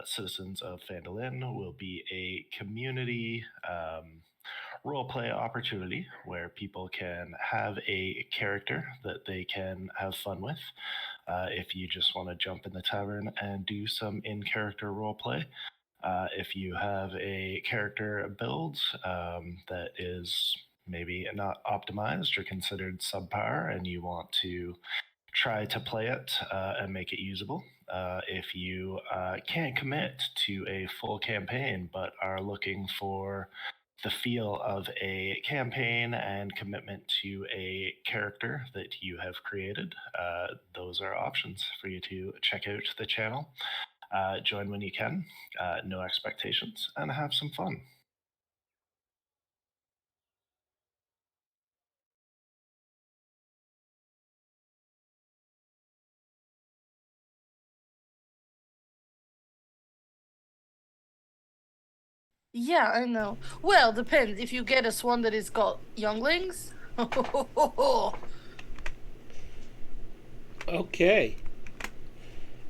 Citizens of Phandalin will be a community role play opportunity where people can have a character that they can have fun with. If you just want to jump in the tavern and do some in character role play, if you have a character build that is maybe not optimized or considered subpar and you want to try to play it and make it usable. If you can't commit to a full campaign but are looking for the feel of a campaign and commitment to a character that you have created, those are options for you to check out the channel. Join when you can, no expectations, and have some fun. Yeah, I know. Well, depends. If you get a swan that is got younglings. Okay.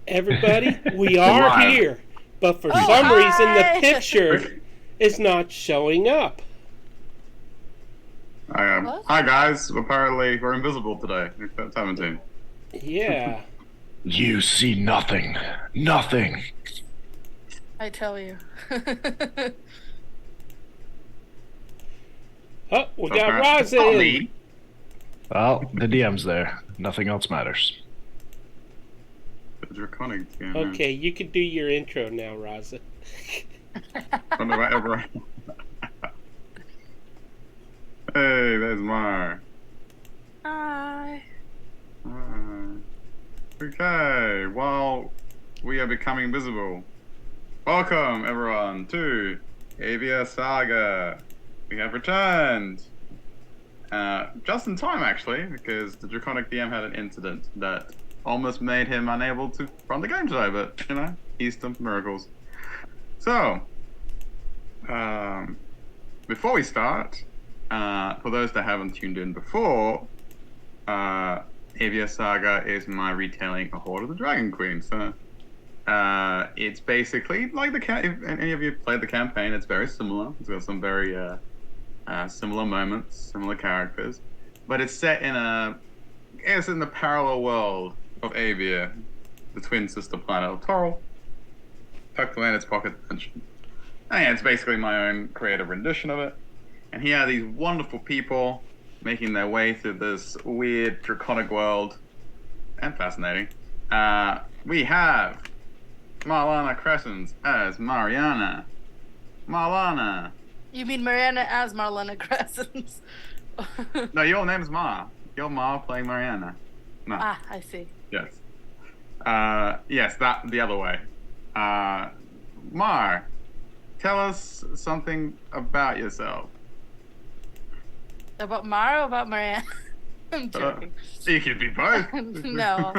Everybody, we are Live. here. But for Oh, some reason, the hi! picture is not showing up. What? Hi guys, apparently we're invisible today, except 17. Yeah. You see nothing. Nothing. I tell you. Oh, we So got apparently- Rosa Not in. me. Well, the DM's there. Nothing else matters. The Draconic team. Okay, you can do your intro now, Rosa. From the right over. Hey, there's Mar. Hi. Okay, well, we are becoming visible. Welcome, everyone, to Abeir Saga. We have returned. Just in time, actually, because the Draconic DM had an incident that almost made him unable to run the game today, but, you know, Easter miracles. So, before we start, for those that haven't tuned in before, Abeir Saga is my retelling of Horde of the Dragon Queen. So, it's basically like if any of you played the campaign, it's very similar. It's got some very similar moments, similar characters, but it's set in in the parallel world of Abeir, the twin sister planet of Toril, tucked away in its pocket dimension. And yeah, it's basically my own creative rendition of it. And here are these wonderful people making their way through this weird draconic world, and fascinating. We have Marlana Crescent as Mariana. Marlana. You mean Mariana as Marlena Crescent? No, your name's Ma. You're Ma playing Mariana. No. Ah, I see. Yes. Yes, that the other way. Mar, tell us something about yourself. About Mara or about Mariana? I'm joking. You could be both. No.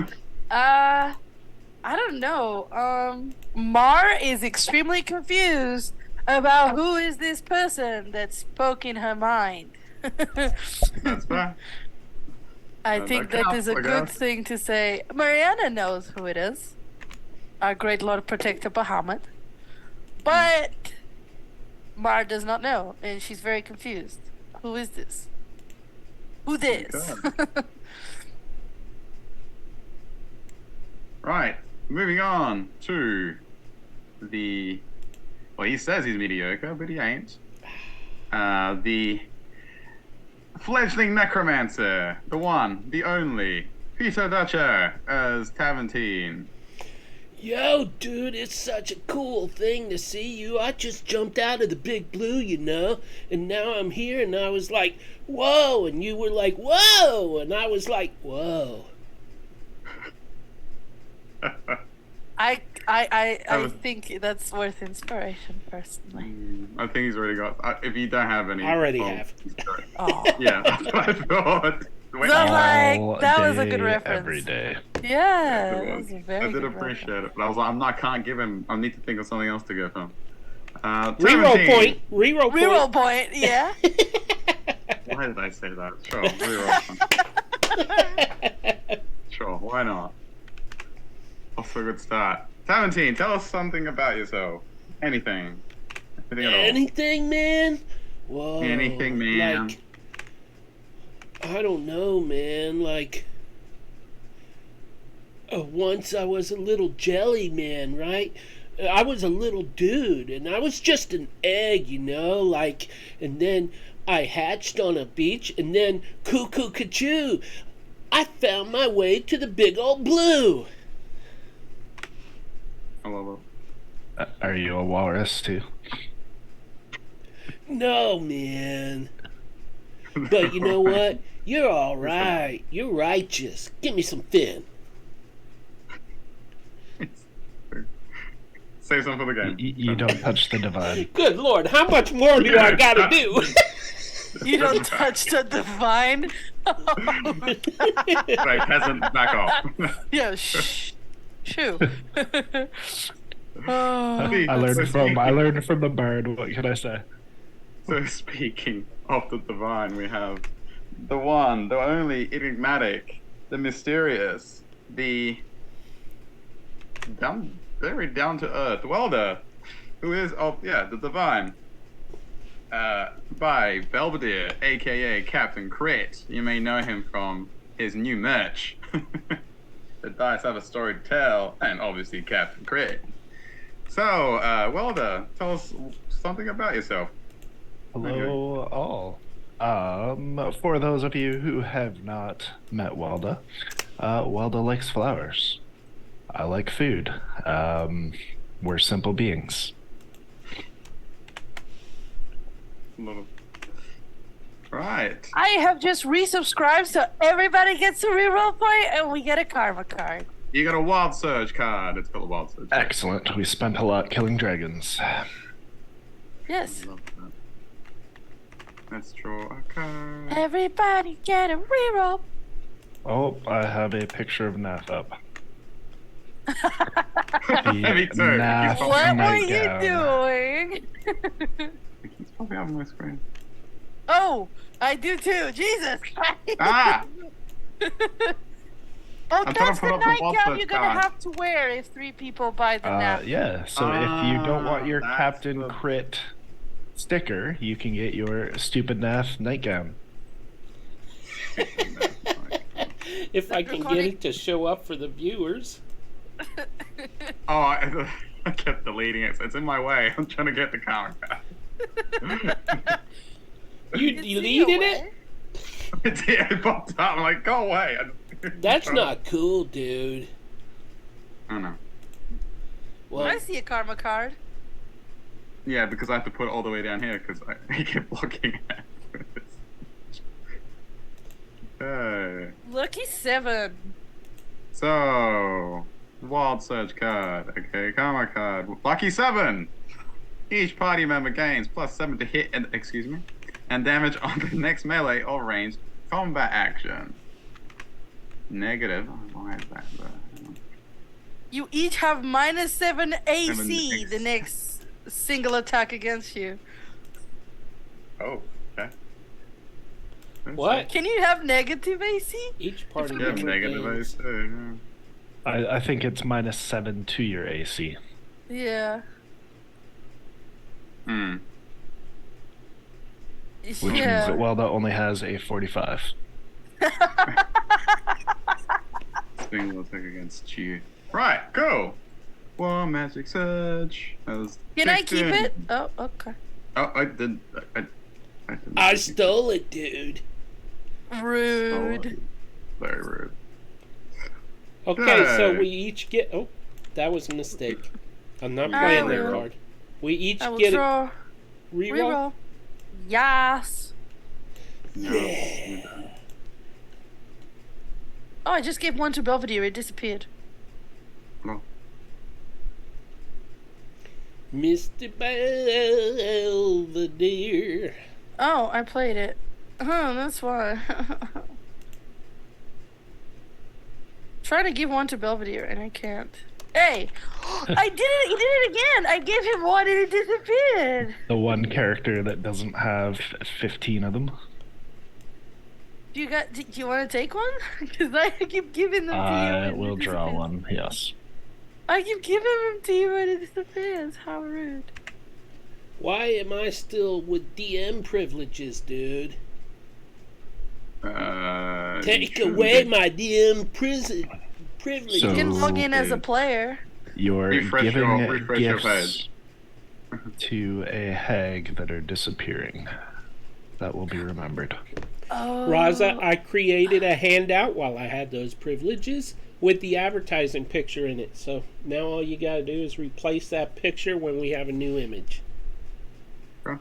I don't know. Mar is extremely confused about who is this person that spoke in her mind. That's fair. I think that is a I good guess. thing to say. Mariana knows who it is. Our great Lord Protector Bahamut. But Mar does not know, and she's very confused. Who is this? Who this? Right. Moving on to the. Well, he says he's mediocre, but he ain't. The fledgling necromancer, the one, the only, Peter Dutcher as Taventine. Yo, dude, it's such a cool thing to see you. I just jumped out of the big blue, you know, and now I'm here, and I was like, whoa, and you were like, whoa, and I was like, whoa. I think that's worth inspiration, personally. I think he's already got. If you don't have any, I already well, have. Oh. Yeah, that's what I thought. Wait, So, like, All that was a day, good reference. Every day. Yeah, it that was. was a very I did good appreciate reference. it, but I was like, I can't give him. I need to think of something else to give him. Reroll 17. point. Reroll point. Reroll point, yeah. Why did I say that? Sure, reroll. Sure, why not? Also a good start. 17, tell us something about yourself. Anything. Anything at all. Anything, man? Whoa. Anything, man. Like, I don't know, man. Like, once I was a little jelly man, right? I was a little dude, and I was just an egg, you know? Like, and then I hatched on a beach, and then cuckoo cachoo, I found my way to the big old blue. I love it. Are you a walrus too? No, man. But you know what? You're all right. You're righteous. Give me some fin. Save some for the game. You don't touch the divine. Good Lord, how much more do I gotta do? You don't touch the divine. Right, peasant, back off. Yeah, shh. Shoo. I learned from the bird. What can I say? So speaking of the divine, we have the one, the only enigmatic, the mysterious, the very down to earth welder, who is the divine. By Belvedere, aka Captain Crit. You may know him from his new merch. The dice have a story to tell, and obviously Captain Crit. So, Welder, tell us something about yourself. Hello, all. For those of you who have not met Welda, Welda likes flowers. I like food. We're simple beings. Right. I have just resubscribed so everybody gets a reroll point and we get a karma card. You got a Wild Surge card. It's called a Wild Surge. Excellent. We spent a lot killing dragons. Yes. Love that. Let's draw a card. Everybody get a reroll. Oh, I have a picture of Nath up. Me too. Nath What were you nightgown. doing? It's probably on my screen. Oh, I do too. Jesus Christ. Ah! Oh, I'm trying that's to put the up the nightgown WhatsApp you're gonna card. have to wear if 3 people buy the nap. Yeah, so if you don't want your that's Captain the- Crit sticker, you can get your stupid Nath nightgown. If I can get it to show up for the viewers. Oh, I kept deleting it. So it's in my way. I'm trying to get the comic back. You It's in deleted your it? way. It popped up. I'm like, go away. That's not cool, dude. I know. Well, I see a karma card. Yeah, because I have to put it all the way down here because I keep blocking it. Okay. Lucky 7. So, Wild Surge card. Okay, Karma card. Lucky 7. Each party member gains +7 to hit and damage on the next melee or ranged combat action. Negative. Oh, why is that? You each have -7 AC 7 the next single attack against you. Oh, okay. what? Can you have negative AC? Each party Yeah, member negative gains- AC. Yeah. I think it's -7 to your AC. Yeah. Hmm. Which yeah. means that Welda only has a 45. Single attack against you. Right, go. War Magic Surge. That was Can I keep 16. it? Oh, okay. Oh, I didn't. I didn't. I stole it, dude. Rude. Very rude. Okay, so Hey. we each get. Oh, that was a mistake. I'm not I playing that will. card. We each I will get a draw. reroll. Reroll. Yes. No. Yeah. Oh, I just gave one to Belvedere. It disappeared. No. Mr. Belvedere. Oh, I played it. That's why. Try to give one to Belvedere, and I can't. Hey! I did it! He did it again! I gave him one and it disappeared! The one character that doesn't have 15 of them. Do you want to take one? Because I keep giving them to you. I and will it draw disappears. one, yes. I keep giving him to you and it disappears. How rude. Why am I still with DM privileges, dude? Take away my DM privileges. You can So- log in as a Dude. player. You're Refresh giving your gifts page. to a hag that are disappearing. That will be remembered. Oh. Raza, I created a handout while I had those privileges with the advertising picture in it. So now all you gotta do is replace that picture when we have a new image. Okay.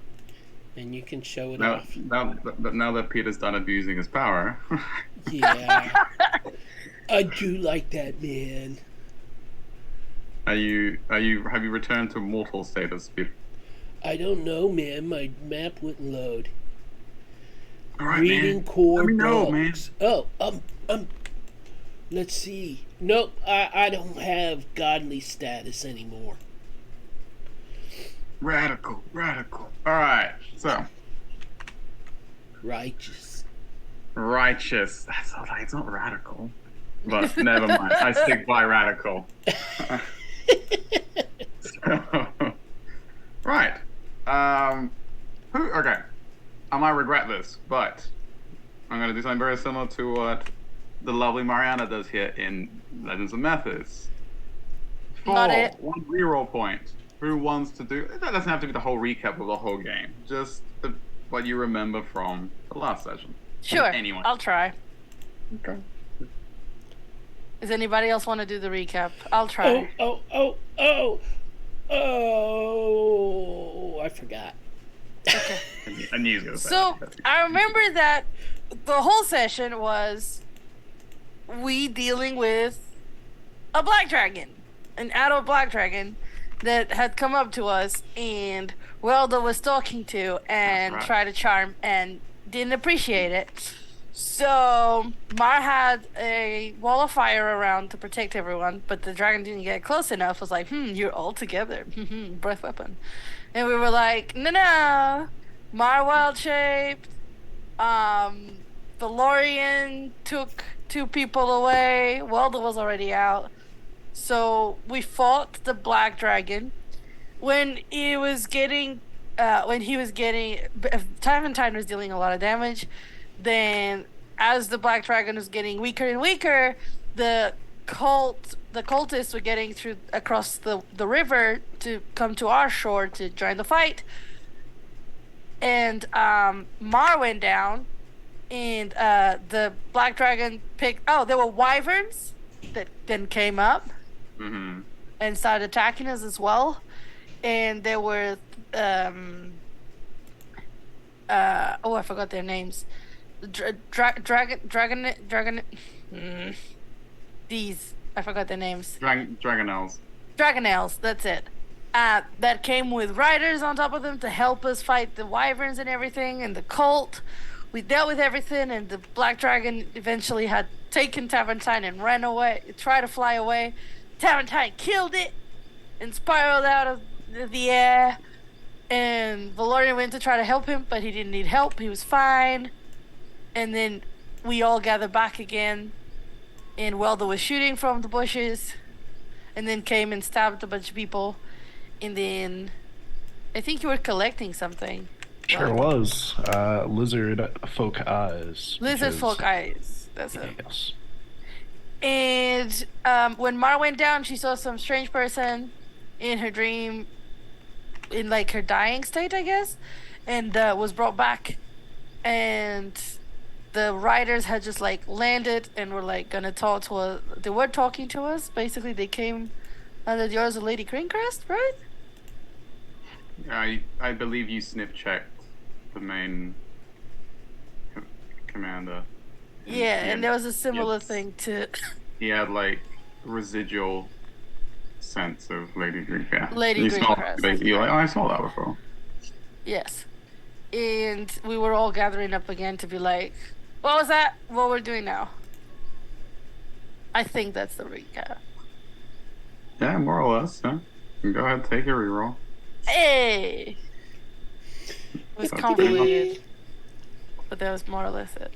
And you can show it Now, off. now that Peter's done abusing his power, Yeah. I do like that, man. have you returned to mortal status, Peter? I don't know, man. My map wouldn't load. All right, Reading man. core Let me know, man. dogs. Oh, let's see. Nope, I don't have godly status anymore. Radical. All right, so Righteous. righteous. That's all right. It's not radical, but never mind. I stick by radical. So, right. Okay. I might regret this, but I'm going to do something very similar to what the lovely Mariana does here in Legends of Methods. Not it. One reroll point. Who wants to do? That doesn't have to be the whole recap of the whole game. Just what you remember from the last session. Sure. Anyone. I'll try. Okay. Does anybody else want to do the recap? I'll try. Oh, I forgot. Okay. I knew you were going to say So that. I remember that the whole session was we dealing with a black dragon, an adult black dragon that had come up to us and Welda was talking to and Right. tried to charm and didn't appreciate it. So Mar had a wall of fire around to protect everyone, but the dragon didn't get close enough. Was like, you're all together. Breath weapon. And we were like, no. Mar wild shaped. Valorian took 2 people away. Welda was already out. So we fought the black dragon. When he was getting, Taventine was dealing a lot of damage. Then, as the black dragon was getting weaker and weaker, the cultists were getting through across the river to come to our shore to join the fight. And Mar went down, and the black dragon picked. Oh, there were wyverns that then came up Mm-hmm. and started attacking us as well. And there were I forgot their names. Dragon. These I forgot their names. Dragonels. Dragonels. That's it. That came with riders on top of them to help us fight the wyverns and everything, and the cult. We dealt with everything, and the black dragon eventually had taken Taventine and ran away. Tried to fly away. Taventine killed it and spiraled out of the air. And Valorian went to try to help him, but he didn't need help. He was fine. And then we all gathered back again. And Welda was shooting from the bushes. And then came and stabbed a bunch of people. And then I think you were collecting something. Sure was. Lizard folk eyes. Lizard because- folk eyes. That's it. Yes. And when Mar went down, she saw some strange person in her dream, in like her dying state, I guess, and was brought back. And the riders had just like landed and were like gonna talk to us. They were talking to us. Basically, they came under the orders of Lady Greencrest, right? I believe you snip checked the main commander. Yeah, and there was a similar yes. thing to He had like residual sense of Lady Greencrest. Lady You saw- Greencrest. You're like, oh, I saw that before. yes. And we were all gathering up again to be like, what was that? What we're doing now? I think that's the recap. Yeah, more or less. Yeah. You can go ahead and take your reroll. Hey! It was That's convoluted, but that was more or less it.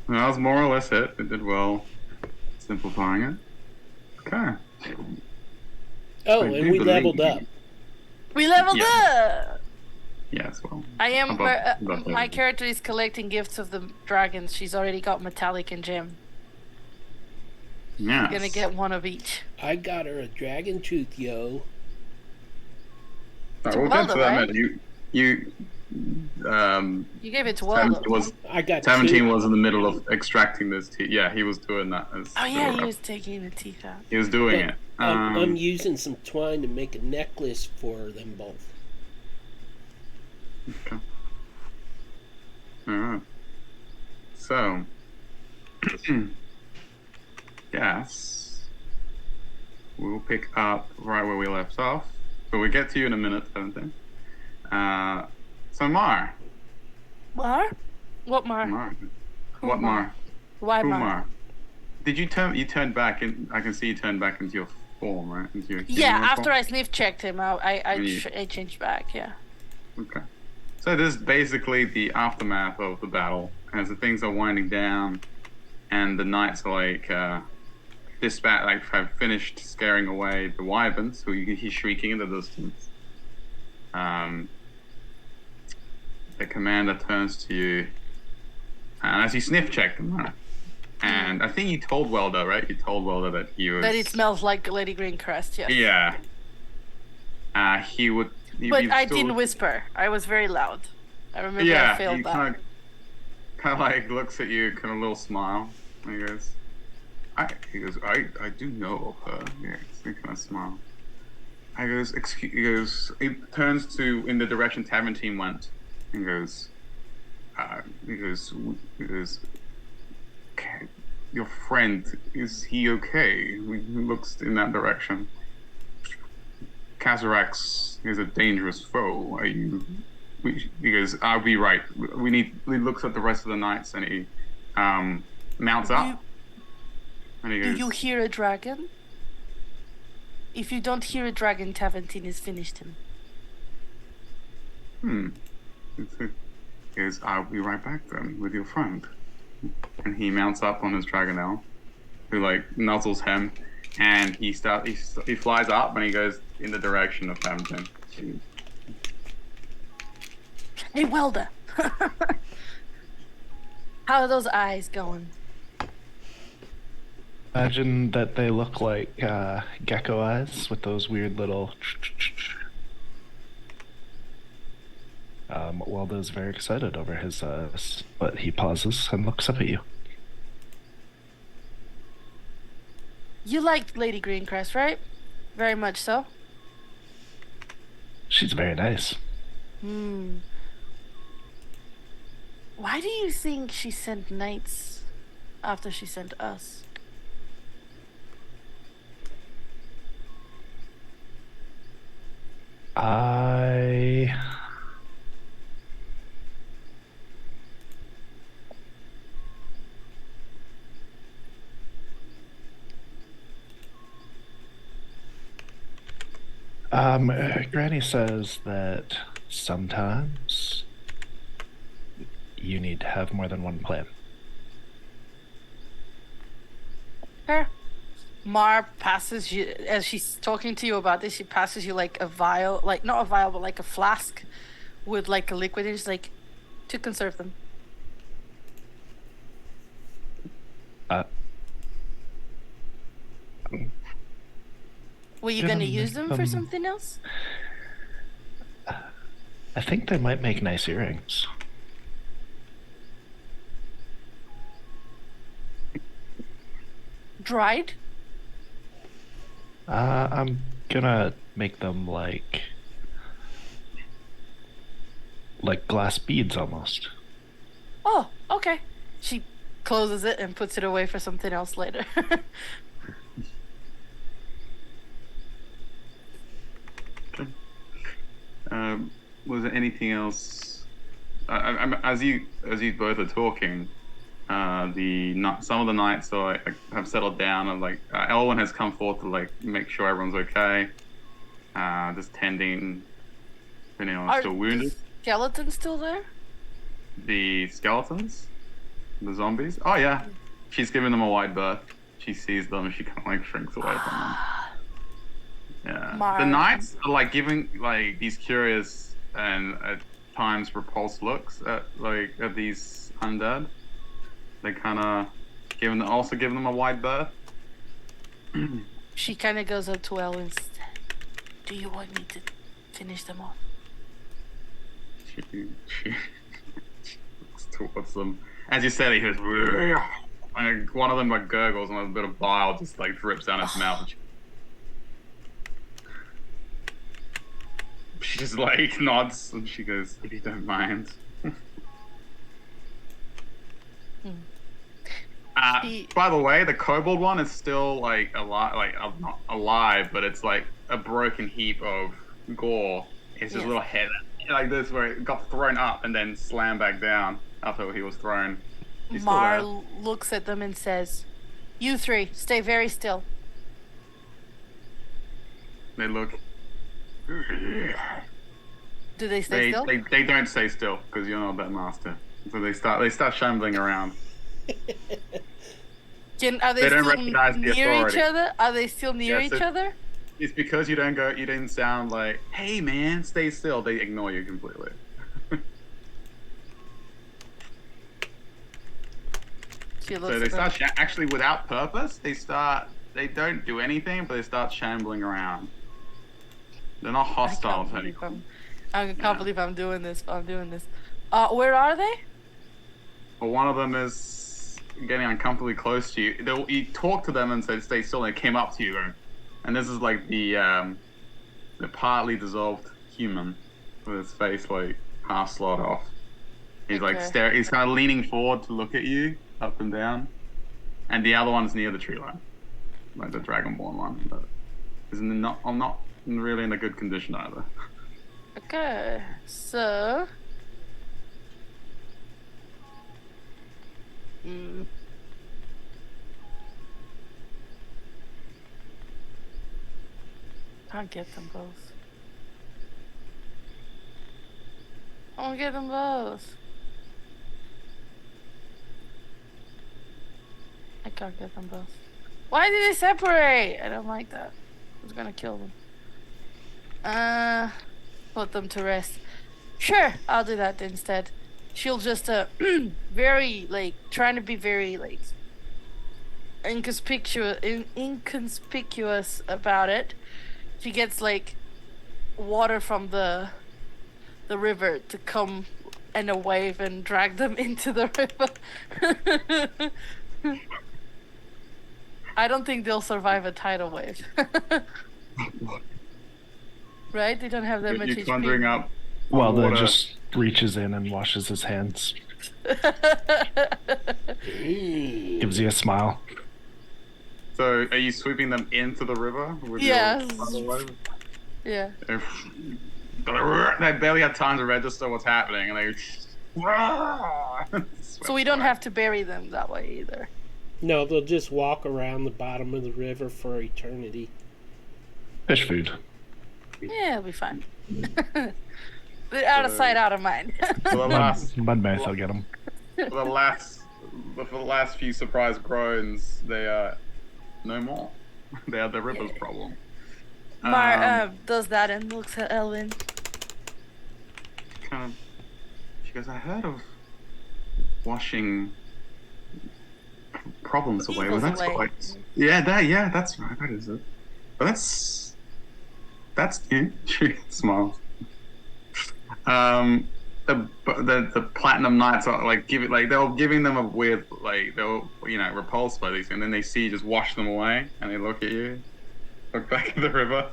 That was more or less it. It did well simplifying it. Okay. Oh, I and do we believe- leveled up. We leveled Yeah. up. Yes, well. I am. Above My that. character is collecting gifts of the dragons. She's already got metallic and gem. Yes. Gonna get one of each. I got her a dragon tooth, yo. Right, To we'll get Waldo, to that in a right? minute. You gave it to Waldo. 17 was in the middle of extracting this teeth. Yeah, he was doing that. Oh yeah, he was taking the teeth out. He was doing it. I'm using some twine to make a necklace for them both. Okay. Alright. So, yes, we'll pick up right where we left off. But we'll get to you in a minute, 17. So Mar. Mar? What Mar? Mar. Who What Mar? Why Who Mar? Mar? Did you turned back in? I can see you turned back into your form, right? Into your Yeah, human after form? I sniff checked him out, I Yeah. changed back. Yeah. Okay. So this is basically the aftermath of the battle, as the things are winding down, and the knights are have finished scaring away the wyverns, who you can hear shrieking in the distance. The commander turns to you, and as you sniff check them, right? And I think you told Welder, right? You told Welder that he was. That it smells like Lady Greencrest. Yes. Yeah. He would. But I didn't whisper. I was very loud. I remember I failed he that. kind of like looks at you, kind of a little smile. And he goes, I do know of her. Yeah, he kind of smile. I goes, excuse. He goes. He turns to in the direction Tavern Team went, and goes. He goes. Okay, your friend, is he okay? He looks in that direction. Kazarax is a dangerous foe. Are you? He goes, I'll be right. He looks at the rest of the knights and he mounts up. And he Do goes, you hear a dragon? If you don't hear a dragon, Taventin has finished him. He goes, I'll be right back then with your friend. And he mounts up on his dragonel, who like nuzzles him, and he flies up and he goes in the direction of Taventin. Hey, Welda. How are those eyes going? Imagine that they look like gecko eyes with those weird little. Waldo's very excited over his but he pauses and looks up at you. You liked Lady Greencrest, right? Very much so. She's very nice. Why do you think she sent knights after she sent us? Granny says that sometimes you need to have more than one plan. Her. Mar passes you, as she's talking to you about this, she passes you like a vial, like not a vial, but like a flask with like a liquid, and she's like, to conserve them. Were you gonna use them for something else? I think they might make nice earrings. Dried? I'm gonna make them like glass beads almost. Oh, okay. She closes it and puts it away for something else later. Was there anything else? As you both are talking, some of the knights have settled down, and Elwyn has come forth to make sure everyone's okay. Just tending, if anyone's still wounded. The skeletons still there? The skeletons, the zombies. Oh yeah, she's giving them a wide berth. She sees them, and she kind of shrinks away from them. Yeah. Mar- The knights are like giving like these curious and at times repulsed looks at these undead. They kind of also giving them a wide berth. She kind of goes up to Elle and says, "Do you want me to finish them off?" She looks towards them. As you said, he goes, and one of them like gurgles and a bit of bile just like drips down his mouth. She just like nods and she goes, "If you don't mind." By the way, the kobold one is still like alive, not alive, but it's like a broken heap of gore. It's just a little head like this, where it got thrown up and then slammed back down after he was thrown. He's still Mar there. looks at them and says, "You three, stay very still." They look. Do they stay still? They don't stay still because you're not that master. So they start shambling around. Are they don't still recognize the near each authority. other? Are they still near Yes, each other? It's because you didn't sound like, "Hey man, stay still." They ignore you completely. She looks So they at them. start actually without purpose. They don't do anything, but they start shambling around. They're not hostile to anyone. I can't believe I'm doing this. Where are they? But one of them is getting uncomfortably close to you. You talk to them and say, "Stay still," and they came up to you. And this is like the partly dissolved human with his face like half slot off. He's like staring. He's kind of leaning forward to look at you up and down. And the other one's near the tree line, like the dragonborn one. But I'm not really in a good condition either. Okay, so. Can't get them both. I want to get them both. I can't get them both. Why did they separate? I don't like that. I was gonna kill them. Put them to rest. Sure, I'll do that instead. She'll just very like trying to be very like inconspicuous about it. She gets like water from the river to come in a wave and drag them into the river. I don't think they'll survive a tidal wave. Right? They don't have that much You're conjuring up. Well, then just reaches in and washes his hands. Gives you a smile. So, are you sweeping them into the river? Yeah. Yeah. They barely have time to register what's happening, and they. So we don't have to bury them that way either. No, they'll just walk around the bottom of the river for eternity. Fish food. Yeah, it'll be fine. Out of sight, out of mind. For the last, Mudmouth, I'll get them. for the last few surprise groans, they are no more. They are the river's problem. Mar does that and looks at Ellen. She goes, "I heard of washing problems away." Well, that's quite. Yeah, that's right. That is it. But that's new. She smiles. The platinum knights are like they're giving them a weird like they're repulsed by these, and then they see you just wash them away, and they look at you, look back at the river.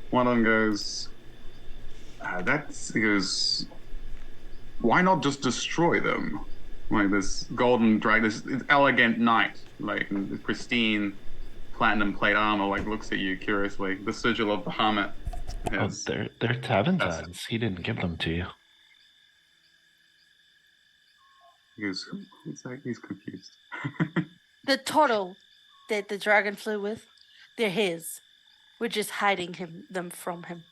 One of them goes, he goes, "Why not just destroy them?" Like this golden dragon, this elegant knight, like in this pristine platinum plate armor, like looks at you curiously. The sigil of Bahamut. Oh, they're Taventan's. He didn't give them to you. He's confused. The turtle that the dragon flew with, they're his. We're just hiding them from him.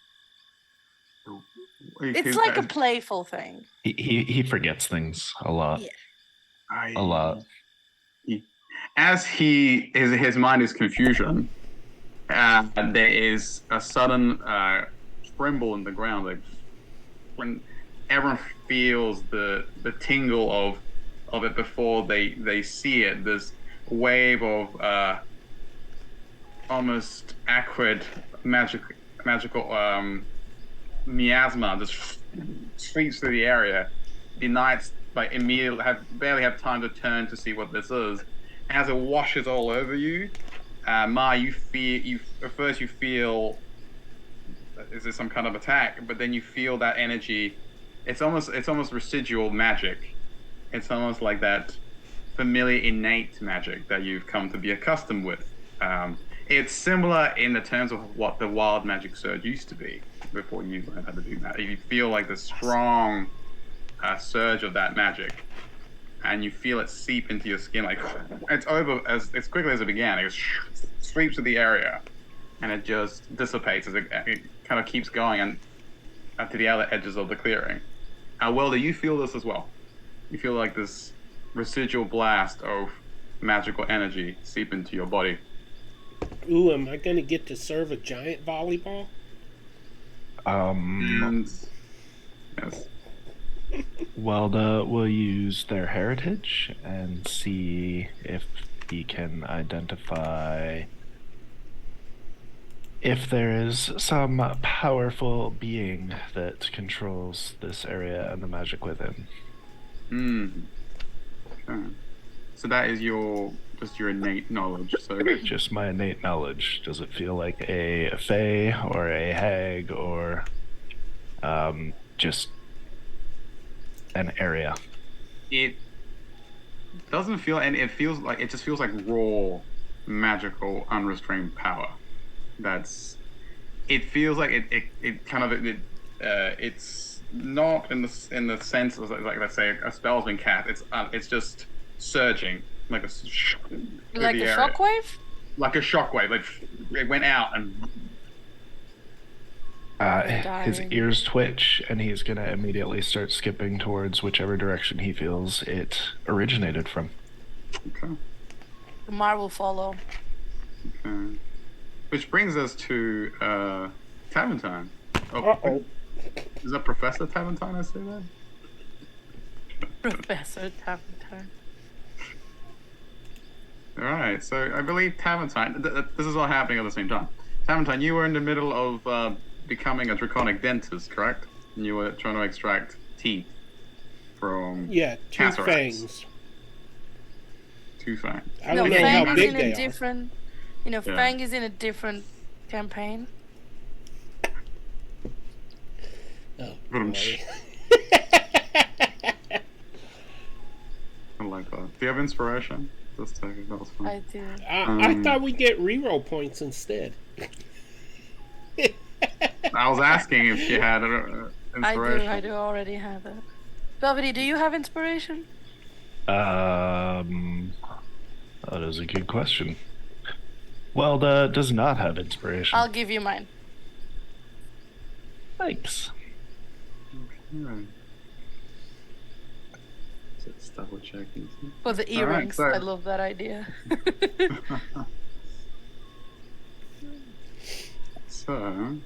It's like a playful thing. He forgets things a lot. Yeah. A lot. As his mind is confusion, there is a sudden tremble in the ground. Like when everyone feels the tingle of it before they see it. This wave of almost acrid magical miasma just sweeps through the area. The knights like immediately barely have time to turn to see what this is. As it washes all over you, Ma, you at first you feel is there some kind of attack, but then you feel that energy. It's almost residual magic. It's almost like that familiar innate magic that you've come to be accustomed with. It's similar in the terms of what the wild magic surge used to be before you learned how to do that. You feel like the strong surge of that magic, and you feel it seep into your skin. Like it's over as quickly as it began. It sweeps through the area, and it just dissipates as it kind of keeps going and to the other edges of the clearing. Well, do you feel this as well? You feel like this residual blast of magical energy seep into your body. Ooh, am I gonna get to serve a giant volleyball? And yes. Welda will use their heritage and see if he can identify if there is some powerful being that controls this area and the magic within. Okay. So that is just your innate knowledge. So Just my innate knowledge. Does it feel like a fae or a hag or just an area? it doesn't feel, and it just feels like raw, magical, unrestrained power. It feels like it's not in the sense of like let's say a spell's been cast. It's just surging like a shockwave. like a shockwave. Like it went out and his ears twitch, and he's gonna immediately start skipping towards whichever direction he feels it originated from. okay. Mar will follow. Okay. Which brings us to Taventine. Uh-oh. Is that Professor Taventine I say that? Professor Taventine. Alright, so I believe Taventine, this is all happening at the same time. Taventine, you were in the middle of becoming a draconic dentist, correct? And you were trying to extract teeth from Yeah, two cataracts. fangs. Two fangs. I No, don't know Fang how is big in they a are. different. You know, Yeah. Fang is in a different campaign. Oh, Vroom. boy. I like that. Do you have inspiration? Just take it, that was fun. I do. I thought we'd get reroll points instead. I was asking if she had inspiration. I do already have it. Velvety, do you have inspiration? That is a good question. Welda does not have inspiration. I'll give you mine. Thanks. Okay. Just double checking. For the All right, earrings. so- I love that idea. So,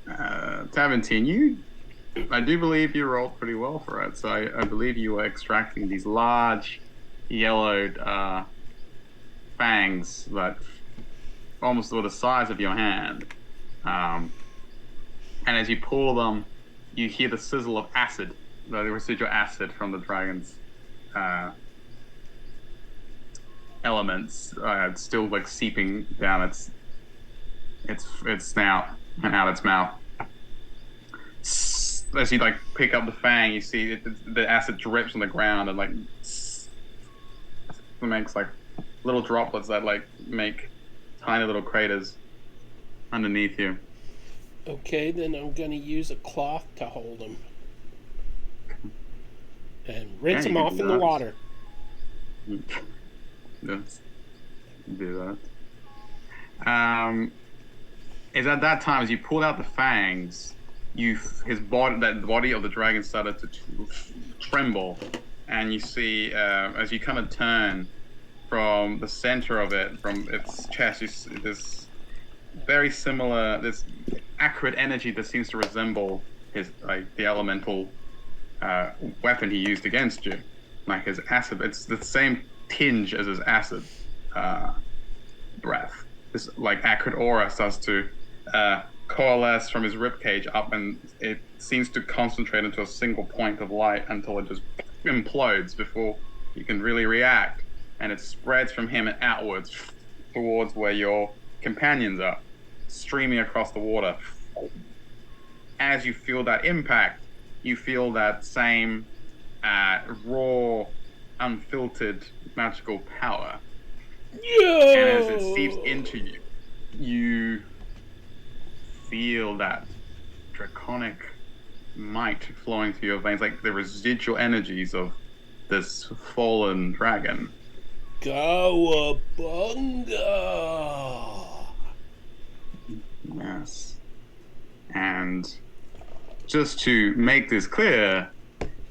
Taventine, I do believe you rolled pretty well for it. So I believe you were extracting these large, yellowed fangs that almost were the size of your hand. And as you pull them, you hear the sizzle of acid, the residual acid from the dragon's elements, still like seeping down its snout and out its mouth. As you like pick up the fang, you see the acid drips on the ground and like it makes like little droplets that like make tiny little craters underneath you. Okay, then I'm going to use a cloth to hold them. And rinse Yeah, them you off can do in the that. water. Yes, do that. Is at that time as you pulled out the fangs, the body of the dragon started to tremble, and you see as you kind of turn from the center of it, from its chest, you see this very similar. This acrid energy that seems to resemble his the elemental weapon he used against you, like his acid. It's the same tinge as his acid breath. This like acrid aura starts to coalesce from his ribcage up, and it seems to concentrate into a single point of light until it just implodes before you can really react, and it spreads from him and outwards towards where your companions are, streaming across the water. As you feel that impact, you feel that same raw, unfiltered magical power. Yo! And as it seeps into you, you feel that draconic might flowing through your veins, like the residual energies of this fallen dragon. Cowabunga! Yes. And just to make this clear,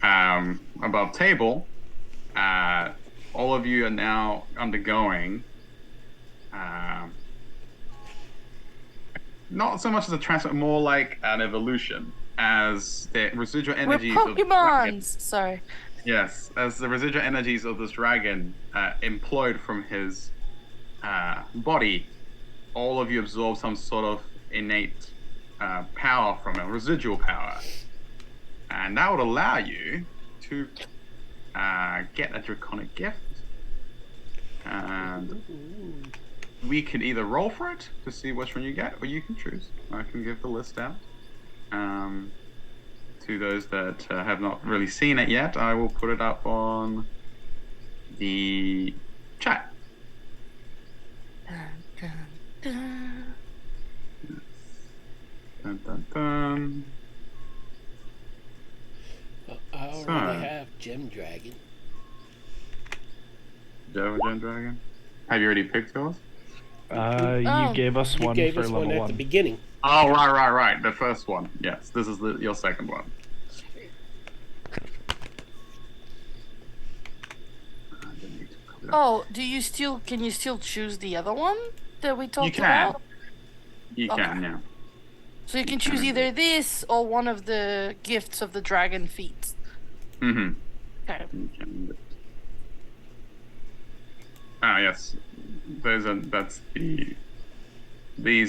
above table, all of you are now undergoing not so much as a transfer, more like an evolution, as the residual We're energies Pokemons. Sorry. Yes, as the residual energies of this dragon implode from his body, all of you absorb some sort of innate power from it, residual power. And that would allow you to get a draconic gift. And we can either roll for it to see which one you get, or you can choose. I can give the list out. To those that have not really seen it yet, I will put it up on the chat. Dun, dun, dun. Dun, dun, dun. I already have Gem Dragon. Do you have a Gem Dragon? Have you already picked yours? You gave us You one gave for us level one at 1. the beginning. Oh, right. The first one. Yes, this is your second one. Oh, can you still choose the other one that we talked You can. about? You Okay. can, yeah. So you can choose either this or one of the gifts of the dragon feet. Mm-hmm. Okay. Ah, yes. These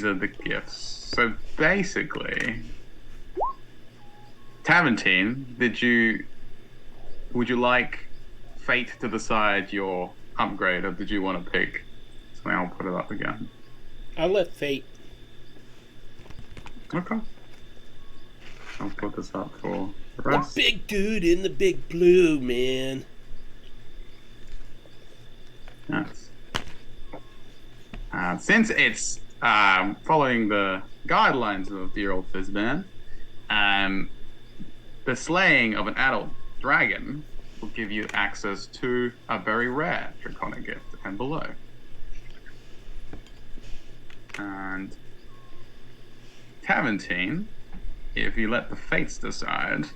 are the gifts. So basically, Taventine, would you like fate to decide your upgrade, or did you want to pick something? I'll put it up again. I'll let Fate. Okay. I'll put this up for the The rest. big dude in the big blue, man. Yes. Since it's following the guidelines of the old Fizzban, the slaying of an adult dragon will give you access to a very rare draconic gift and below. And Taventine, if you let the fates decide,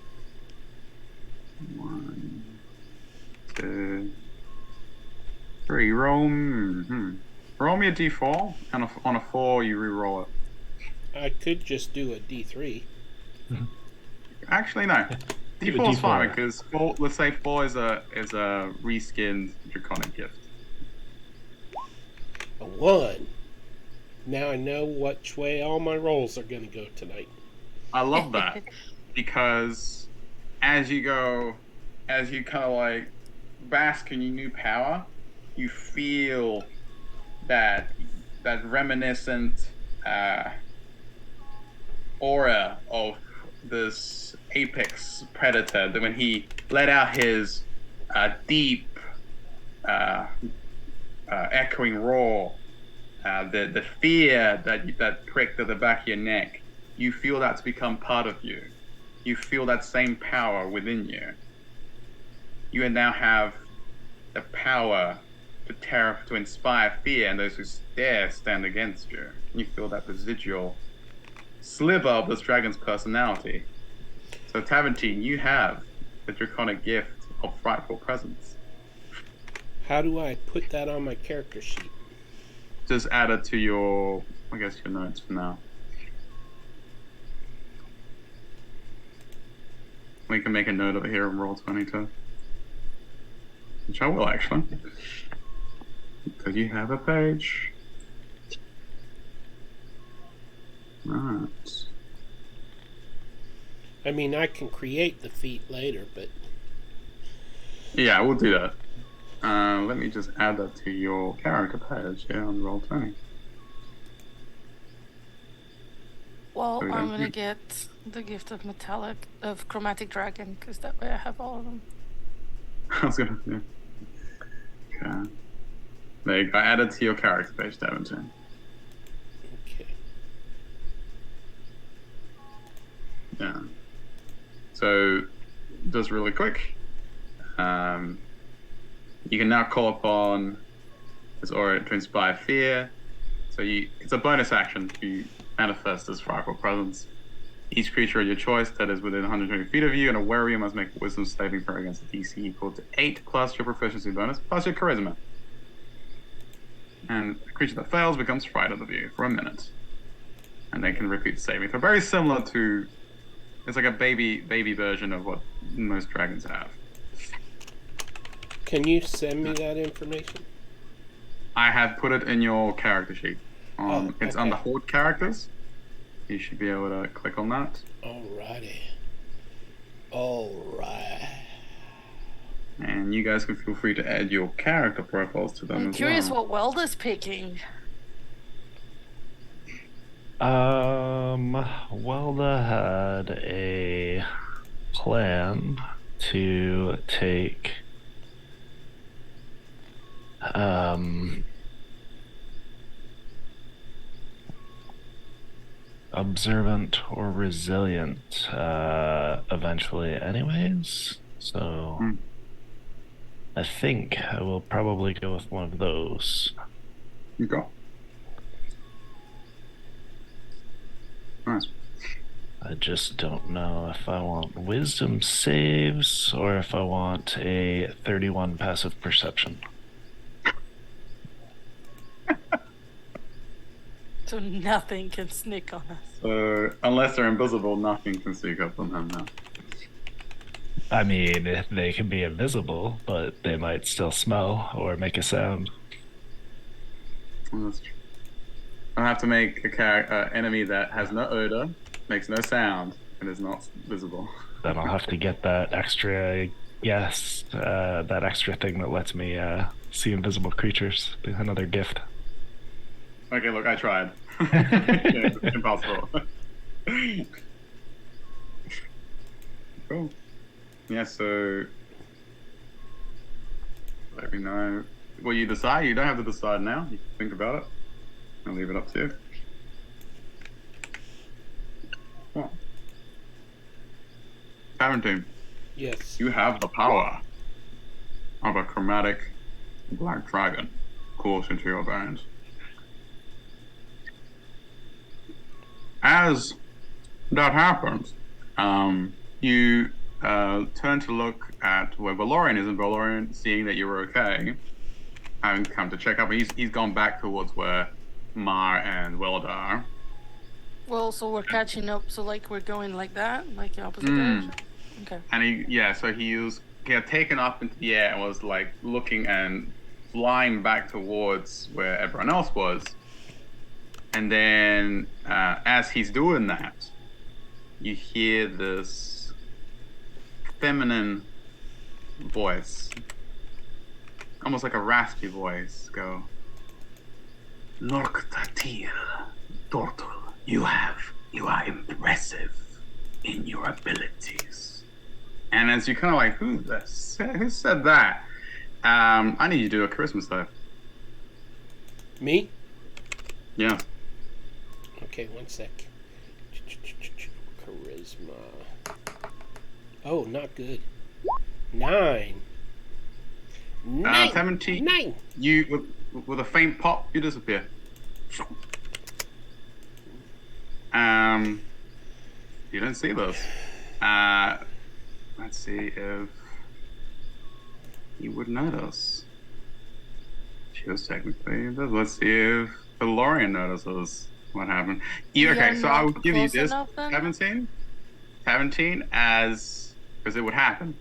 1, 2, 3, roll me a d4, and on a 4 you re-roll it. I could just do a D3. Actually, no. Give it D4 is D4. fine because let's say 4 is a reskinned draconic gift. A 1. Now I know which way all my rolls are going to go tonight. I love that because as you kind of like bask in your new power, you feel that reminiscent aura of this apex predator that when he let out his deep echoing roar, the fear that pricked at the back of your neck, you feel that to become part of you. You feel that same power within you. You now have the power to inspire fear, and those who dare stand against you. You feel that residual sliver of this dragon's personality. So Taventine, you have the draconic gift of frightful presence. How do I put that on my character sheet? Just add it to your I guess your notes for now. We can make a note of it here in Roll20 too. Which I will actually. Because you have a page. Right. I mean, I can create the feat later, but Yeah, we'll do that. Let me just add that to your character page here on Roll20. Well, So we I'm don't gonna do- get the gift of chromatic dragon, because that way I have all of them. I was gonna. Yeah. Okay. There you go. I added to your character page, Davington. okay. Yeah. So, just really quick, you can now call upon this aura to inspire fear. So it's a bonus action. You manifest this frightful presence. Each creature of your choice that is within 120 feet of you and aware of you must make a wisdom saving throw against a DC equal to 8 plus your proficiency bonus plus your charisma. And a creature that fails becomes frightened of you for a minute. And they can repeat the saving throw. Very similar to, it's like a baby version of what most dragons have. Can you send me that information? I have put it in your character sheet. Oh, It's okay. on the Horde characters. You should be able to click on that. Alrighty. Alright. And you guys can feel free to add your character profiles to them I'm as curious well. what Welda's picking. Welda had a plan to take observant or resilient eventually anyways, so I think I will probably go with one of those. You go. Nice. I just don't know if I want wisdom saves or if I want a 31 passive perception. So nothing can sneak on us. Unless they're invisible, nothing can sneak up on them now. I mean, they can be invisible, but they might still smell or make a sound. Well, that's true. I'll have to make a enemy that has no odor, makes no sound, and is not visible. Then I'll have to get that extra, that extra thing that lets me see invisible creatures. Another gift. Okay, look, I tried. It's impossible. Cool. Yeah, so let me know what you decide. You don't have to decide now. You can think about it. I'll leave it up to you. Oh. Tarantine, Yes. you have the power of a chromatic black dragon coursed into your veins. As that happens, you turn to look at where Valorian is, and Valorian, seeing that you're okay, having come to check up, he's gone back towards where Mar and Welda are. Well, so we're catching up. So like we're going like that, like the opposite direction. Okay. And he had taken up into the air and was like looking and flying back towards where everyone else was. And then, as he's doing that, you hear this feminine voice, almost like a raspy voice, go, Norktatil, Tortul, you are impressive in your abilities. And as you kind of like, who said that? I need you to do a charisma save. Me? Yeah. Okay, one sec. Charisma. Oh, not good. 9. 17. 9. You, with a faint pop, you disappear. You don't see this. Let's see if you would notice. She was technically. Let's see if Valorian notices. what happened. You're Okay, so I will not give you close this. enough then? 17 as because it would happen.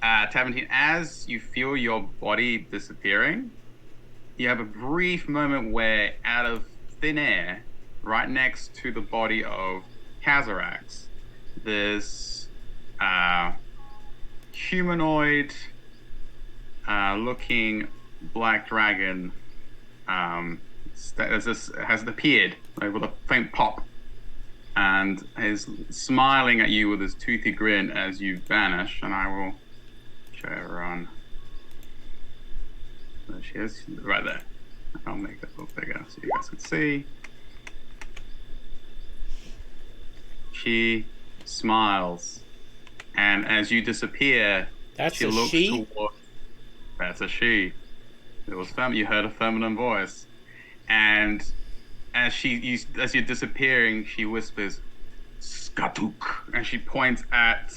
17 as you feel your body disappearing, you have a brief moment where out of thin air, right next to the body of Kazarax, this humanoid looking black dragon has appeared, like, with a faint pop, and is smiling at you with his toothy grin as you vanish. And I will show everyone. There she is, right there. I'll make it a little bigger so you guys can see. She smiles, and as you disappear, That's she a looks she? toward. That's a she. It was you heard a feminine voice, and as you're disappearing, she whispers, "Skatuk," and she points at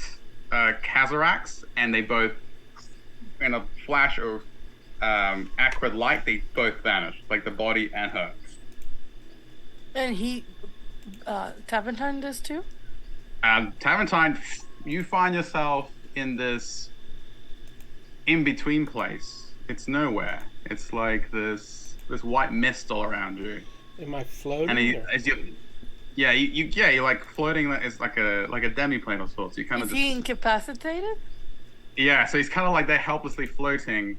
Kazarax, and they both, in a flash of acrid light, they both vanish, like the body and her. And Tapentine does too? Taventine, you find yourself in this in-between place. It's nowhere. It's like this white mist all around you. Am I floating? And you're like floating. It's like a demi-plane of sorts. You kind of Is he incapacitated? Yeah, so he's kind of like they're helplessly floating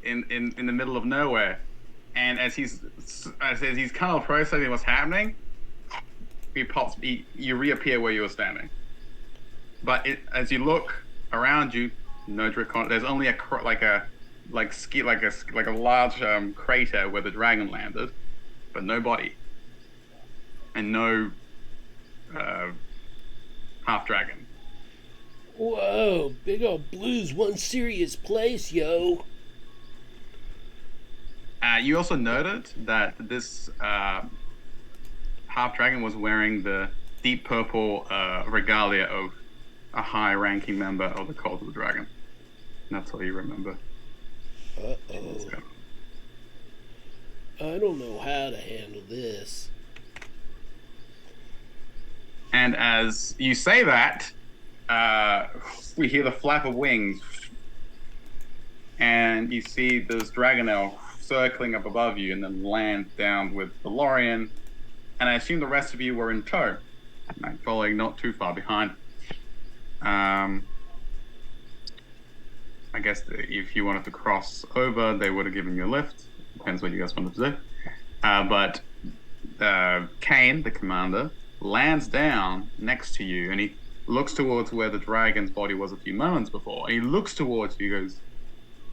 in the middle of nowhere. And as he's kind of processing what's happening, you reappear where you were standing. But as you look around you, no dracon. There's only a large crater where the dragon landed, but no body, and no half dragon. Whoa, Big Old Blue's one serious place, yo. You also noted that this half dragon was wearing the deep purple regalia of a high-ranking member of the Cult of the Dragon. And that's all you remember. Uh-oh. I don't know how to handle this. And as you say that, we hear the flap of wings, and you see this dragonel circling up above you and then land down with the Lorian. And I assume the rest of you were in tow, like following not too far behind. I guess if you wanted to cross over, they would have given you a lift. Depends what you guys wanted to do. But Kane, the commander, lands down next to you, and he looks towards where the dragon's body was a few moments before. And he looks towards you, goes,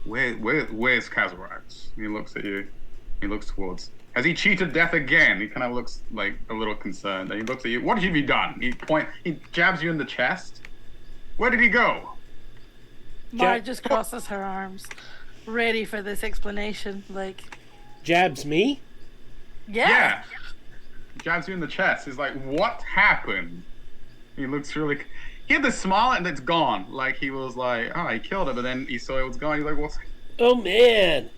where's Kazarax? He looks at you. He looks towards. Has he cheated death again? He kind of looks like a little concerned. And he looks at you. What have you done? He jabs you in the chest. Where did he go? Mara just crosses her arms, ready for this explanation. Like, Jabs me? yeah. Jabs you in the chest. He's like, what happened? He looks really. He had this smile and it's gone. Like he was like, oh, he killed it, but then he saw it was gone. He's like, what's? Oh, man.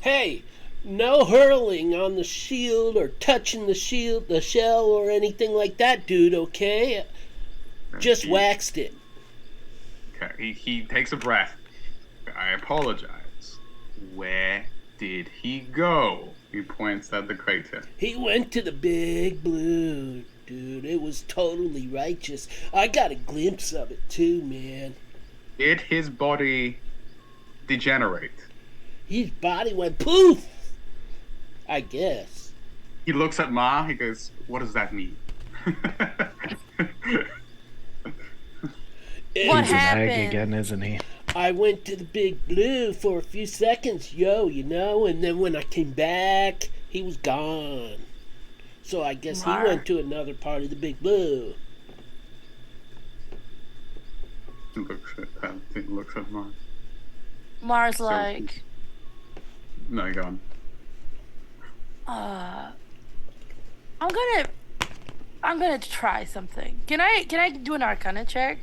Hey, no hurling on the shield or touching the shell or anything like that, dude, okay? Just waxed it. Okay, he takes a breath. I apologize. Where did he go? He points at the crater. He went to the Big Blue, dude. It was totally righteous. I got a glimpse of it too, man. Did his body degenerate? His body went poof! I guess. He looks at Ma, he goes, what does that mean? What He's an egg happened? again, isn't he? I went to the Big Blue for a few seconds, and then when I came back, he was gone. So I guess he went to another part of the Big Blue. He looks at Ma. Mars like, No, you're gone. I'm gonna try something. Can I do an Arcana check?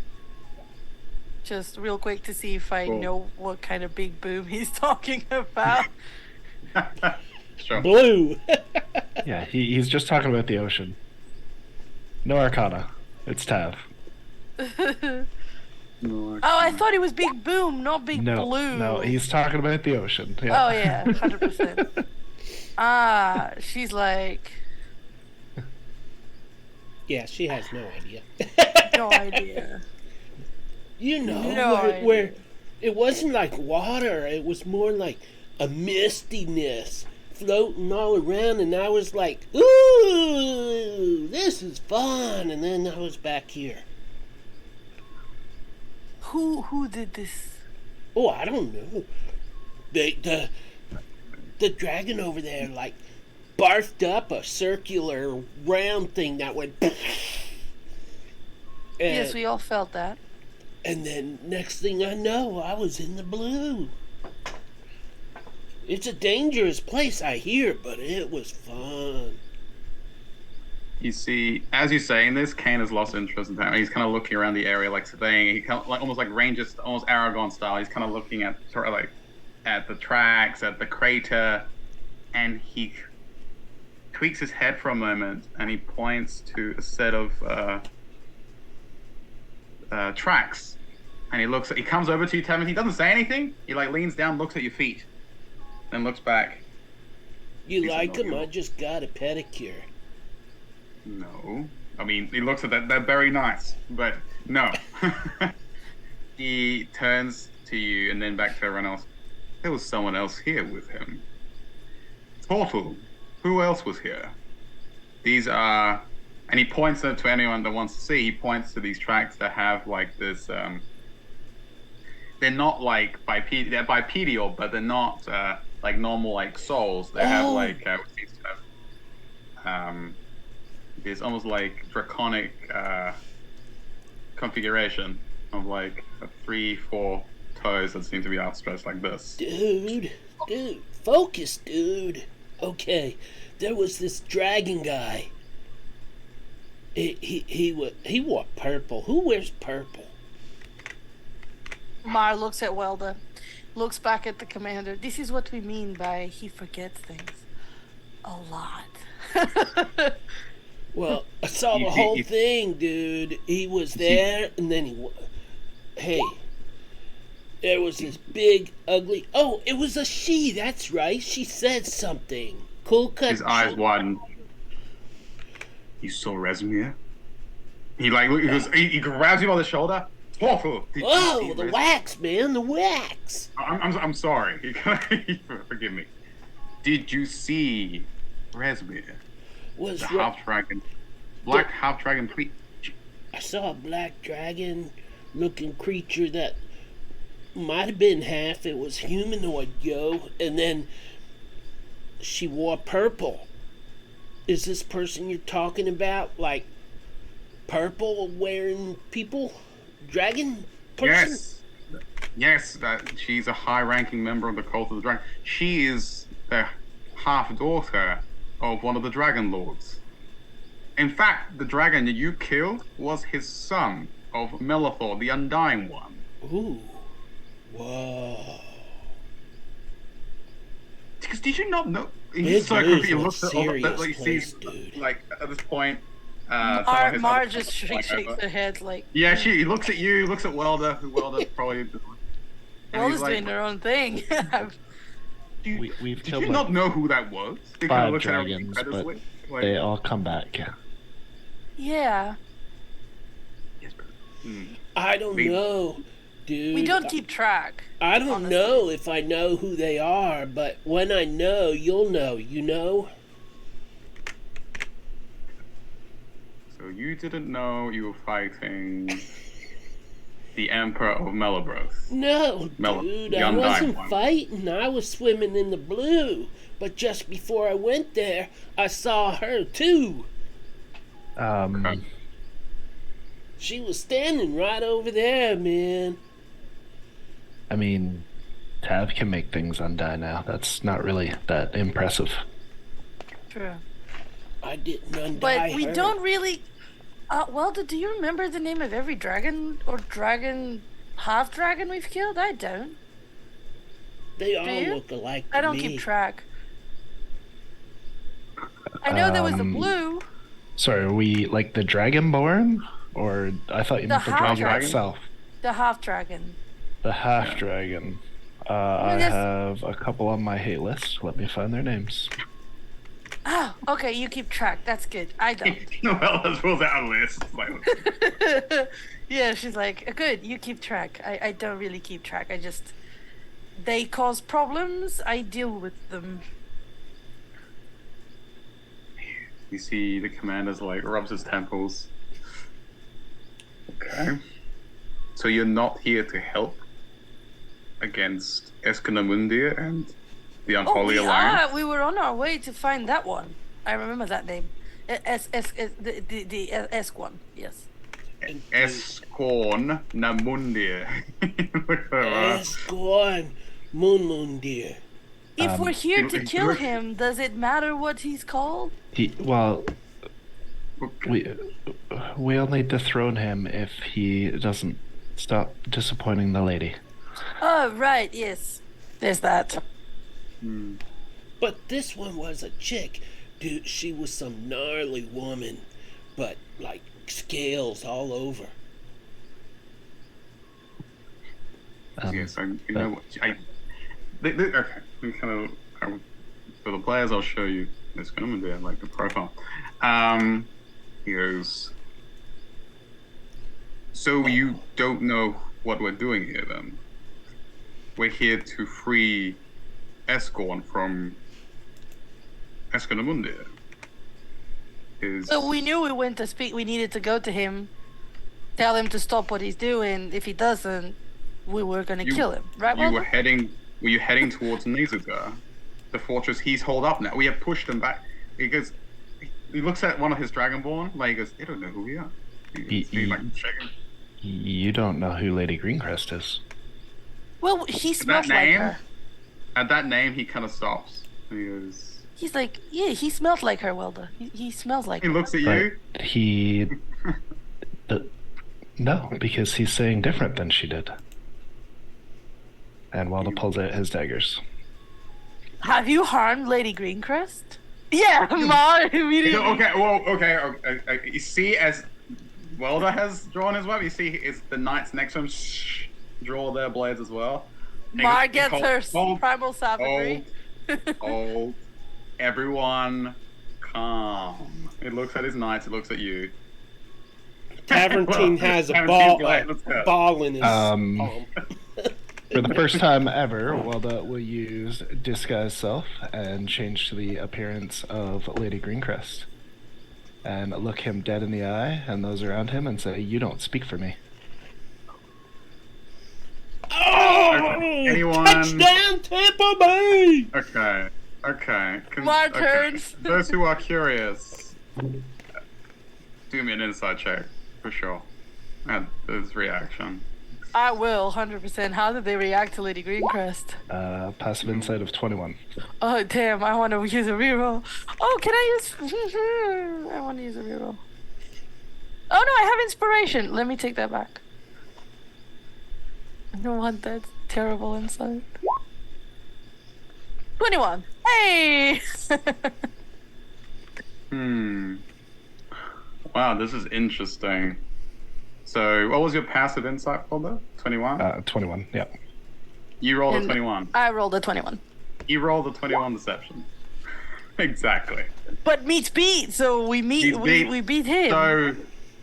Just real quick to see if I know what kind of big boom he's talking about. Sure. Blue. Yeah, he's just talking about the ocean. No Arcana. It's Tav. Oh, I thought it was Big Boom, not Big Blue. No, he's talking about the ocean. Oh yeah, 100%. She's like, Yeah, she has no idea. no idea. You know, No where it wasn't like water, it was more like a mistiness floating all around, and I was like, ooh, this is fun, and then I was back here. Who did this? Oh, I don't know. The dragon over there, like, barfed up a circular round thing that went. Yes, we all felt that. And then next thing I know, I was in the blue. It's a dangerous place, I hear, but it was fun. You see, as you're saying this, Kane has lost interest in time. He's kind of looking around the area, like surveying. He kind of, like almost like Rangers, almost Aragon style. He's kind of looking at sort of like at the tracks, at the crater, and he tweaks his head for a moment, and he points to a set of tracks. And he looks. He comes over to you, Tevin. He doesn't say anything. He like leans down, looks at your feet, then looks back. You like them? I just got a pedicure. No. I mean, he looks at that. They're very nice, but no. He turns to you and then back to everyone else. There was someone else here with him. Portal. Who else was here? These are... And he points to anyone that wants to see. He points to these tracks that have like this... they're not like they're bipedal, but they're not like normal like soles. They have like... it's almost like draconic configuration of like 3-4 toes that seem to be outstretched like this. Dude, focus, dude. Okay, there was this dragon guy. He wore purple. Who wears purple? Mar looks at Welda, looks back at the commander. This is what we mean by he forgets things a lot. Well, I saw the whole thing, dude. He was there, and then hey, there was this big, ugly... Oh, it was a she, that's right. She said something. Cool cut. His eyes widen. You saw Rezmir? He like, he grabs you by the shoulder. Awful. Oh, the wax, man, the wax. I'm sorry. Forgive me. Did you see Rezmir? Was the half dragon, black half dragon creature. I saw a black dragon looking creature that might have been half. It was humanoid, yo. And then she wore purple. Is this person you're talking about like purple wearing people? Dragon person? Yes. That she's a high-ranking member of the cult of the dragon. She is the half-daughter of one of the Dragon Lords. In fact, the dragon that you killed was his son of Melithor, the Undying One. Ooh. Whoa. Because did you not know? He's so confused. He looks at serious like, place, sees, dude. like at this point, Mar just shakes her head like... Yeah, he looks at you, looks at Welder, who Welder's probably... Welder's doing their own thing. We've Did killed you not know who that was? He 5 looks dragons, at but they all come back. Yeah. Yes, but, I don't know, dude. We don't keep track. I don't know if I know who they are, but when I know, you'll know, you know? So you didn't know you were fighting the Emperor of Melibros? No, dude, I wasn't fighting. I was swimming in the blue. But just before I went there, I saw her too. Okay. She was standing right over there, man. I mean, Tav can make things undie now. That's not really that impressive. True. I didn't undie But we her. don't really... Welda, do you remember the name of every dragon or half dragon we've killed? I don't. They all you? look alike I to don't me. keep track. I know there was a blue. Sorry, are we like the Dragonborn? Or I thought you The meant the dragon half-dragon. itself. The half dragon. The half dragon. I Yes. have a couple on my hate list. Let me find their names. Oh, okay, you keep track. That's good. I don't. Noella's pulls out a list. Like, Yeah, she's like, good, you keep track. I don't really keep track. I just. They cause problems, I deal with them. you see the commander's like rubs his temples. Okay. So you're not here to help against Escanamundia and the Unholy Alliance? We were on our way to find that one. I remember that name. The Esk one, yes. Escorn Namundia. Escorn Munmundir. If we're here to kill him, does it matter what he's called? We only dethrone him if he doesn't stop disappointing the lady. Oh, right, yes. There's that. But this one was a chick. Dude, she was some gnarly woman. But, like, scales all over. Yes, you know what? Okay, we kind of for the players, I'll show you this Escanamundia, like the profile. He goes. So you don't know what we're doing here, then? We're here to free Escorn from Escanamundia. So we knew we needed to go to him, tell him to stop what he's doing. If he doesn't, we were gonna kill him, right? Were you heading towards Nezugar, the fortress he's holed up now? We have pushed him back. He looks at one of his Dragonborn, like he goes, they don't know who we are. He's like shaking. You don't know who Lady Greencrest is. Well, he smells like her. At that name, he kind of stops. He goes. He's like, yeah, he smells like her, Welda. He smells like He her. looks at you. No, because he's saying different than she did. And Walda pulls out his daggers. Have you harmed Lady Greencrest? Yeah, Ma immediately. Okay. You see, as Welda has drawn his weapon, you see it's the knights next to him draw their blades as well. Ma gets her primal savagery. Hold. Everyone, calm. It looks at his knights. It looks at you. Tavern has a ball in his palm. For the first time ever, Welda will use disguise self and change to the appearance of Lady Greencrest. And look him dead in the eye and those around him and say, "You don't speak for me." Oh! Anyone? Touchdown, Tampa Bay! Okay. My turns. Those who are curious, do me an inside check, for sure. At his reaction. I will, 100%. How did they react to Lady Greencrest? Passive insight of 21. Oh, damn, I want to use a reroll. Oh, can I use... I want to use a reroll. Oh, no, I have inspiration. Let me take that back. I don't want that terrible insight. 21. Hey! Wow, this is interesting. So, what was your passive insight for that? 21? 21, yeah. You rolled a 21. I rolled a 21. You rolled a 21 deception. Exactly. But meets beat, so we beat him. So,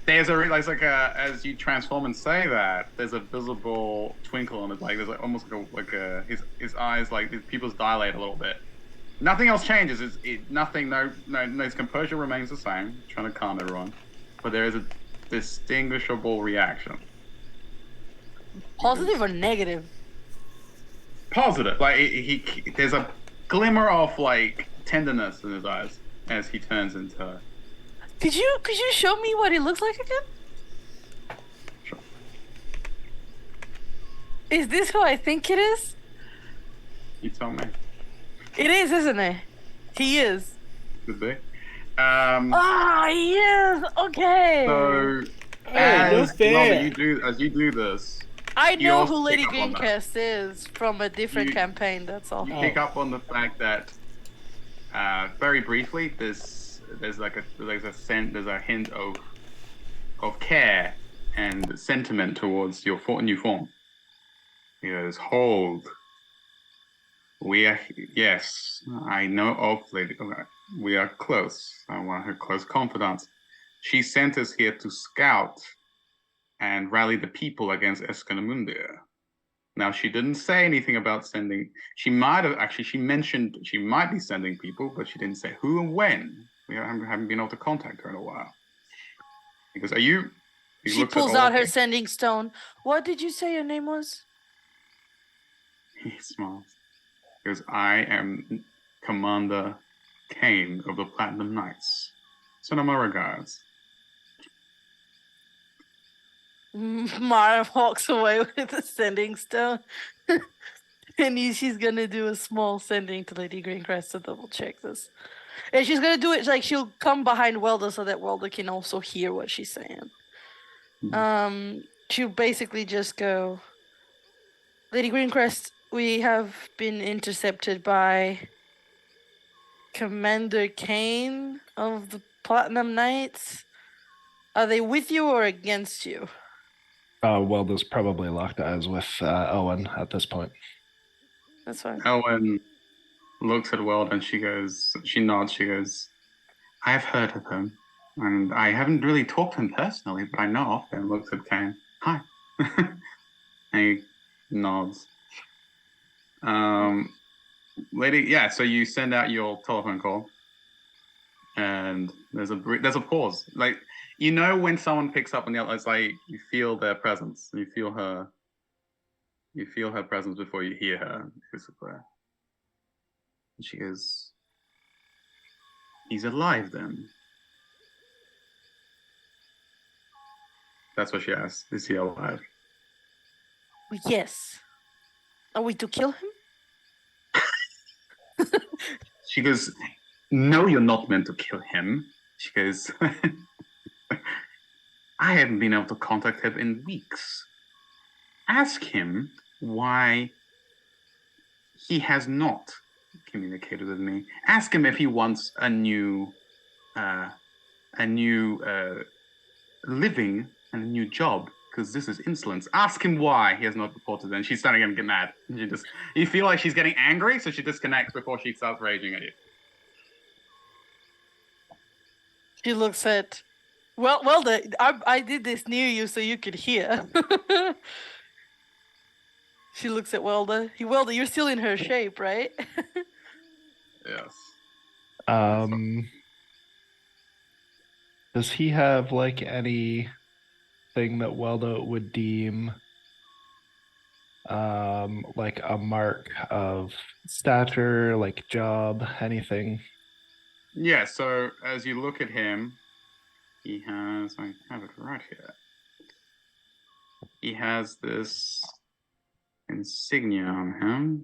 there's as you transform and say that, there's a visible twinkle on his, like, there's almost his eyes, like, his pupils dilate a little bit. Nothing else changes. His composure remains the same, trying to calm everyone. But there is a distinguishable reaction. Positive or negative? Positive. Like there's a glimmer of like tenderness in his eyes as he turns into. Could you show me what he looks like again? Sure. Is this who I think it is? You tell me. It is, isn't it? He is. Could be. Yes. Okay. So, as you do this, I know who Lady Greencrest is from a different campaign. That's all. You pick up on the fact that, very briefly, this there's a hint of care and sentiment towards your new form. He goes, hold. Yes, I know of Lady. We are close. I want her close confidants. She sent us here to scout and rally the people against Escanamundia. Now, she didn't say anything about sending. She mentioned she might be sending people, but she didn't say who and when. We haven't been able to contact her in a while. He goes, are you? She pulls out her sending stone. What did you say your name was? He smiles. He goes, I am Commander Kane of the Platinum Knights. Send my regards. Mara walks away with the sending stone. And she's gonna do a small sending to Lady Greencrest to double check this. And she's gonna do it like she'll come behind Welda so that Welda can also hear what she's saying. She'll basically just go, Lady Greencrest, we have been intercepted by Commander Kane of the Platinum Knights. Are they with you or against you? Welda's probably locked eyes with Owen at this point. That's fine. Owen looks at Welda and she nods, she goes, I have heard of him, and I haven't really talked to him personally, but I know of him. Looks at Kane. Hi. And he nods. Lady, so you send out your telephone call, and there's a pause. Like, you know when someone picks up on the other, it's like you feel their presence. You feel her presence before you hear her. And she goes, he's alive then? That's what she asks. Is he alive? Yes. Are we to kill him? She goes, no, you're not meant to kill him. She goes, I haven't been able to contact him in weeks. Ask him why he has not communicated with me. Ask him if he wants a new living and a new job, because this is insolence. Ask him why he has not reported. And she's starting to get mad. You feel like she's getting angry, so she disconnects before she starts raging at you. She looks at, well, I did this near you so you could hear. She looks at Welda. Welda, you're still in her shape, right? Yes. Does he have like anything that Welda would deem like a mark of stature, like job, anything? Yeah, so as you look at him, he has, I have it right here. He has this insignia on him.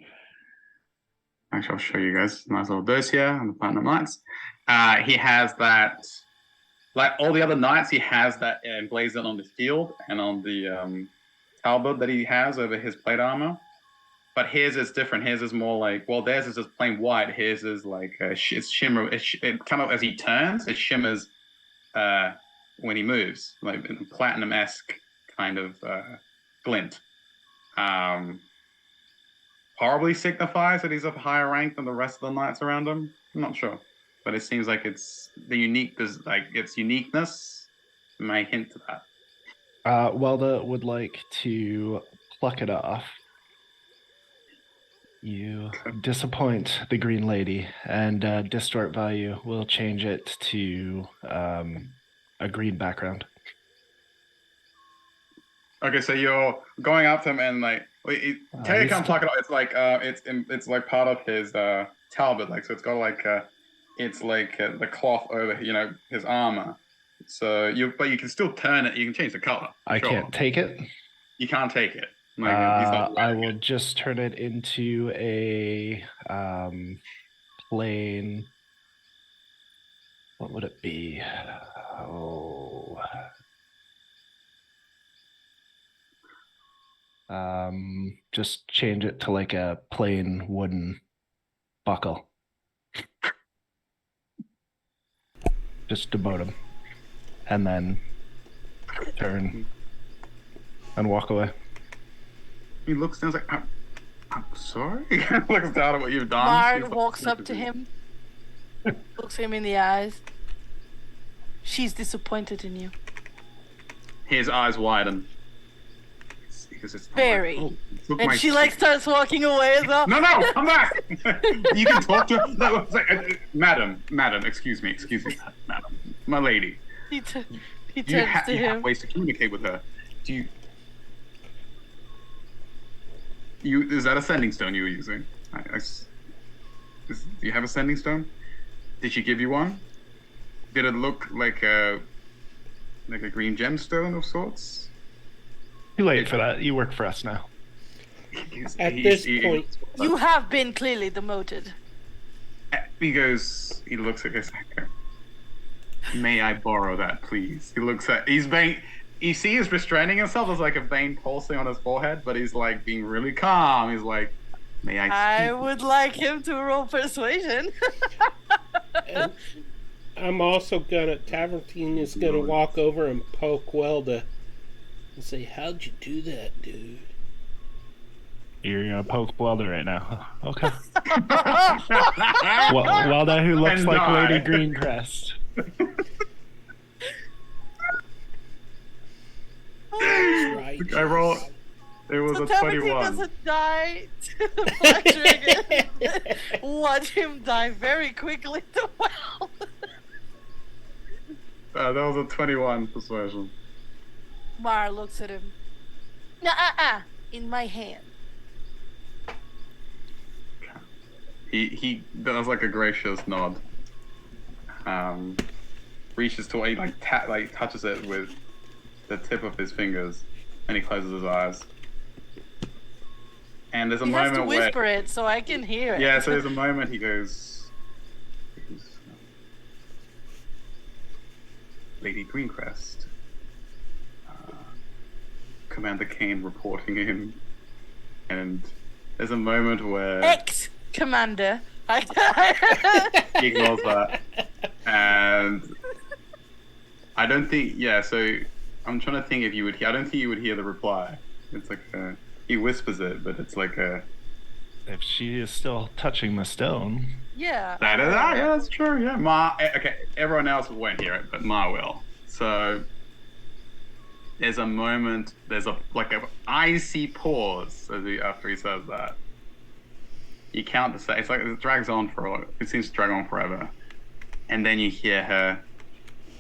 Actually, I'll show you guys. Nice little dossier on the Platinum Knights. He has that, like all the other knights, he has that emblazoned on the shield and on the talbot that he has over his plate armor. But his is different. His is more like, well, theirs is just plain white. His is like it's shimmer. It kind of, as he turns, it shimmers when he moves, like in a platinum-esque kind of glint. Probably signifies that he's of higher rank than the rest of the knights around him. I'm not sure, but it seems like it's the its uniqueness may hint to that. Welda would like to pluck it off. You disappoint the Green Lady, and distort value will change it to a green background. Okay, so you're going up to him and like, Terry can't pluck it off. It's like it's like part of his talbot, like, so it's got like it's like the cloth over his armor. So but you can still turn it. You can change the color. I can't take it. You can't take it. Like, I will just turn it into a plain. What would it be? Just change it to like a plain wooden buckle. Just demote him. And then turn and walk away. He looks down, like, I'm sorry. He looks down at what you've done. Mard She's walks like, up to him, looks him in the eyes. She's disappointed in you. His eyes widen. Because it's Very. Like, took And my she like starts walking away as well. No, come back! You can talk to her. No, it's like, madam, excuse me, madam, my lady. He turns You to have him. ways to communicate with her. Do is that a sending stone you were using? Do you have a sending stone? Did she give you one? Did it look like a green gemstone of sorts? Too late for that. You work for us now. At this point, You have been clearly demoted. He looks at us. May I borrow that, please? He looks at, you see he's restraining himself. There's like a vein pulsing on his forehead, but he's like being really calm. He's like, may I I would like him to roll persuasion. and I'm also Tavertine is gonna walk over and poke Welda and say, "How'd you do that, dude?" You're gonna poke Welda right now. Okay. Welda, who looks And like die. Lady Greencrest. Right. I roll. It was So a Tavertine 21. doesn't die to the Black Dragon. Watch him die very quickly to well. That was a 21 persuasion. Mar looks at him. In my hand. He does like a gracious nod. Reaches to he touches it with the tip of his fingers, and he closes his eyes. And there's a He has moment to whisper where it so I can hear it. yeah, so there's a moment he goes, Lady Greencrest, Commander Kane reporting in, and there's a moment where Ex-commander. he ignores that, and I don't think. Yeah, so I'm trying to think if you would. I don't think you would hear the reply. It's like he whispers it, but it's like a. If she is still touching the stone, Yeah. Yeah, that's true. Yeah, Ma. Okay, everyone else won't hear it, but Ma will. So there's a moment. There's a icy pause after he says that. You count the say. It's like it drags on it seems to drag on forever, and then you hear her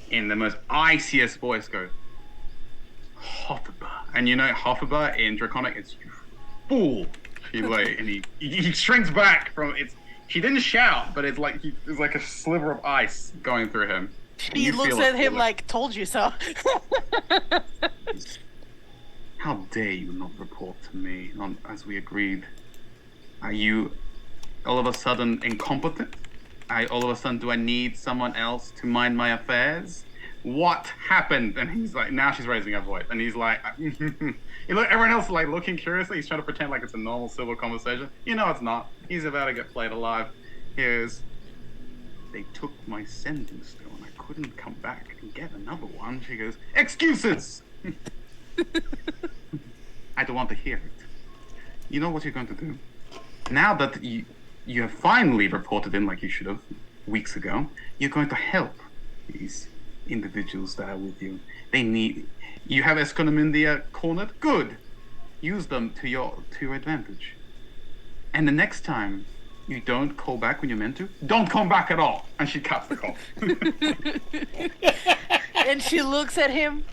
in the most iciest voice go, Hoffaber. And you know Hoffaber in Draconic, it's you fool. She and he shrinks back from it. She didn't shout, but it's like a sliver of ice going through him. He looks at him like, told you so. How dare you not report to me as we agreed? Are you all of a sudden incompetent? All of a sudden do I need someone else to mind my affairs? What happened? And he's like, now she's raising her voice, and he's like, everyone else is like looking curiously. He's trying to pretend like it's a normal civil conversation. You know it's not. He's about to get played alive. Here's, they took my sending stone. I couldn't come back and get another one. She goes, excuses. I don't want to hear it. You know what you're going to do? Now that you have finally reported in like you should have weeks ago, you're going to help these individuals that are with you. You have Esconomindia cornered? Good. Use them to your advantage. And the next time you don't call back when you're meant to, don't come back at all. And she cuts the call. And she looks at him.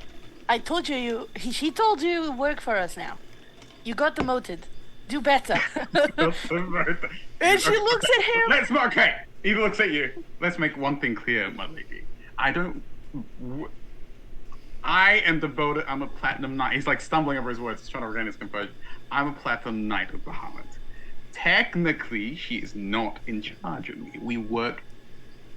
I told you, she told you to work for us now. You got demoted. Do better. And she looks at him. Okay. He looks at you. Let's make one thing clear, my lady. I am devoted. I'm a platinum knight. He's like stumbling over his words. He's trying to regain his composure. I'm a platinum knight of Bahamut. Technically, she is not in charge of me. We work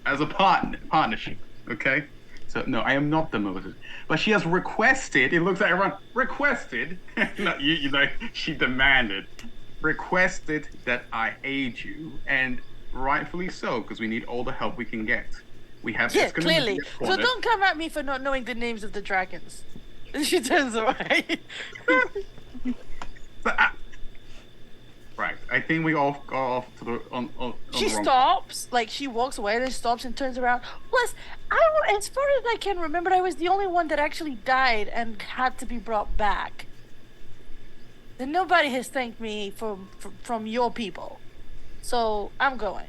as a partnership. Okay. So no, I am not demoted. But she has requested. It looks like everyone requested. No, you know, she demanded, requested that I aid you, and rightfully so, because we need all the help we can get. We have Yeah, it's gonna clearly. be a So corner. don't come at me for not knowing the names of the dragons. And she turns away. But, right. I think we all go off to the on She the wrong. stops, like she walks away, then stops and turns around. Plus, as far as I can remember, I was the only one that actually died and had to be brought back. And nobody has thanked me from your people, so I'm going.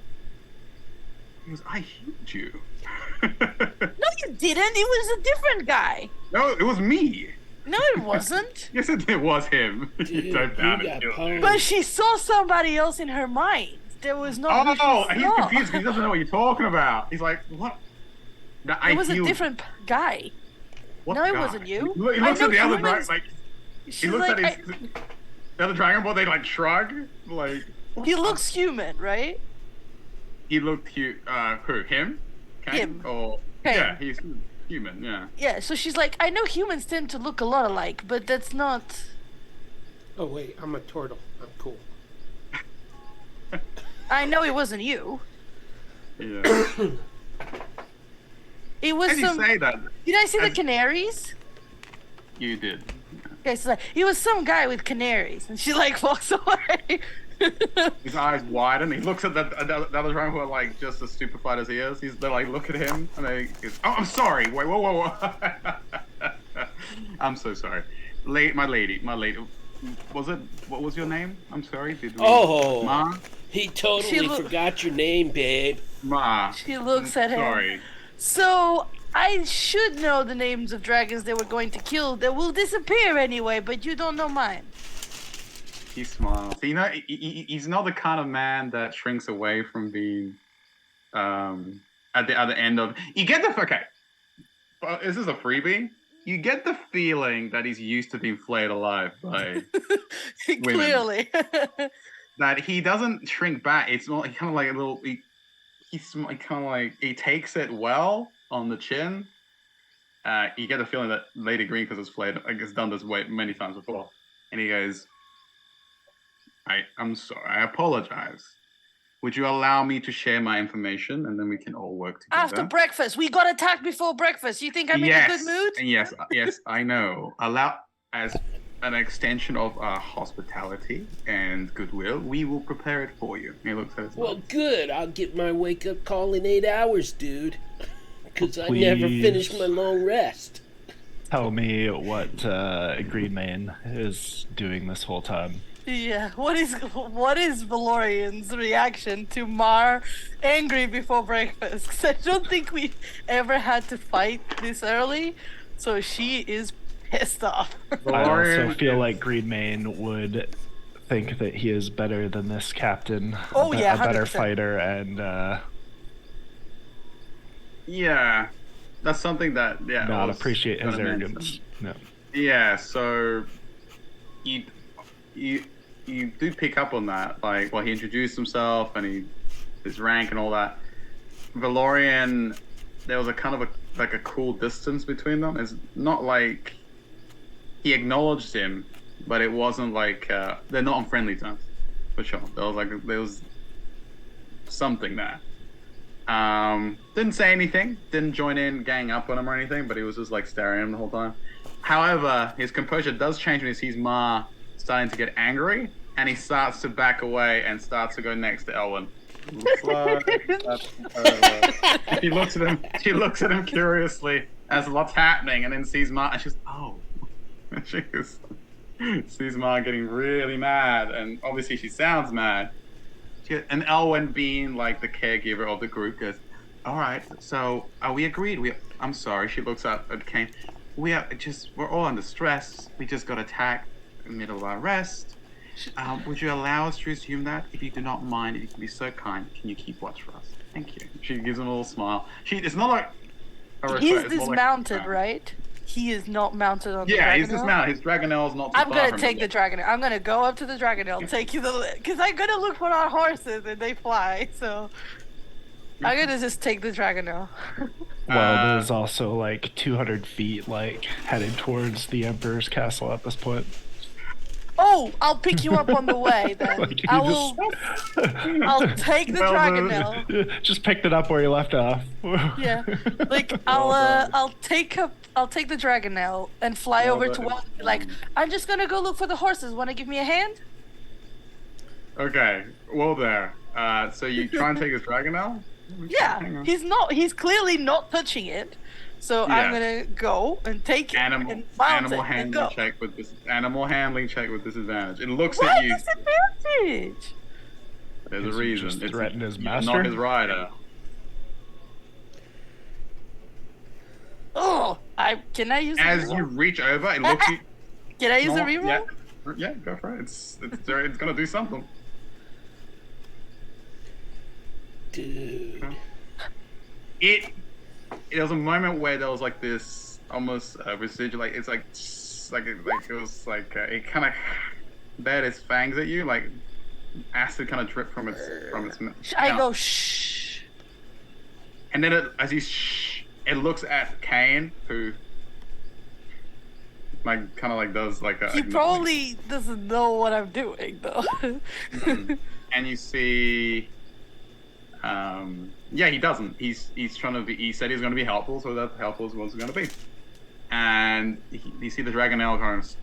Because I healed you. No, you didn't. It was a different guy. No, it was me. No, it wasn't. Yes, it was him. Dude, You typed down you and got killed pwned. me. But she saw somebody else in her mind. There was not. who she Oh, he's saw. confused. He doesn't know what you're talking about. He's like, what? It was a healed- different guy. what No, it guy? wasn't you. He I looks know at the other humans- dragon, like She's he looks like, at his the other Dragon Ball. They like shrug, like he looks human, right? he looked cute. Who? Him? Kane? Him. Or Kane. yeah, he's human. Yeah. Yeah. So she's like, I know humans tend to look a lot alike, but that's not. Oh wait, I'm a turtle. I'm cool. I know it wasn't you. Yeah. It was How do you some. say that? Did I see the As- canaries? You did. Okay, so like, he was some guy with canaries, and she like walks away. His eyes widen. He looks at the other Dragon who are like just as stupefied as he is. They like look at him and they. Oh, I'm sorry. Wait, whoa. I'm so sorry. My lady. Was it? What was your name? I'm sorry. Did we? Oh. Ma. He totally She loo- forgot your name, babe. Ma. She looks at him. Sorry. So I should know the names of dragons they were going to kill. They will disappear anyway, but you don't know mine. He smiles. You know, he's not the kind of man that shrinks away from being at the other end of. You get the okay. This is a freebie. You get the feeling that he's used to being flayed alive by Clearly. that. He doesn't shrink back. It's more kind of like a little. He's kind of like he takes it well on the chin. You get the feeling that Lady Green, because it's flayed, I guess, done this way many times before, and he goes. I'm sorry. I apologize. Would you allow me to share my information and then we can all work together? After breakfast. We got attacked before breakfast. You think I'm in a good mood? Yes, I know. Allow as an extension of our hospitality and goodwill, we will prepare it for you. He looks at his Well, mouth. good. I'll get my wake up call in 8 hours, dude. Because I never Please. finished my long rest. Tell me what Green Mane is doing this whole time. Yeah. What is Valorian's reaction to Mar angry before breakfast? Because I don't think we ever had to fight this early, so she is pissed off. I also Valorian feel is- like Green Mane would think that he is better than this captain. Oh, yeah, a better 100%. fighter, and Yeah, that's something that I not was appreciate his gonna mention. arrogance. No. Yeah, so you do pick up on that. Like, well, he introduced himself and his rank and all that. Valorian, there was a kind of a cool distance between them. It's not like he acknowledged him, but it wasn't like they're not on friendly terms for sure. There was something there. Didn't say anything, didn't join in, gang up on him or anything, but he was just like staring at him the whole time. However, his composure does change when he sees Ma starting to get angry, and he starts to back away and starts to go next to Elwyn. She looks at him. She looks at him curiously as what's happening, and then sees Ma, and she's oh, she sees Ma getting really mad, and obviously she sounds mad. And Elwyn, being like the caregiver of the group, goes, "All right, so are we agreed? I'm sorry." She looks up at Kane. We're all under stress. We just got attacked in the middle of our rest. Would you allow us to resume that? If you do not mind, if you can be so kind, can you keep watch for us? Thank you. She gives him a little smile. It's not like a request, He's it's more like- dismounted, right? He is not mounted on the Yeah, Dragonel. he's dismounted. His Dragonel's not too I'm far gonna from take him. the Dragonel. I'm gonna go up to the Dragonel, take you because I'm gonna look for our horses and they fly. So I'm gonna just take the Dragonel. Well, there's also like 200 feet, like headed towards the Emperor's castle at this point. Oh, I'll pick you up on the way then. Like, I you will. just- I'll take the Well, dragonelle. Just picked it up where you left off. Yeah, like Well done. I'll take the dragonelle and fly Well over done. to Weld and be like, I'm just gonna go look for the horses. Want to give me a hand? Okay, well there. So you try and take his dragonelle? Yeah, Hang on. he's clearly not touching it. So I'm Yeah. gonna go and take it Animal and mount animal it and handling go. check with this animal handling check with disadvantage. It looks Why at you. disadvantage? There's a Does he reason. just It's threaten his you're master? not his rider. Oh, can I use a As reroll? you reach over, it looks you. Can I use a not- reroll? Yeah, go for it. It's gonna do something. Dude. There was a moment where there was like this almost residual, like it was like it kind of bared its fangs at you, like acid kind of dripped from its I mouth. go shh. And then it looks at Kane, who like kind of like does like a He probably doesn't know what I'm doing though. and you see. Yeah, he doesn't. He's trying to be. He said he's going to be helpful, so that's helpful is what it's going to be. And you see the dragonelle kind of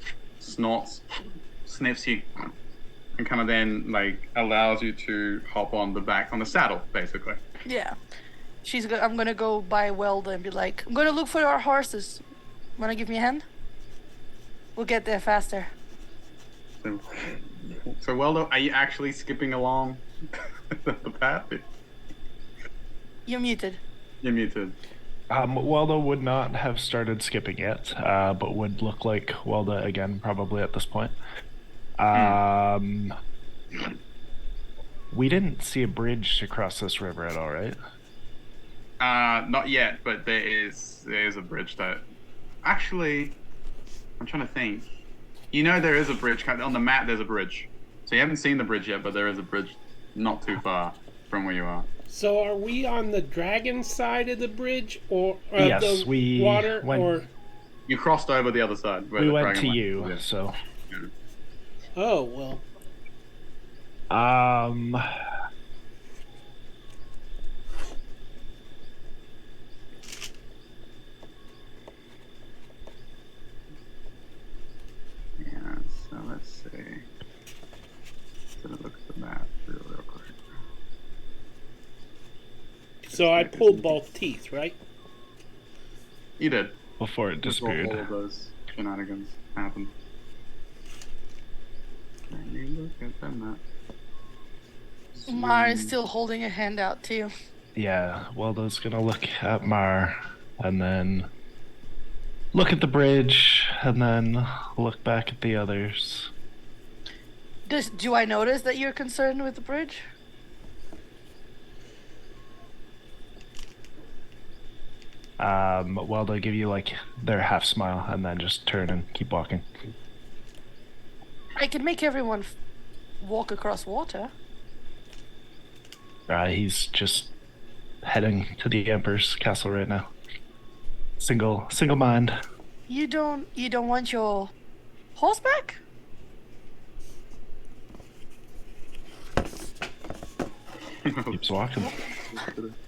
sniffs you, and kind of then like allows you to hop on the saddle, basically. Yeah. I'm gonna go by Welda and be like, I'm gonna look for our horses. Wanna give me a hand? We'll get there faster. So Weldo, are you actually skipping along the path? You're muted. You're muted. Welda would not have started skipping yet, but would look like Welda again probably at this point. We didn't see a bridge to cross this river at all, right? Not yet, but there is a bridge that. Actually, I'm trying to think. You know there is a bridge on the map. There's a bridge, so you haven't seen the bridge yet, but there is a bridge not too far from where you are. So are we on the dragon side of the bridge, or Yes, the we water, went- or? You crossed over the other side. Where We the went dragon to went. you, Yeah. so. Oh well. Yeah. So let's see. Let's look at the map real quick. So I pulled both teeth, right? You did. Before it Before disappeared. all of those shenanigans happened. Can you look at the map? Mar is still holding a hand out to you. Yeah, Welda's gonna look at Mar, and then look at the bridge, and then look back at the others. Do I notice that you're concerned with the bridge? Welda give you like their half smile, and then just turn and keep walking. I can make everyone walk across water. He's just heading to the Emperor's castle right now. Single mind. You don't want your horse back? Keeps walking.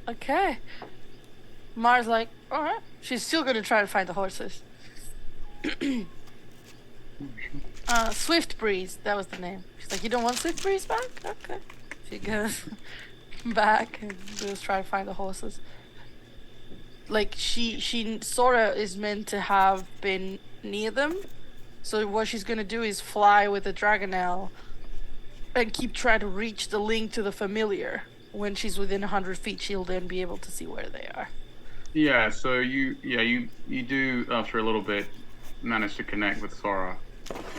Okay. Mar's like, all right. She's still gonna try to find the horses. Swift Breeze, that was the name. She's like, you don't want Swift Breeze back? Okay. She goes back and goes try to find the horses. Like she sorta is meant to have been near them. So what she's gonna do is fly with the dragonelle and keep trying to reach the link to the familiar. When she's within 100 feet, she'll then be able to see where they are. Yeah, so you do after a little bit manage to connect with Sora,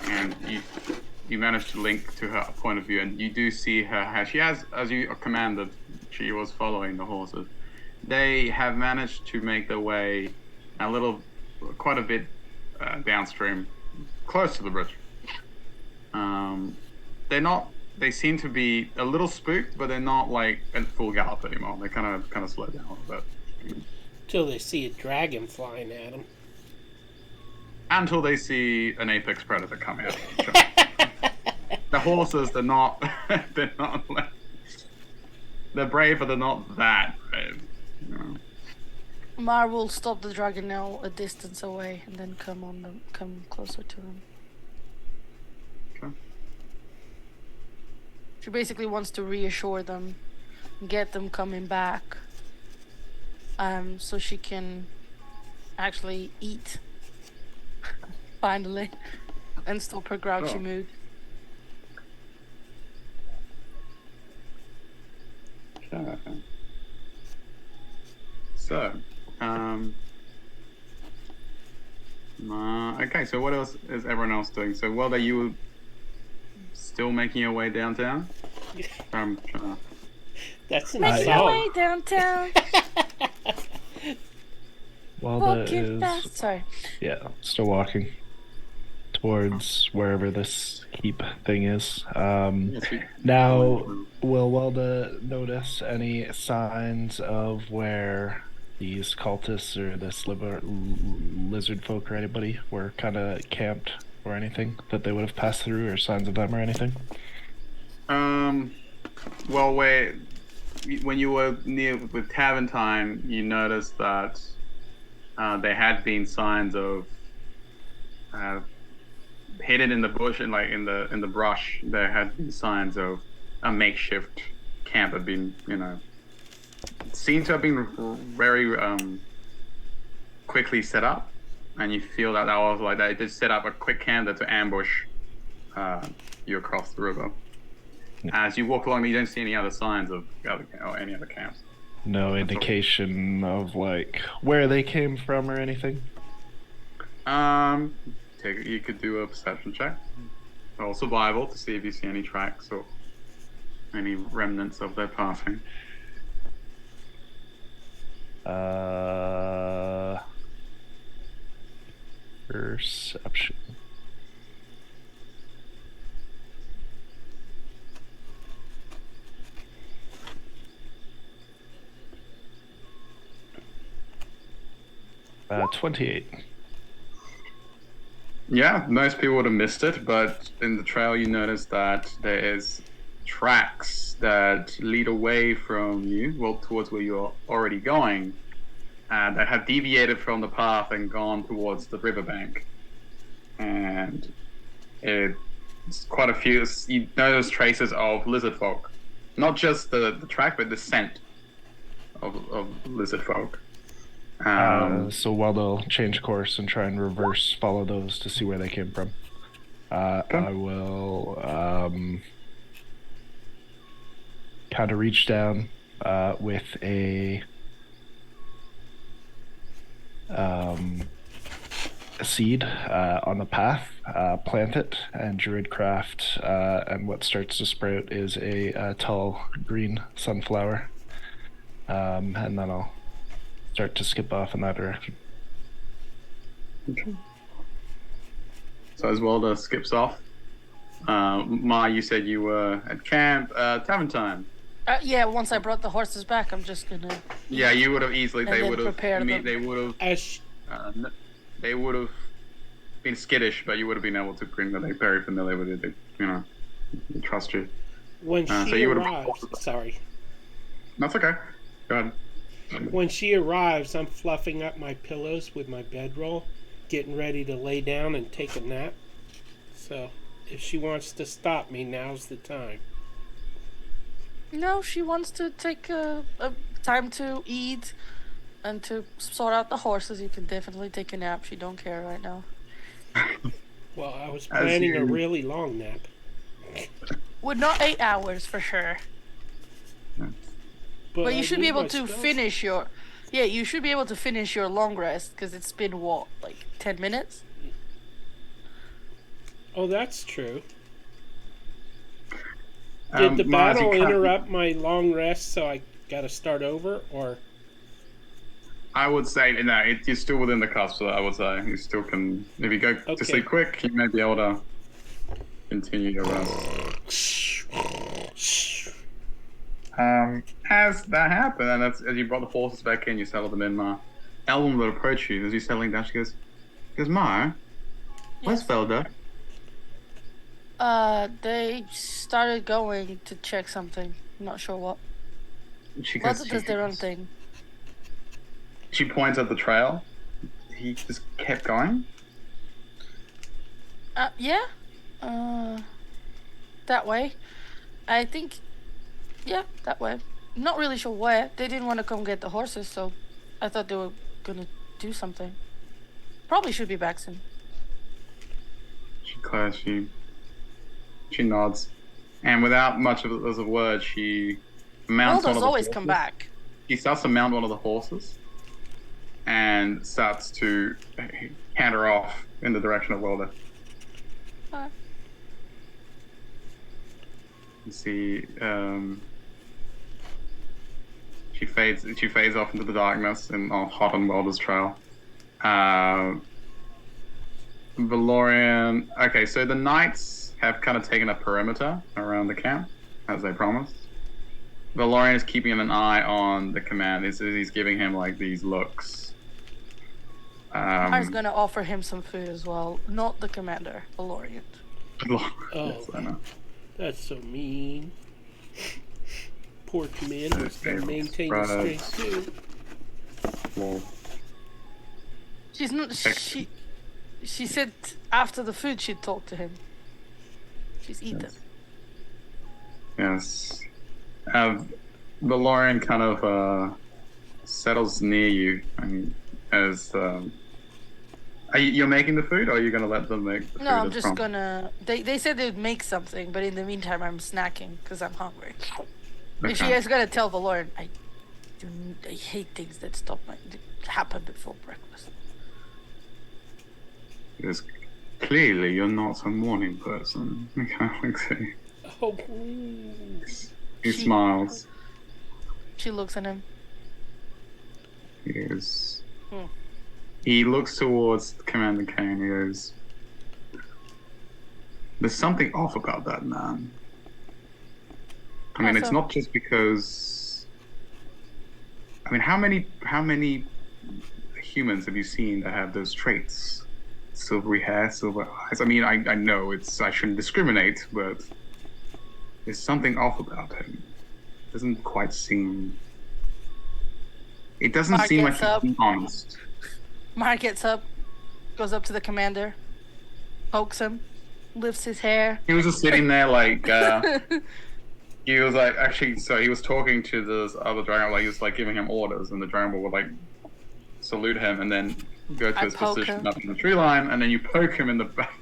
and you manage to link to her point of view, and you do see her as you commanded, she was following the horses. They have managed to make their way quite a bit downstream, close to the bridge. They seem to be a little spooked, but they're not like at full gallop anymore. They kind of slow down a little bit. Till they see a dragon flying at them. Until they see an apex predator coming out. Sure. horses, they're not. They're not. They're brave, but they're not that brave. You know? Mar will stop the dragon now a distance away and then come closer to him. Okay. She basically wants to reassure them, get them coming back, so she can actually eat finally and stop her grouchy mood. Okay. So, okay. So, what else is everyone else doing? So, while you were still making your way downtown, That's an Making assault. our way downtown. Walda Walking is fast. Sorry. still walking towards wherever this heap thing is. Now, will Walda notice any signs of where these cultists or this lizard folk or anybody were kind of camped or anything that they would have passed through, or signs of them or anything? Well, when you were near with Tavern Time, you noticed that there had been signs of hidden in the bush and like in the brush. There had been signs of a makeshift camp had been, seemed to have been very quickly set up, and you feel that was like they did set up a quick camp there to ambush you across the river. As you walk along, you don't see any other signs of any other camps. No indication of like where they came from or anything? You could do a perception check or survival to see if you see any tracks or any remnants of their passing. Perception. Uh, 28. Yeah, most people would have missed it, but in the trail you notice that there is tracks that lead away from you, well, towards where you're already going, that have deviated from the path and gone towards the riverbank. And it's quite a few. You notice traces of lizard folk, not just the track, but the scent of lizard folk. So while they'll change course and try and reverse follow those to see where they came from, I will kind of reach down with a seed on the path, plant it, and druidcraft, and what starts to sprout is a tall green sunflower, and then I'll start to skip off in that direction. Okay. So as Walda skips off, Ma, you said you were at camp, Tavern Time. Yeah, once I brought the horses back, I'm just gonna. Yeah, you would have easily. And They then would have. prepare them. They would have. They would have been skittish, but you would have been able to bring them. They're very familiar with it. They trust you. When so she you would've- arrives, sorry. That's okay. Go ahead. When she arrives, I'm fluffing up my pillows with my bedroll, getting ready to lay down and take a nap. So, if she wants to stop me, now's the time. No, she wants to take a time to eat and to sort out the horses. You can definitely take a nap. She don't care right now. Well, I was planning a you- really long nap. Well, not 8 hours for sure. But you I should be need able my to spells. finish your. Yeah, you should be able to finish your long rest because it's been what, like 10 minutes? Oh, that's true. Did the Ma, as you battle come- interrupt my long rest, so I gotta start over, or? I would say no. You're still within the cusp. So I would say you still can. If you go Okay. to sleep quick, you may be able to continue your rest. As that happened, and as you brought the horses back in, you settled them in. Elwyn will approach you as you're settling down. She goes, "Ma, where's Yes. Velda?" They started going to check something. I'm not sure what. Lotta does their own thing. She points at the trail. He just kept going. Yeah. That way. I think. Yeah, that way. Not really sure where. They didn't want to come get the horses, so I thought they were gonna do something. Probably should be back soon. She nods, and without much of a word, she mounts one of Waldo's the always horses. come back. He starts to mount one of the horses, and starts to canter off in the direction of Wilder. You see, she fades off into the darkness and hot on Wilder's trail. Valorian. Okay, so the knights have kind of taken a perimeter around the camp, as they promised. Valorian is keeping an eye on the command. He's giving him like these looks. I was gonna offer him some food as well. Not the commander, Valorian. Oh, that's so mean. Poor commander's gotta maintain his strength too. Well, She's not. She said after the food she'd talk to him. She's eaten. yes. Valorian kind of settles near you. I mean, as you're making the food, or are you gonna let them make the food? No, I'm just gonna. They said they'd make something, but in the meantime, I'm snacking because I'm hungry. Okay. She has got to tell Valorian, I hate things that happen before breakfast. Because clearly you're not a morning person. Okay. Oh. He smiles. She looks at him. Yes. He looks towards Commander Kane. He goes, "There's something off about that man. I mean, it's not just because. I mean, how many humans have you seen that have those traits? Silvery hair, silver eyes. I mean, I know I shouldn't discriminate, but there's something off about him. It doesn't quite seem. It doesn't Mark seem like gets up. he's being honest." Mark gets up, goes up to the commander, pokes him, lifts his hair. He was just sitting there like. He was like, actually, so he was talking to this other dragon, like he was like giving him orders, and the dragon would like salute him and then go to his position up in the tree line, and then you poke him in the back.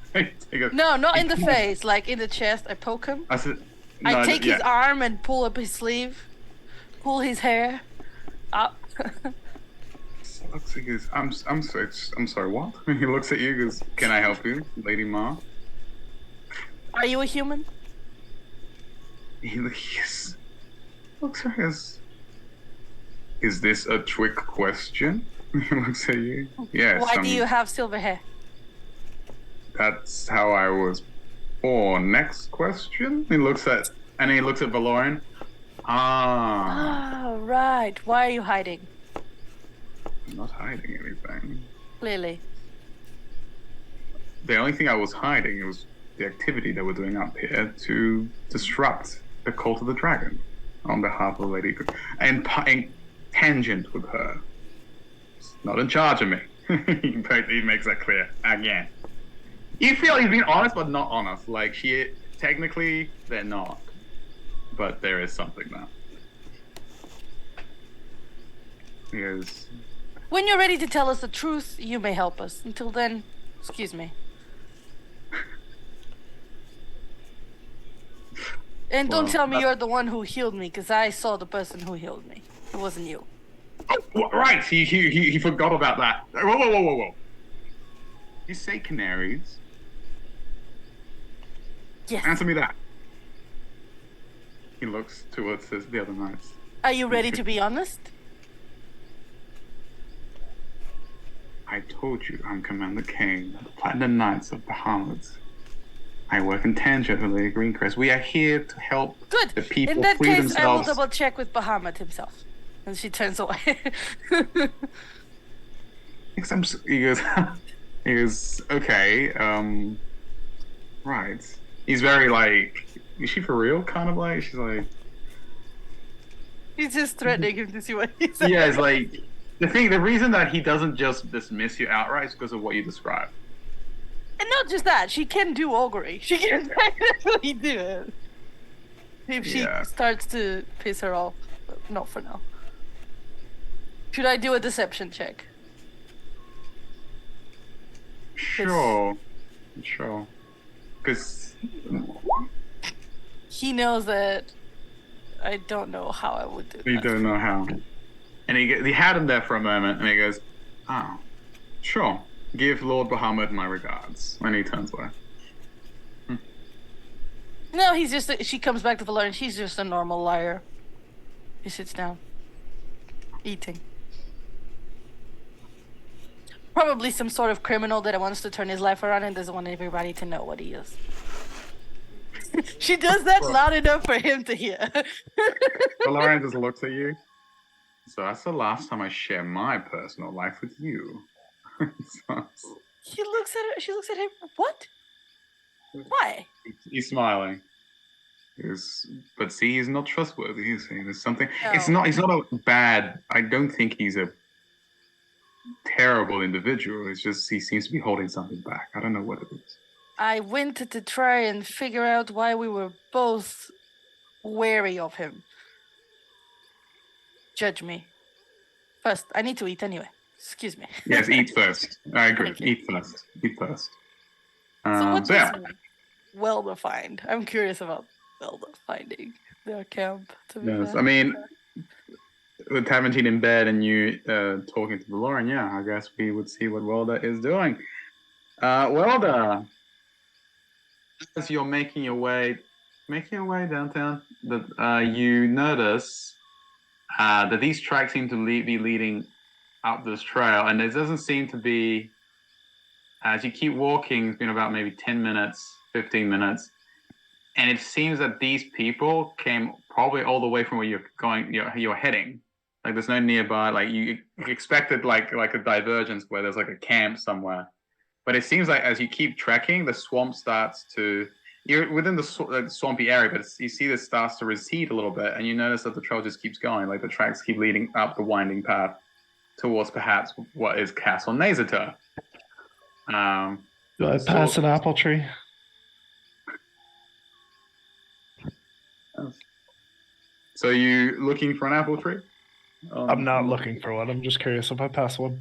No, not in the face, like in the chest. I poke him. I take his arm and pull up his sleeve, pull his hair up. Looks like he's, I'm sorry, what? He looks at you and goes, "Can I help you, Lady Ma?" Are you a human? He looks at us. Is this a trick question? He looks at you. Yes. Why do you have silver hair? That's how I was born. Next question. He looks at Valorian. Ah, right. Why are you hiding? I'm not hiding anything. Clearly. The only thing I was hiding was the activity that we're doing up here to disrupt the cult of the dragon on behalf of Lady and tangent with her. It's not in charge of me. He makes that clear again. You feel he's being honest, but not honest. Like technically, they're not, but there is something now. He goes, when you're ready to tell us the truth, you may help us. Until then, excuse me. And don't tell me you're the one who healed me, because I saw the person who healed me. It wasn't you. Oh, right, he forgot about that. Whoa. You say canaries? Yes. Answer me that. He looks towards the other knights. Are you ready to be honest? I told you I'm Commander Kane of the Platinum Knights of Bahamut. I work in tangent with Lady Greencrest. We are here to help the people in that free case, themselves. I will double check with Bahamut himself. And she turns away. He goes, okay, right. He's very like, is she for real? Kind of like, she's like, He's just threatening him to see what he says. yeah, it's like, the reason that he doesn't just dismiss you outright is because of what you described. And not just that, she can do augury. She can actually do it. If she Yeah. starts to piss her off. But not for now. Should I do a deception check? Sure. Because He knows that I don't know how I would do you that. don't know how. And he had him there for a moment, and he goes, "Oh, sure. Give Lord Bahamut my regards." And he turns away. No, he's just. She comes back to Valor, and she's just a normal liar. He sits down, eating. Probably some sort of criminal that wants to turn his life around and doesn't want everybody to know what he is. She does that loud enough for him to hear. Valerian just looks at you. So that's the last time I share my personal life with you. He looks at her. She looks at him. What? Why? He's smiling. But see, he's not trustworthy. Is he? There's something. No. It's not. He's not a bad. I don't think he's a terrible individual. It's just he seems to be holding something back. I don't know what it is. I went to try and figure out why we were both wary of him. Judge me. First, I need to eat anyway. Excuse me. Yes, eat first. I agree. Thank you. Eat first. Eat first. So what So yeah. does well-defined? I'm curious about well-defining their camp. To be Yes, fair. I mean, with Taventine in bed and you talking to Valorian, yeah, I guess we would see what Welda is doing. Welda, as you're making your way downtown, that you notice that these tracks seem to be leading up this trail, and there doesn't seem to be. As you keep walking, it's been about maybe 10 minutes, 15 minutes, and it seems that these people came probably all the way from where you're going, you're heading. Like there's no nearby. Like you expected, like a divergence where there's like a camp somewhere, but it seems like as you keep trekking, the swamp starts to. You're within the swampy area, but you see this starts to recede a little bit, and you notice that the trail just keeps going. Like the tracks keep leading up the winding path towards perhaps what is Castle Nazater. Do I pass an apple tree? So you looking for an apple tree? I'm not looking for one. I'm just curious if I pass one.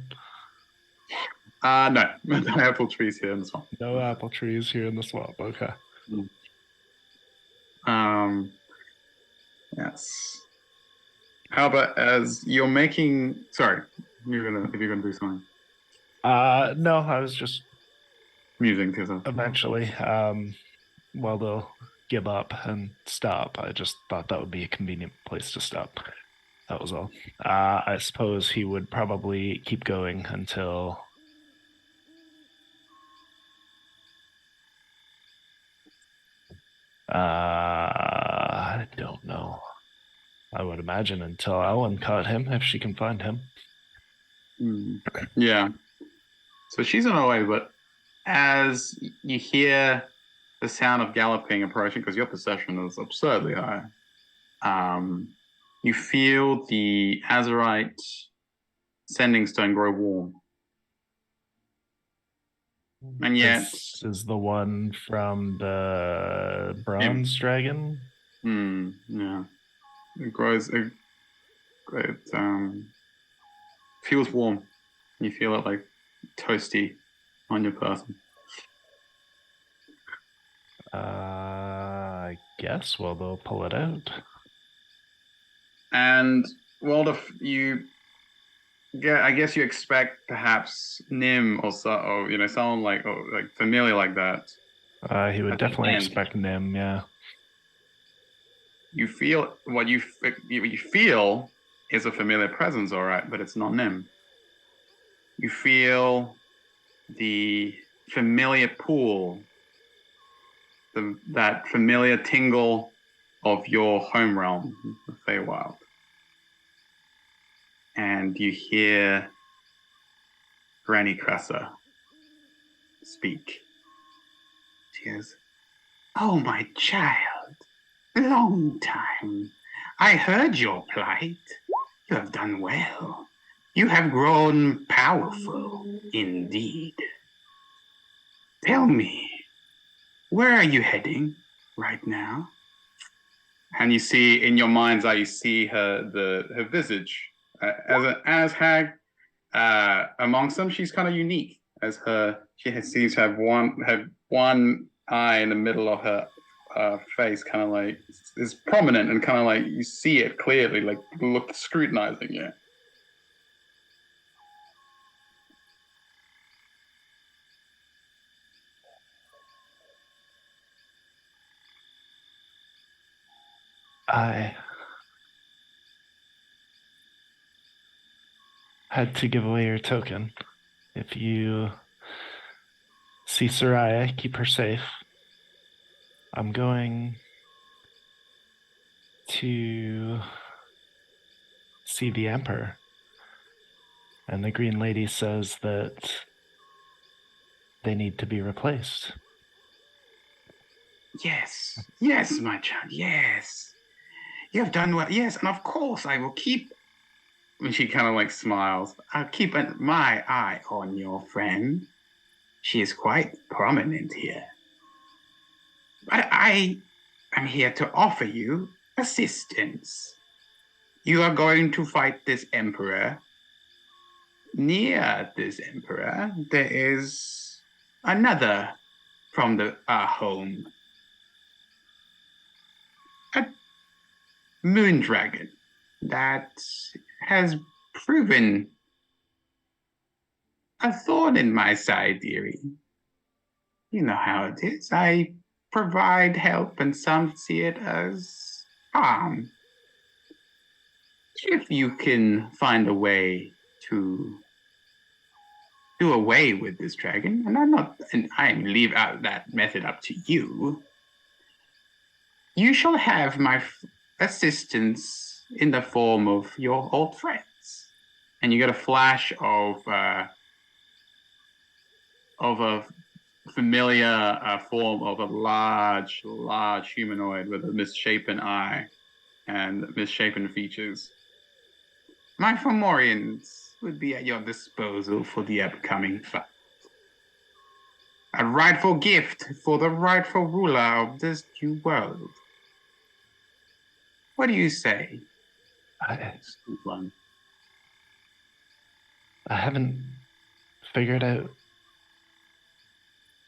No. No apple trees here in the swamp. No apple trees here in the swamp. Okay. Yes. How about as you're making? Sorry, if you're gonna do something. No, I was just Musing to yourself. eventually, well, they'll give up and stop. I just thought that would be a convenient place to stop. That was all. I suppose he would probably keep going until. I don't know. I would imagine until Ellen caught him, if she can find him. Yeah. So she's on her way, but as you hear the sound of galloping approaching, because your perception is absurdly high, you feel the azurite sending stone grow warm. And yet... This is the one from the bronze dragon? Yeah. It grows... It feels warm. You feel it like toasty on your person. I guess. Well, they'll pull it out. And well, if you get, I guess you expect perhaps Nim or someone like familiar like that. He would At the definitely end. expect Nim. Yeah. You feel what you feel is a familiar presence, all right, but it's not Nim. You feel the familiar pool, that familiar tingle of your home realm, the Feywild. And you hear Granny Cressa speak. She goes, Oh, my child, long time. I heard your plight. You have done well. You have grown powerful, indeed. Tell me, where are you heading right now? And you see in your mind's eye, you see her visage as hag. Amongst them, she's kind of unique as seems to have one eye in the middle of her face, kind of like is prominent and kind of like you see it clearly, like look scrutinizing you. I had to give away your token. If you see Soraya, keep her safe. I'm going to see the Emperor. And the Green Lady says that they need to be replaced. Yes, my child, yes. You have done well. Yes, and of course I will keep. And she kind of like smiles. I'll keep my eye on your friend. She is quite prominent here. But I am here to offer you assistance. You are going to fight this emperor. Near this emperor, there is another from our home. A moon dragon that has proven a thorn in my side, dearie. You know how it is. I provide help and some see it as harm. If you can find a way to do away with this dragon, and I leave out that method up to you, you shall have my assistance in the form of your old friends. And you get a flash of a familiar form of a large humanoid with a misshapen eye and misshapen features. My Fomorians would be at your disposal for the upcoming fight. A rightful gift for the rightful ruler of this new world. What do you say? I haven't figured out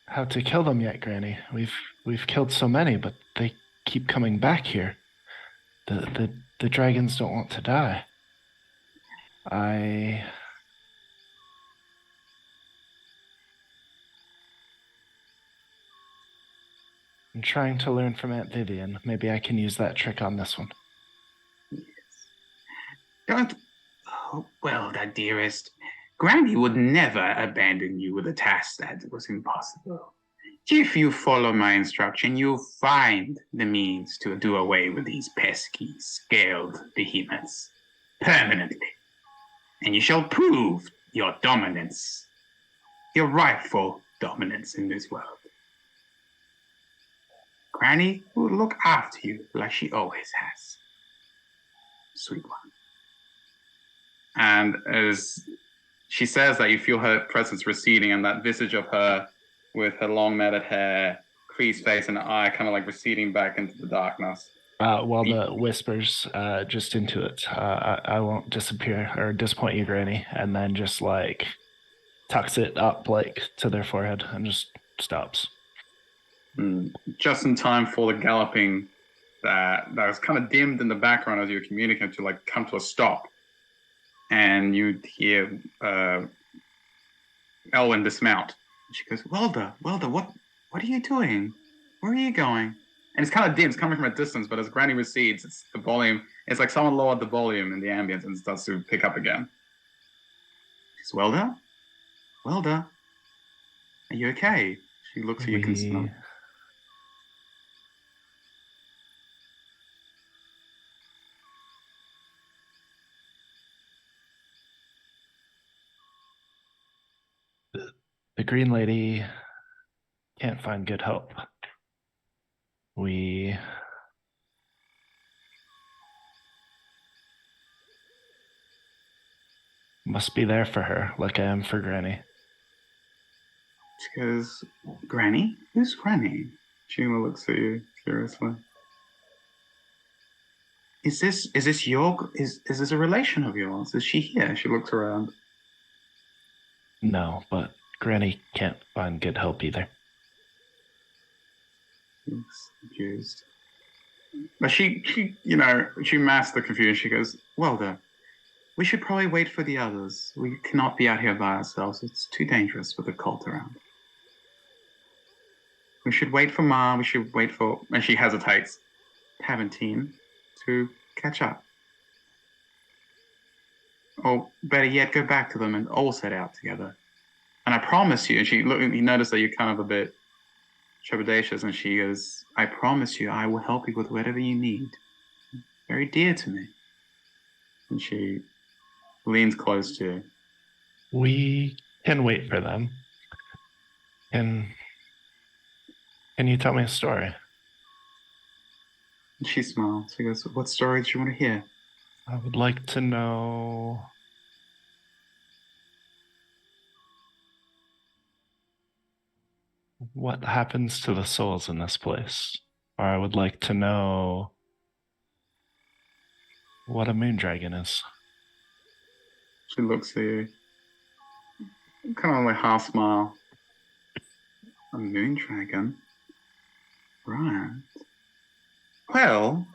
how to kill them yet, Granny. We've killed so many, but they keep coming back here. The dragons don't want to die. I'm trying to learn from Aunt Vivian. Maybe I can use that trick on this one. Yes. Don't. Oh, well, that dearest. Granny would never abandon you with a task that was impossible. If you follow my instruction, you'll find the means to do away with these pesky, scaled behemoths permanently. And you shall prove your dominance, your rightful dominance in this world. Granny will look after you like she always has. Sweet one. And as she says that, you feel her presence receding, and that visage of her with her long matted hair, creased face, and eye kind of like receding back into the darkness. While the whispers just into it, I won't disappear or disappoint you, Granny, and then just like tucks it up like to their forehead and just stops. Just in time for the galloping that was kind of dimmed in the background as you were communicating to like come to a stop. And you hear Elwyn dismount. She goes, Welda, what are you doing? Where are you going? And it's kind of dim. It's coming from a distance, but as Granny recedes, it's the volume. It's like someone lowered the volume in the ambience and starts to pick up again. She's Welda, are you okay? She looks at you concerned. The Green Lady can't find good help. We must be there for her, like I am for Granny. She goes, Granny? Who's Granny? Shima looks at you curiously. Is this a relation of yours? Is she here? She looks around. No, but Granny can't find good help either. She's confused. But she masks the confusion. She goes, well then, we should probably wait for the others. We cannot be out here by ourselves. It's too dangerous with a cult around. We should wait for Ma. We should wait for, and she hesitates, Paventine to catch up. Or better yet, go back to them and all set out together. And I promise you, and you notice that you're kind of a bit trepidatious, and she goes, I promise you, I will help you with whatever you need. Very dear to me. And she leans close to you. We can wait for them. Can you tell me a story? And she smiles. She goes, what story do you want to hear? I would like to know what happens to the souls in this place. Or I would like to know what a moon dragon is. She looks at you. Kind of like half smile. A moon dragon? Right. Well,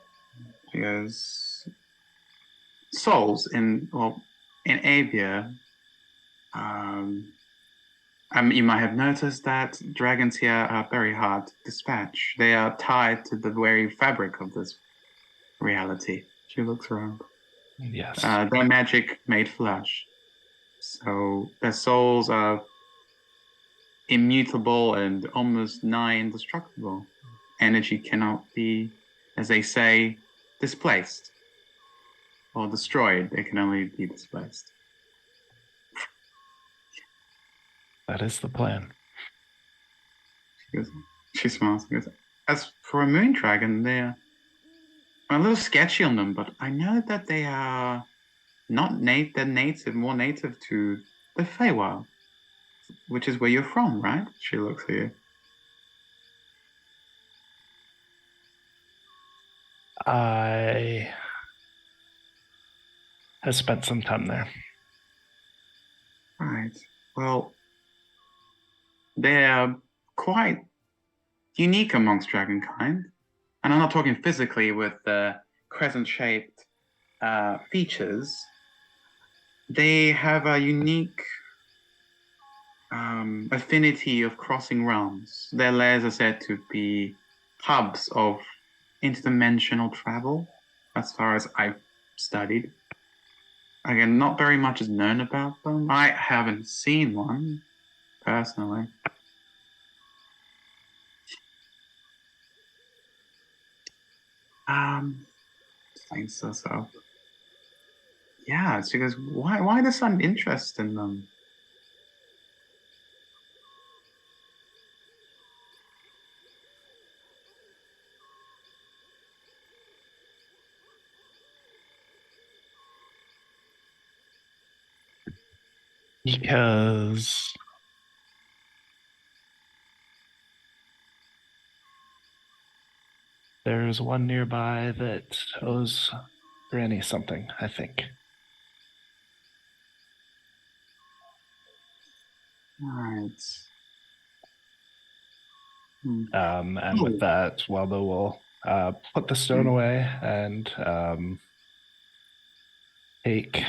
she goes, souls in Abeir, you might have noticed that dragons here are very hard to dispatch. They are tied to the very fabric of this reality. She looks around. Yes. Their magic made flesh. So their souls are immutable and almost nigh indestructible. Energy cannot be, as they say, displaced or destroyed. It can only be displaced. That is the plan. She smiles and goes, as for a moon dragon, they're a little sketchy on them, but I know that they are not they're more native to the Feywild, which is where you're from, right? She looks at you. I have spent some time there. Right. Well, they're quite unique amongst dragonkind. And I'm not talking physically with the crescent-shaped features. They have a unique affinity of crossing realms. Their lairs are said to be hubs of interdimensional travel, as far as I've studied. Again, not very much is known about them. I haven't seen one, personally. Thanks herself. Yeah, she goes, why the sudden interest in them? Because there's one nearby that owes Granny something, I think. Right. And with that, Welda will put the stone away and take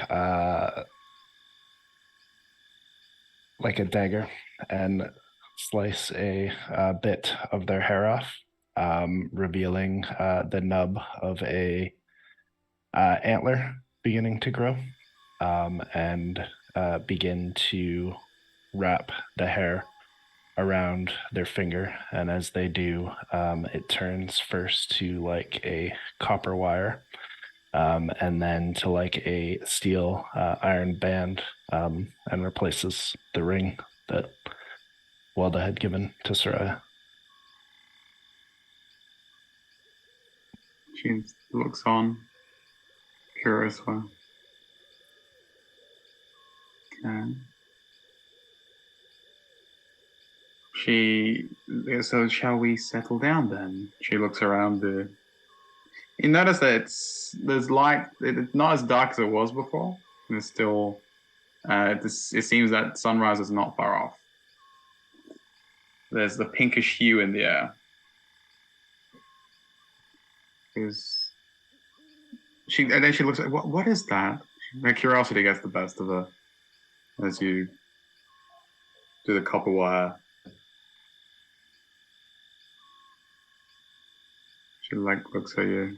like a dagger and slice a bit of their hair off, revealing the nub of a antler beginning to grow, and begin to wrap the hair around their finger. And as they do, it turns first to like a copper wire, and then to like a steel iron band, and replaces the ring that Welda had given to Soraya. She looks on, curiously. Okay. So shall we settle down then? She looks around the. You notice that there's light. It's not as dark as it was before. There's still. It seems that sunrise is not far off. There's the pinkish hue in the air. And then she looks like, what is that? Her curiosity gets the best of her as you do the copper wire. She looks at you.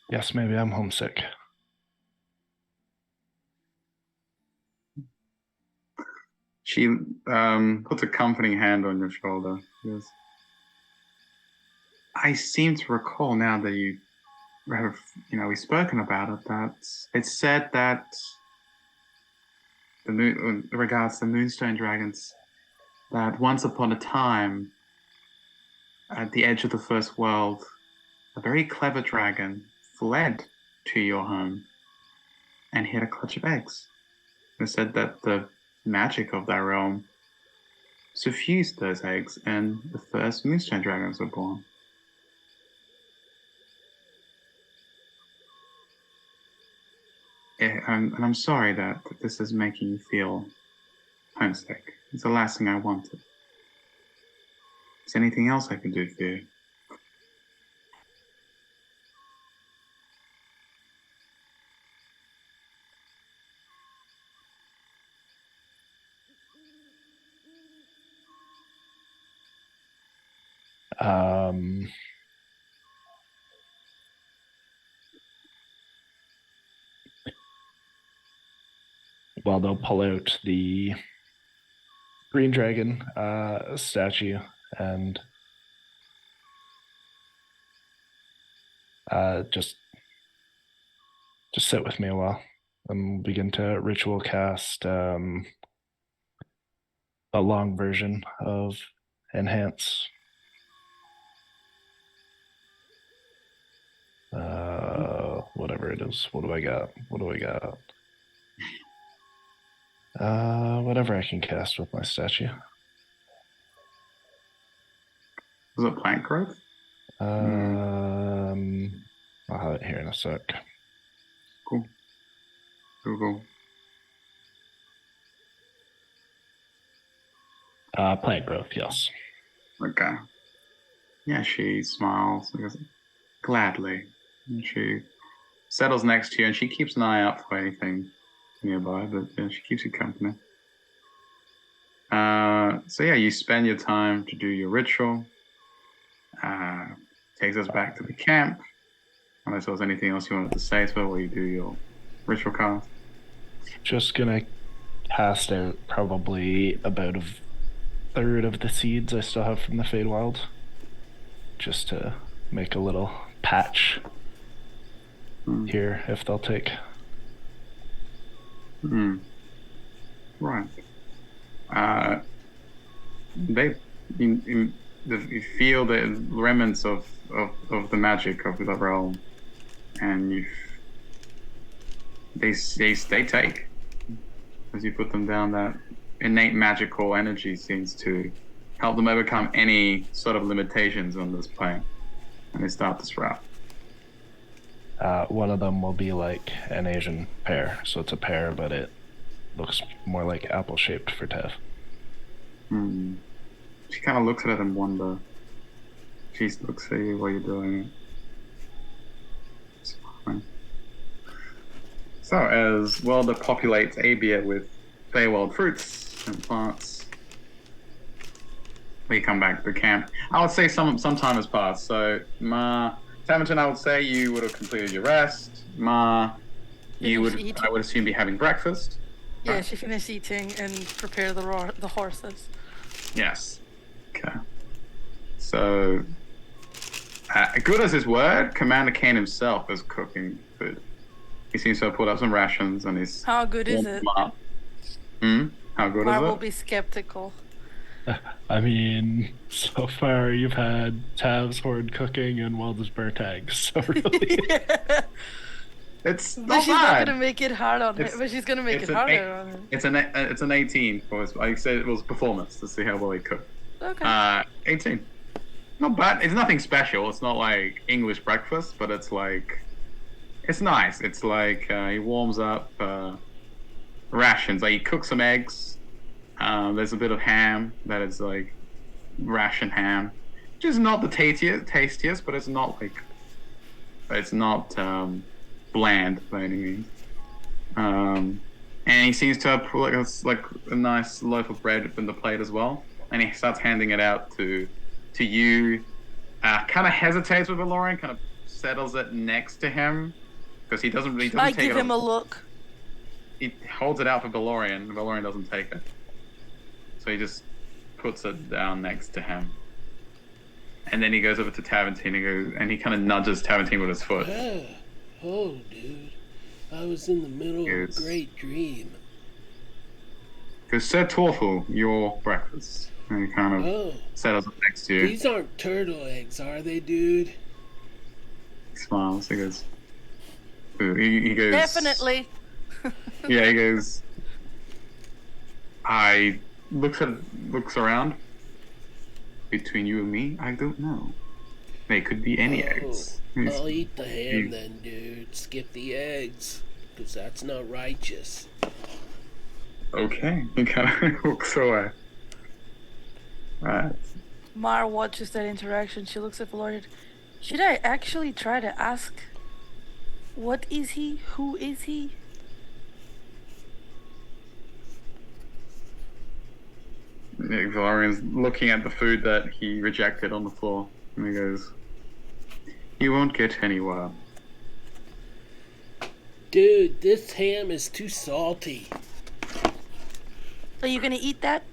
Yes, maybe I'm homesick. She puts a comforting hand on your shoulder. She goes, I seem to recall now that we've spoken about it, that it's said that in regards to Moonstone Dragons, that once upon a time, at the edge of the first world, a very clever dragon fled to your home and hid a clutch of eggs. It said that the magic of that realm suffused those eggs and the first Moonstone Dragons were born. And I'm sorry that this is making you feel homesick. It's the last thing I wanted. Is there anything else I can do for you? Well, they'll pull out the green dragon statue and just sit with me a while and begin to ritual cast a long version of Enhance. Whatever it is. What do I got? Whatever I can cast with my statue. Was it plant growth? I'll have it here in a sec. Cool. Google. Plant growth, yes. Okay. Yeah, she smiles and goes, gladly. And she settles next to you and she keeps an eye out for anything nearby, but she keeps you company. So yeah, you spend your time to do your ritual. Takes us back to the camp. Unless there was anything else you wanted to say to her while you do your ritual cast. Just gonna cast out probably about a third of the seeds I still have from the Feywild, just to make a little patch here if they'll take. Right. You feel the remnants of the magic of the realm, and they take as you put them down. That innate magical energy seems to help them overcome any sort of limitations on this plane, and they start to sprout. One of them will be like an Asian pear, so it's a pear, but it looks more like apple-shaped for Tev. She kind of looks at it and wonder. She looks at you while you're doing it. It's fine. So, as Welder populates Abeir with Feywild fruits and plants, we come back to the camp. I would say some time has passed. So, Tamerton, I would say you would have completed your rest. I would assume, be having breakfast. Yeah, she finished eating and prepared the horses. Yes. Okay. So, good as his word, Commander Kane himself is cooking food. He seems to have pulled up some rations and he's... How good is it? How good Mar is will it? be skeptical. I mean, so far you've had Tav's Horde cooking and Welda's burnt eggs, so really. Yeah. It's But not she's not bad. gonna make it hard on her. It's But she's gonna make it's it an eight, harder on her. it's an 18 for his, I said it was performance to see how well he cooked. Okay. 18. Not bad. It's nothing special. It's not like English breakfast, but it's like it's nice. It's like he warms up rations. Like he cooks some eggs. There's a bit of ham that is like ration ham, which is not the tastiest, but it's not bland by any means. And he seems to have put like a nice loaf of bread in the plate as well. And he starts handing it out to you. Kind of hesitates with Valorian, kind of settles it next to him because he doesn't take I it. give him a look. He holds it out for Valorian. Valorian doesn't take it, so he just puts it down next to him. And then he goes over to Taventine and he kind of nudges Taventine with his foot. Oh, dude. I was in the middle of a Yes. great dream. Goes, Sir Torful, your breakfast. And he kind of Oh, settles it next to you. these aren't turtle eggs, are they, dude? He smiles. He goes. Ooh, he goes. Definitely. Yeah, he goes. I looks around. Between you and me, I don't know. They could be any eggs. I'll eat the ham then, dude. Skip the eggs. Because that's not righteous. Okay. He kind of looks away. Right. Mar watches that interaction. She looks at Valorian. Should I actually try to ask, what is he? Who is he? Valorian's looking at the food that he rejected on the floor, and he goes, "You won't get anywhere." Dude, this ham is too salty. Are you gonna eat that?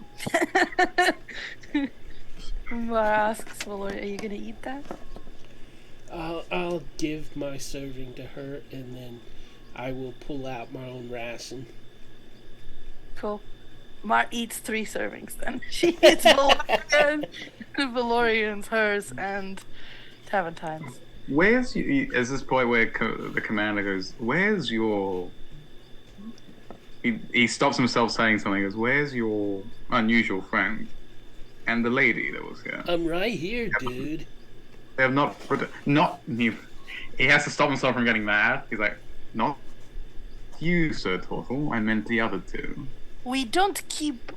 Mar asks Valorian, are you gonna eat that? I'll give my serving to her, and then I will pull out my own ration. Cool. Mar eats 3 servings then. She eats Valorian, Valorian's, hers, and Taventine's. Where's you? Is this point where the commander goes, "Where's your?" He stops himself saying something. He goes, "Where's your unusual friend?" And the lady that was here. I'm right here, dude. They have not. He has to stop himself from getting mad. He's like, "Not you, Sir Torful. I meant the other two." We don't keep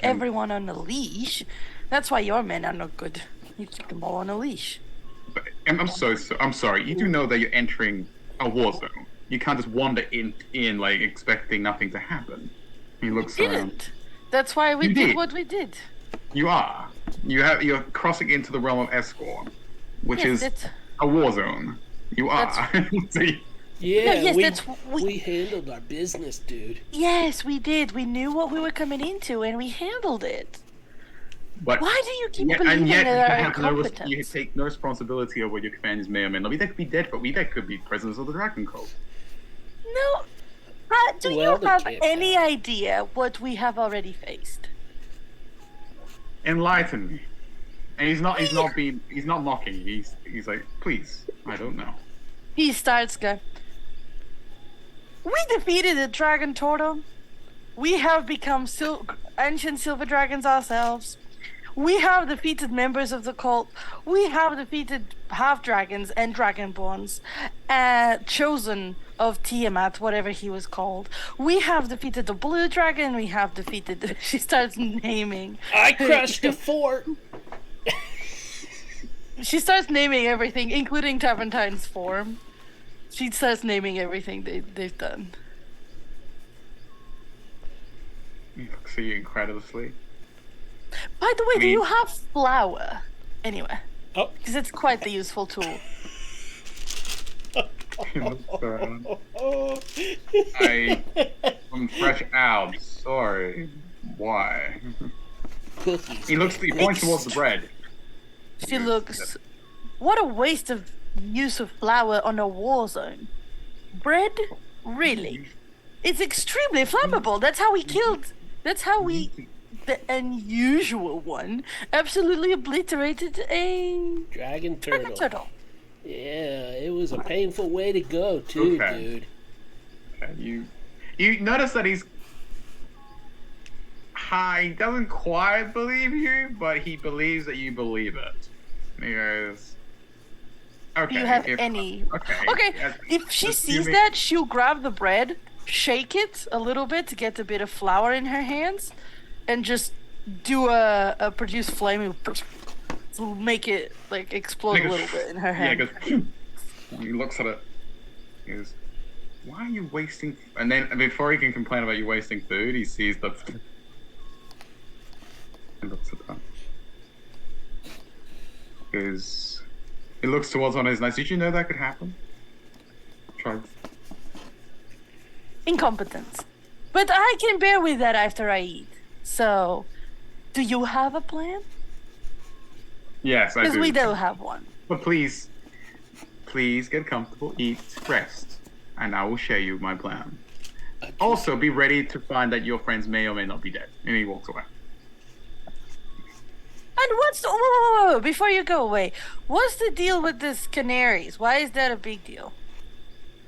everyone on a leash. That's why your men are not good. You keep them all on a leash. But I'm sorry. You do know that you're entering a war zone. You can't just wander in like expecting nothing to happen. He looks around. Didn't. That's why we You did did. what we did. You are. You're crossing into the realm of Escort, which Yes, is that's- a war zone. You are. See, Yeah, yes, we, that's- we- we handled our business, dude. Yes, we did. We knew what we were coming into, and we handled it. but Why do you keep yet, believing and yet that our you incompetence? take no responsibility of what your commanders may or may not be. They could be dead, but they could be prisoners of the Dragon Cult. No. Do Well, you they have can't any idea what we have already faced? Enlighten me. And he's not mocking. He's like, please, I don't know. He starts going. We defeated the dragon turtle. We have become ancient silver dragons ourselves. We have defeated members of the cult. We have defeated half dragons and dragonborns, chosen of Tiamat, whatever he was called. We have defeated the blue dragon. We have defeated. She starts naming. I crushed a fort. She starts naming everything, including Taventine's form. She starts naming everything they've done. He looks at you incredulously. By the way, do mean- you have flour? Anyway, Oh, because it's quite the useful tool. He looks around. oh. I'm fresh out. Sorry. Why? Cookies. He points towards the bread. She looks. What a waste of use of flour on a war zone. Bread? Really? It's extremely flammable. That's how we killed. That's how we, the unusual one, absolutely obliterated a Dragon dragon turtle. turtle. Yeah, it was a painful way to go, too, Okay. dude. Okay, you notice that he's he doesn't quite believe you, but he believes that you believe it. And he goes, okay. Do you have if- any? Okay. Okay, yes, if she just sees give me- that, she'll grab the bread, shake it a little bit to get a bit of flour in her hands, and just do a produce flaming to make it like explode He a goes, little bit in her Yeah, hand. he goes, he looks at it. He goes, why are you wasting? And then before he can complain about you wasting food, he sees the. And looks at that. He looks towards one of his knives. Did you know that could happen? Try. Incompetence. But I can bear with that after I eat. So, do you have a plan? Yes, I Because do. we do have one. But please get comfortable, eat, rest, and I will share you my plan. Also, be ready to find that your friends may or may not be dead. And he walks away. And what's whoa, before you go away, what's the deal with this canaries? Why is that a big deal?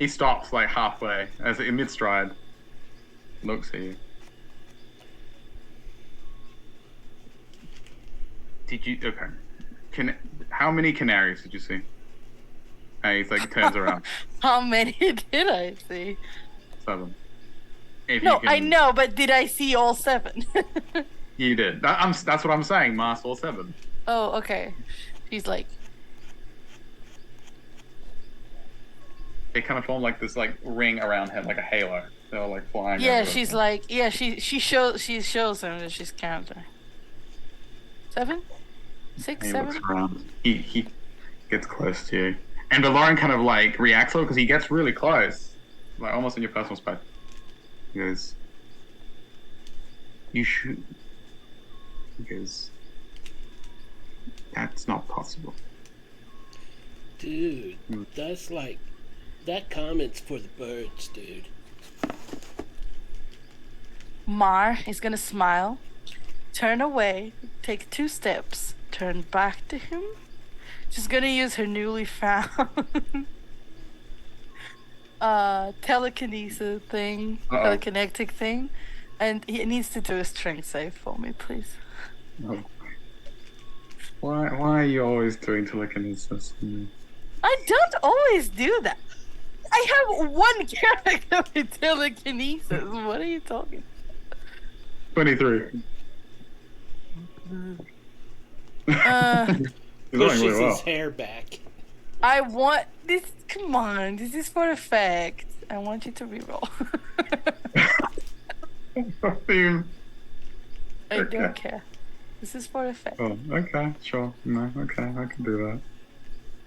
He stops like halfway, as in mid stride. Looks at you. Did you okay? How many canaries did you see? And he's like turns around. How many did I see? 7. If No, you can, I know, but did I see all 7? You did. That's what I'm saying. Mars all 7. Oh, okay. She's like, They kind of form like this like ring around him, like a halo. They're like flying. yeah, over she's him. like, yeah, she shows him that she's counting. 7? 6, And he looks 7? around. He gets close to you, and Lauren kind of like reacts a little because he gets really close, like almost in your personal space. He goes, "You should." He goes, "That's not possible." Dude, that's like... That comment's for the birds, dude. Mar is gonna smile, turn away, take 2 steps, turn back to him. She's gonna use her newly found telekinesis thing, Uh-oh. telekinetic thing, and he needs to do a strength save for me, please. Oh. Why are you always doing telekinesis? I don't always do that. I have one character with telekinesis. What are you talking? 23. Uh, He's doing Pushes really well. his hair back. I want this. Come on, this is for effect. I want you to reroll. I don't care. This is for effect. Oh, okay, sure. No, okay, I can do that.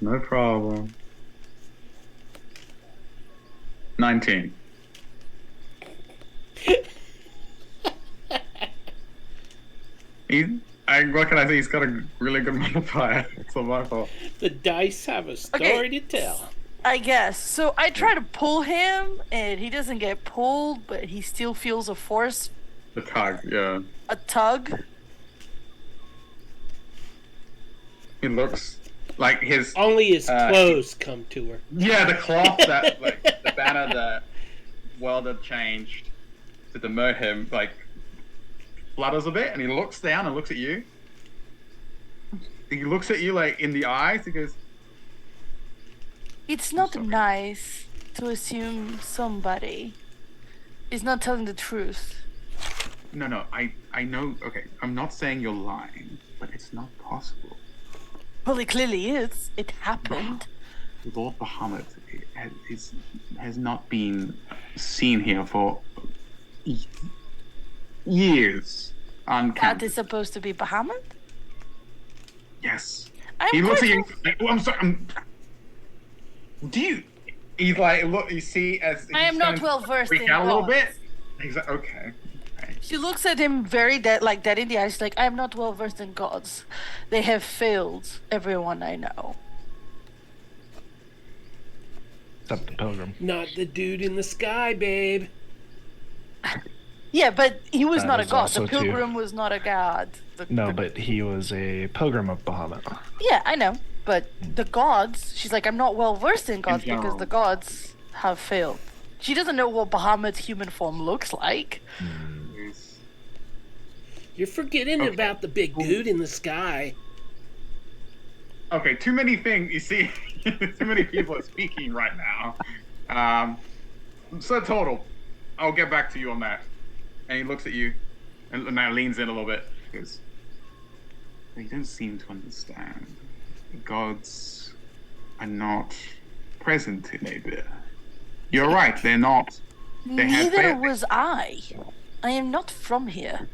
No problem. 19. What can I say? He's got a really good modifier. It's not my fault. The dice have a story Okay. to tell. I guess. So I try to pull him, and he doesn't get pulled, but he still feels a force, The tug, yeah. a tug. He looks like his. Only his clothes come to her. Yeah, the cloth that, like, the banner that World had changed to demote him, like, flutters a bit, and he looks down and looks at you. He looks at you, like, in the eyes. He goes, It's not sorry. nice to assume somebody is not telling the truth. No, I know. Okay, I'm not saying you're lying, but it's not possible. Well, it clearly is. It happened. Lord Bahamut has not been seen here for years. That Uncounted. is supposed to be Bahamut? Yes. I'm He looks at quite you. Like, oh, I'm sorry. Do you? He's like, look. You see, as I am not well versed freak in out a little gods. bit. He's like, okay. She looks at him very dead in the eyes, like, I am not well versed in gods. They have failed everyone I know. Except the pilgrim. Not the dude in the sky, babe. Yeah, but he was That not a is god. also The true. pilgrim was not a god. No, but he was a pilgrim of Bahamut. Yeah, I know. But the gods, she's like, I'm not well versed in gods because general. the gods have failed. She doesn't know what Bahamut's human form looks like. Yes. You're forgetting Okay. about the big dude in the sky. Okay, too many things. You see, too many people are speaking right now. So total, I'll get back to you on that. And he looks at you, and now leans in a little bit. He goes, "You don't seem to understand. The gods are not present in Abeir. You're right. They're not. They have Neither failed. was I. I am not from here.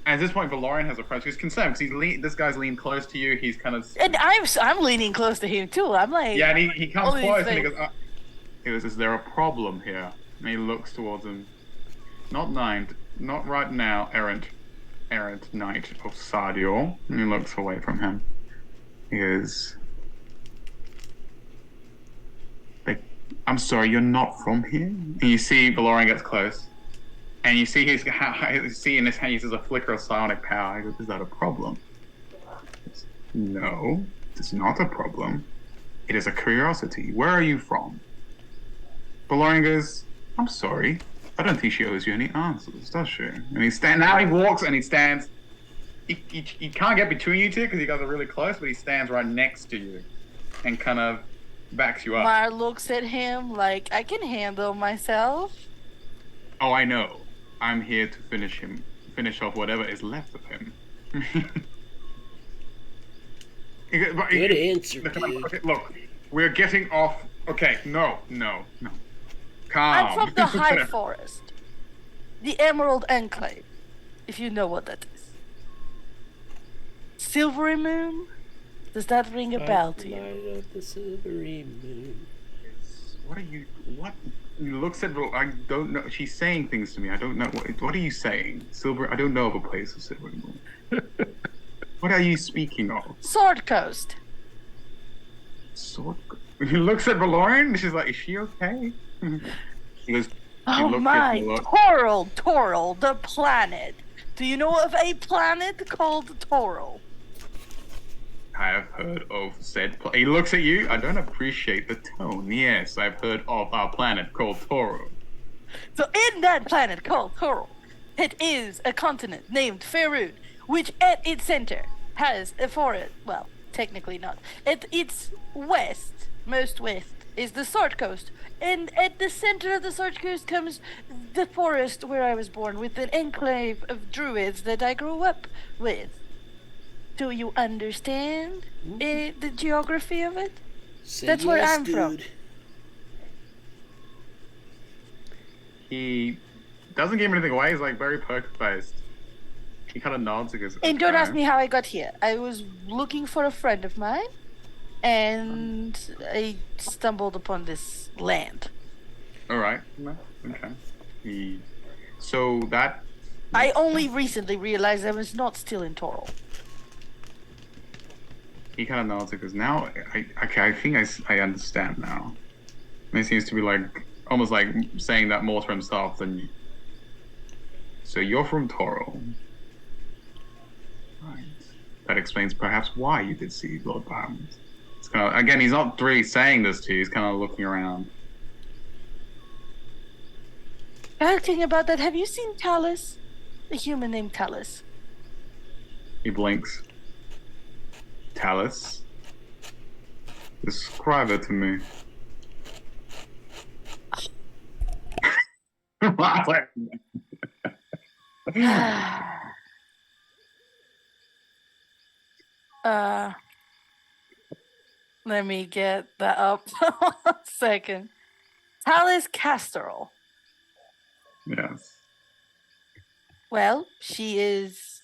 At this point, Valorian has approached. He's concerned because this guy's leaned close to you. He's kind of And I'm leaning close to him too. I'm like, yeah, and he comes all these close and he things. goes, "Is there a problem here?" And he looks towards him. Not right now, errant knight of Sardior. And he looks away from him. He goes, like, "I'm sorry, you're not from here." And you see Valorian gets close. And you see in his hand he uses a flicker of psionic power. He goes, "Is that a problem?" Goes, "No, it's not a problem. It is a curiosity. Where are you from?" Valorian goes, "I'm sorry. I don't think she owes you any answers, does she?" And now he walks and he stands. He can't get between you two because you guys are really close, but he stands right next to you and kind of backs you up. Mar looks at him like, I can handle myself. "Oh, I know. I'm here to finish off whatever is left of him." Good answer, dude. Okay, look, we're getting off. Okay, no. Calm. I'm from the High Forest. The Emerald Enclave, if you know what that is. Silvery Moon? Does that ring a bell to you? Light of the silvery moon. What? He looks at. I don't know. She's saying things to me. I don't know. What are you saying? I don't know of a place of Silver Moon. What are you speaking of? Sword Coast. He looks at Valorian. She's like, "Is she okay?" He goes, Oh my, Toril, the planet. Do you know of a planet called Toril? "I have heard of said." He looks at you. "I don't appreciate the tone. Yes, I've heard of our planet called Toro." So in that planet called Toril, it is a continent named Faerun, which at its center has a forest. Well, technically not. At its most west, is the Sword Coast. And at the center of the Sword Coast comes the forest where I was born, with an enclave of druids that I grew up with. Do you understand the geography of it? Say That's where yes, I'm from. dude. He doesn't give anything away. He's like very poker faced. He kind of nods and goes, And don't "Okay." ask me how I got here. I was looking for a friend of mine, and I stumbled upon this land. All right. No, okay. So that I only recently realized I was not still in Toril. he kind of nods and goes, "Now, I think I understand now." And he seems to be like almost like saying that more to himself than you. So you're from Toro. Right. That explains perhaps why you did see Lord Bahamut. It's kind of, again, he's not really saying this to you. He's kind of looking around. Talking about that, have you seen Talus? A human named Talus. He blinks. "Talus? Describe it to me." Let me get that up. 1 second. Talus Castorol. Yes. Well, she is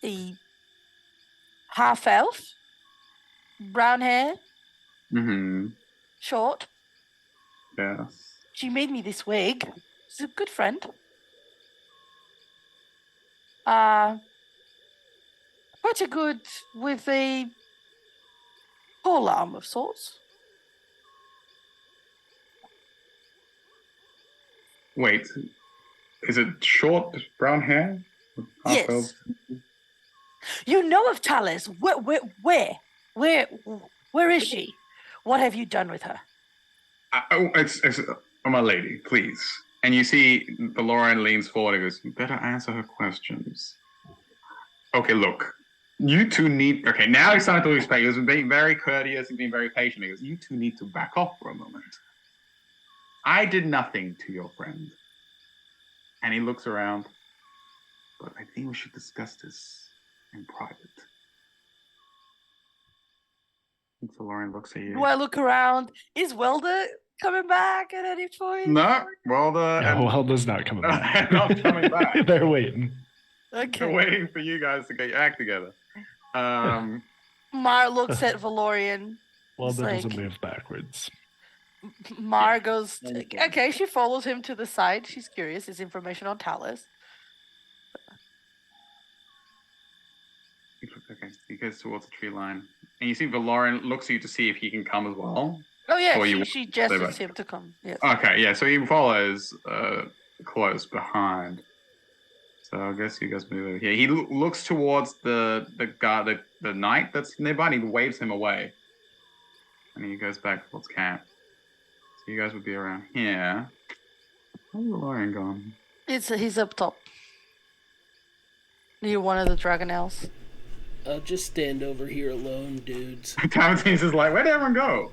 a half elf, brown hair, Mm-hmm. short. Yes. She made me this wig. She's a good friend. Quite a good with a pole arm of sorts. Wait, is it short brown hair? Yes. You know of Talis. Where is she? What have you done with her? It's my lady, please. And you see Valorian leans forward and goes, you better answer her questions. Okay, look. You two need... Okay, now he's starting to respect. He was being very courteous and being very patient. He goes, you two need to back off for a moment. I did nothing to your friend. And he looks around. But I think we should discuss this in private. Valorian looks at you. Do I look around? Is Welda coming back at any point? No, Welda... No, Welda's not coming back. Not coming back. They're waiting. Okay. They're waiting for you guys to get your act together. Mar looks at Valorian. Welda like, doesn't move backwards. Mar goes, okay, she follows him to the side. She's curious. It's information on Talis. Okay, he goes towards the tree line. And you see Valorian looks at you to see if he can come as well. Oh, yeah, Or she gestures him to come. Yes. Okay, yeah, so he follows close behind. So I guess you guys move over here. He looks towards the guy, the knight that's nearby, and he waves him away. And he goes back towards camp. So you guys would be around here. Where's Valorian gone? He's up top. Near one of the dragonelles. I'll just stand over here alone, dudes. Timothy's is like, where'd everyone go?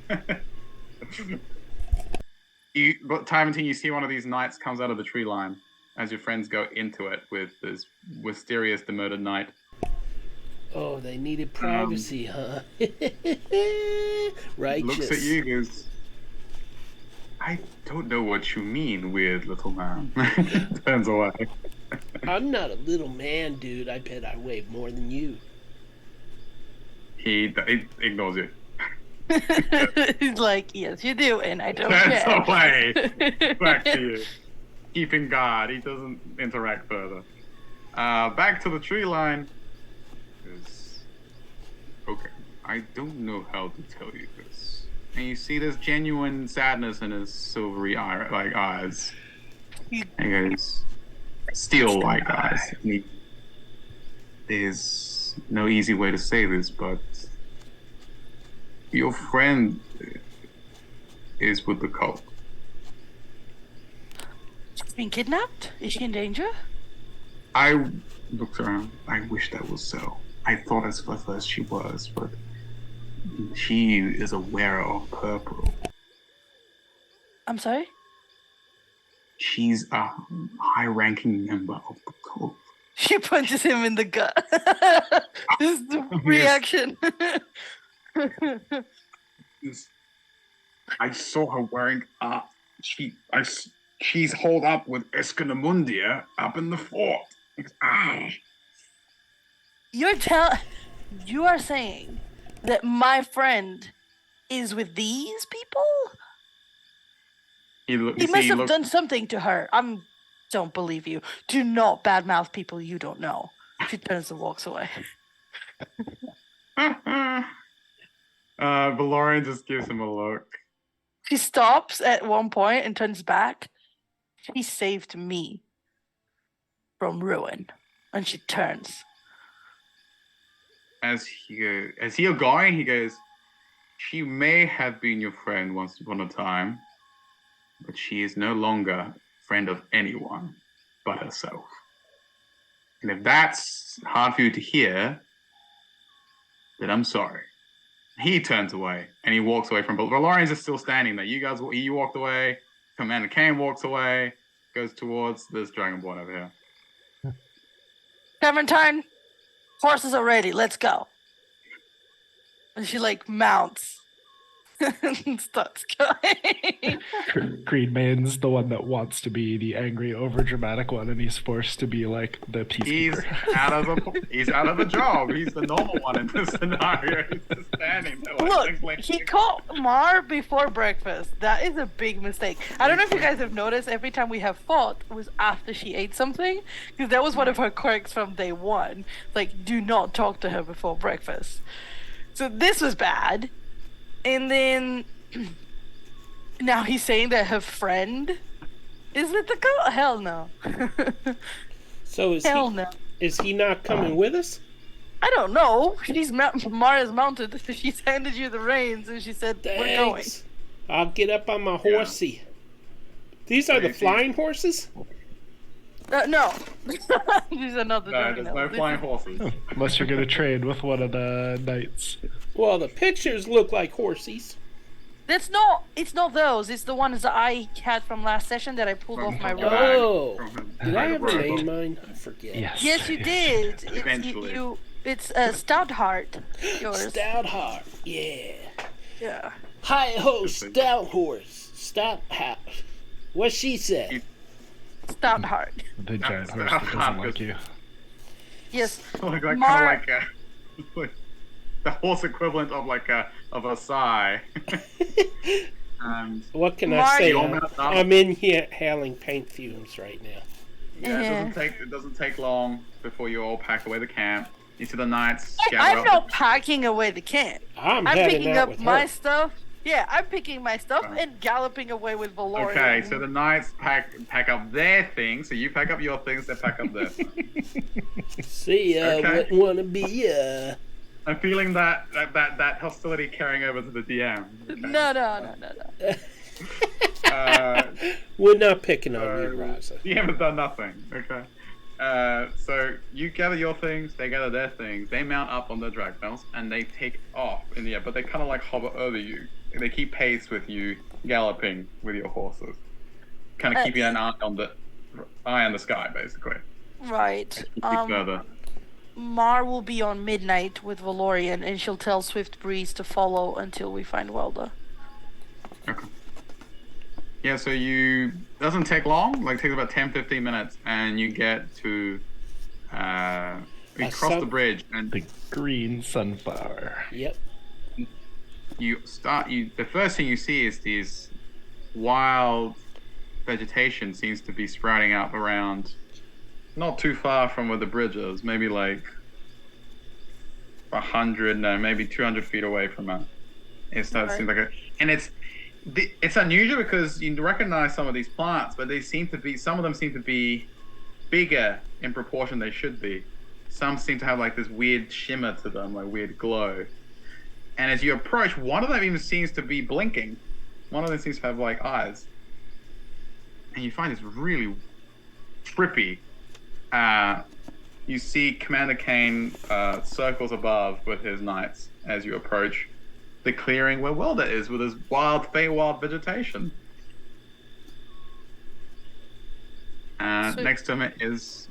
Timothy, you see one of these knights comes out of the tree line as your friends go into it with this mysterious demoted knight. Oh, they needed privacy, huh? Righteous. Looks at you, goes, I don't know what you mean, weird little man. Turns away. I'm not a little man, dude. I bet I weigh more than you. He ignores you. He's like, yes, you do, and I don't Turns care. away. Back to you. Keeping guard. He doesn't interact further. Back to the tree line. Okay, I don't know how to tell you this. And you see this genuine sadness in his silvery eyes. And he goes, steel-like eyes. There's no easy way to say this, but your friend is with the cult. She's been kidnapped? Is she in danger? I looked around. I wish that was so. I thought at first she was, but she is a wearer of purple. I'm sorry? She's a high-ranking member of the cult. She punches him in the gut. This is the reaction. I saw her wearing she's holed up with Escanamundia up in the fort. You are saying that my friend is with these people? He must have done something to her. Don't believe you. Do not badmouth people you don't know. She turns and walks away. Valorian just gives him a look. She stops at one point and turns back. She saved me from ruin. And she turns. As you're going, he goes, she may have been your friend once upon a time, but she is no longer friend of anyone but herself. And if that's hard for you to hear, then I'm sorry. He turns away and he walks away from. But Valorian's is still standing there. You walked away. Commander Kane walks away, goes towards this dragonborn over here. Clementine, horses are ready. Let's go. And she mounts. And starts going. Greenmane's the one that wants to be the angry, overdramatic one, and he's forced to be like the peacekeeper. He's out of the job. He's the normal one in this scenario. He's just standing there. Look, he caught Mar before breakfast. That is a big mistake. I don't know if you guys have noticed. Every time we have fought, it was after she ate something, because that was one of her quirks from day one. Do not talk to her before breakfast. So this was bad. And then now he's saying that her friend Is it the goat? Hell no. So Hell no. is he not coming with us? I don't know. Mara's mounted. She's handed you the reins and she said, we're going. Thanks. I'll get up on my horsey. These are the flying horses? No. These are not the No, there's no flying horses. Unless you're going to trade with one of the knights. Well, the pictures look like horsies. It's not those. It's the ones that I had from last session that I pulled off my robe. Oh. Did I ever name mine? I forget. Yes, you did. Eventually. It's Stout Heart. Yours. Stout Heart. Yeah. Yeah. Hi ho, Stout Horse. Stout Heart. What she said? Stout Heart. The giant horse that doesn't like you. Yes. Like kind of like the horse equivalent of a sigh. What can I say? I'm in here hailing paint fumes right now. Yeah, it doesn't take long before you all pack away the camp. You see the knights. I'm not packing away the camp. I'm picking up my stuff. Yeah, I'm picking my stuff and galloping away with Valorian. Okay, so the knights pack up their things, so you pack up your things, they pack up their things. See ya, wouldn't wanna be ya. I'm feeling that hostility carrying over to the DM. Okay. No. We're not picking on you, Raza. DM has done nothing. Okay. So you gather your things, they gather their things, they mount up on their dragons, and they take off in the air, but they kind of like hover over you. They keep pace with you, galloping with your horses. Kind of keeping an eye on the sky, basically. Right. Keep further. Mar will be on midnight with Valorian, and she'll tell Swift Breeze to follow until we find Welda. Okay. Yeah, so doesn't take long, like takes about 10-15 minutes, and you get to cross the bridge and the green sunflower. Yep. The first thing you see is these wild vegetation seems to be sprouting up around, not too far from where the bridge is, maybe like 200 feet away from it. It starts seems like and it's unusual because you recognize some of these plants, but some of them seem to be bigger in proportion they should be. Some seem to have like this weird shimmer to them, like weird glow. And as you approach, one of them even seems to be blinking. One of them seems to have like eyes. And you find this really trippy. You see Commander Kane circles above with his knights as you approach the clearing where Welda is with his wild vegetation. Next to him is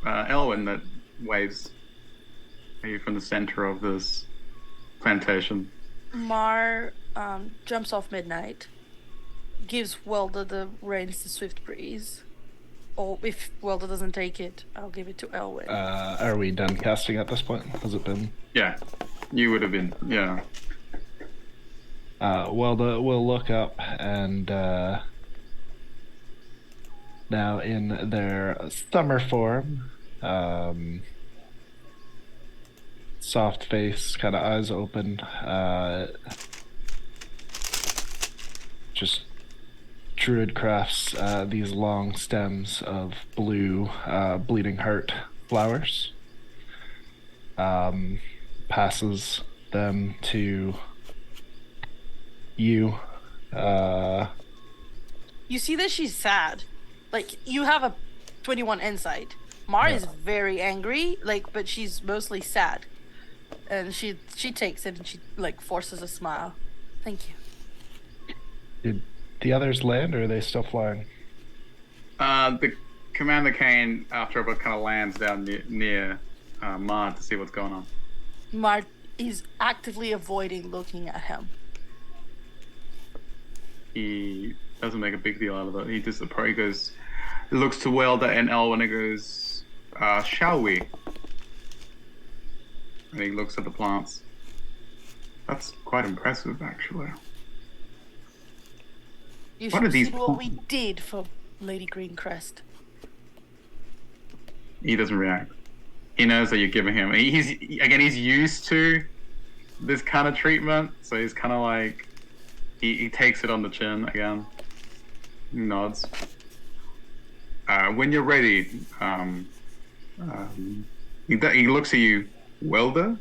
Elwyn that waves maybe from the center of this plantation. Mar jumps off midnight, gives Welda the reins to Swift Breeze. Or if Welda doesn't take it, I'll give it to Elwyn. Are we done casting at this point? Has it been? Yeah, you would have been, yeah. Welda will look up and now in their summer form, soft face, kind of eyes open, just druid crafts these long stems of blue bleeding heart flowers, passes them to you. You see that she's sad. Like, you have a 21 insight. Mar is very angry, but she's mostly sad. And she takes it and she forces a smile. Thank you. Did the others land, or are they still flying? The Commander Kane, after a bit, kind of lands down near Mar to see what's going on. Mar is actively avoiding looking at him. He doesn't make a big deal out of it. He goes, looks to Welda and Elwyn and goes, shall we? And he looks at the plants. That's quite impressive, actually. You should see what we did for Lady Greencrest. He doesn't react. He knows that you're giving him. He's used to this kind of treatment, so he's kind of like, he takes it on the chin again. He nods. When you're ready, he looks at you, Welder.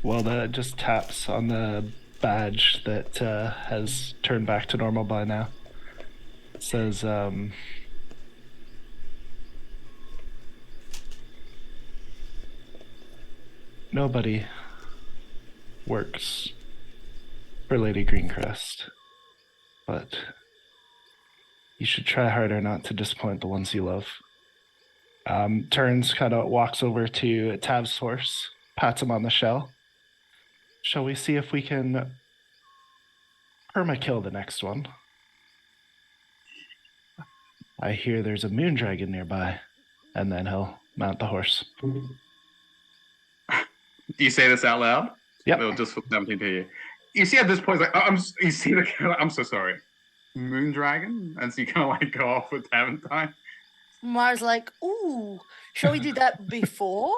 Well, that just taps on the badge that has turned back to normal by now. It says, nobody works for Lady Greencrest, but you should try harder not to disappoint the ones you love. Turns, kind of walks over to Tav's horse, pats him on the shell. Shall we see if we can perma-kill the next one? I hear there's a moon dragon nearby. And then he'll mount the horse. Do you say this out loud? Yep. It'll just flip something to you. You see at this point, it's like, you see the, I'm so sorry. Moon dragon? And so you kind of like go off with Aventine. Mars like, ooh, shall we do that before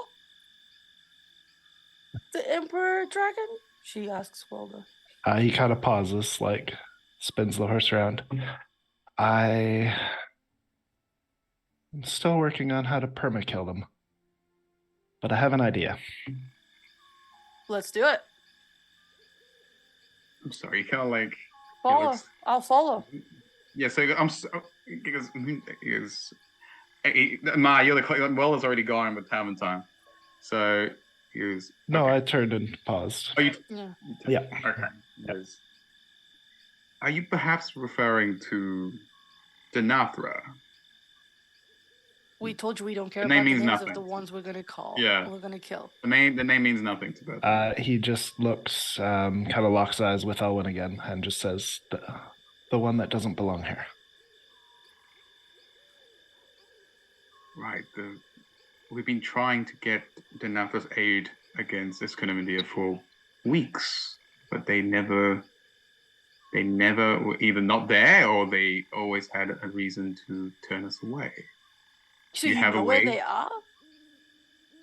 the Emperor Dragon? She asks Welder. He kind of pauses, like spins the horse around. I'm still working on how to perma-kill them, but I have an idea. Let's do it. I'm sorry, you kind of like Follow. I'll follow. Yeah, so because Ma, you're the Welder's already gone with Aventine, so he was. No, okay. I turned and paused. Oh, Yeah. Okay. Yes. Are you perhaps referring to Denathra? We told you we don't care The about name the means names nothing. of the ones we're gonna call. Yeah. We're gonna kill. The name means nothing to both. He just looks, kind of locks eyes with Elwyn again and just says, the one that doesn't belong here. Right. We've been trying to get Denathra's aid against Escondidia for weeks, but they never were either not there or they always had a reason to turn us away. So You you have a know where way? they are?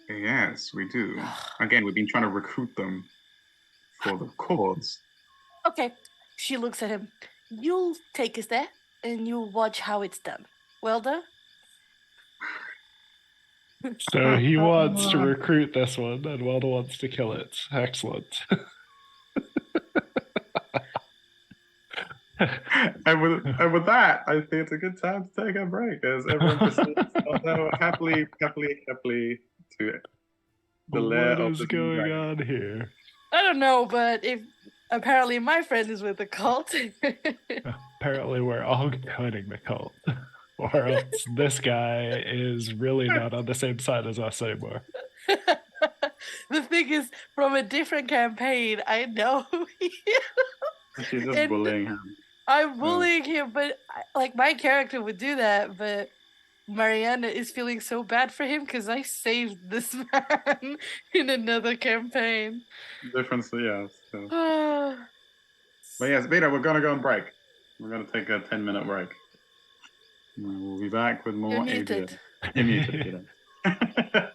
Yes, we do. Again, we've been trying to recruit them for the cause. Okay. She looks at him. You'll take us there, and you'll watch how it's done. Welder? So he wants to recruit this one, and Welda wants to kill it. Excellent. and with that, I think it's a good time to take a break as everyone proceeds happily to the lair What of is the going dragon. on here? I don't know, but if apparently my friend is with the cult. Apparently, we're all joining the cult. Or else this guy is really not on the same side as us anymore. The thing is, from a different campaign, I know who he is. She's just bullying him. I'm bullying him, but like my character would do that, but Mariana is feeling so bad for him because I saved this man in another campaign. Difference, yeah. So. But yes, Vito, we're gonna go on break. We're gonna take a 10-minute break. We'll be back with more. You're muted. You're muted, Vito.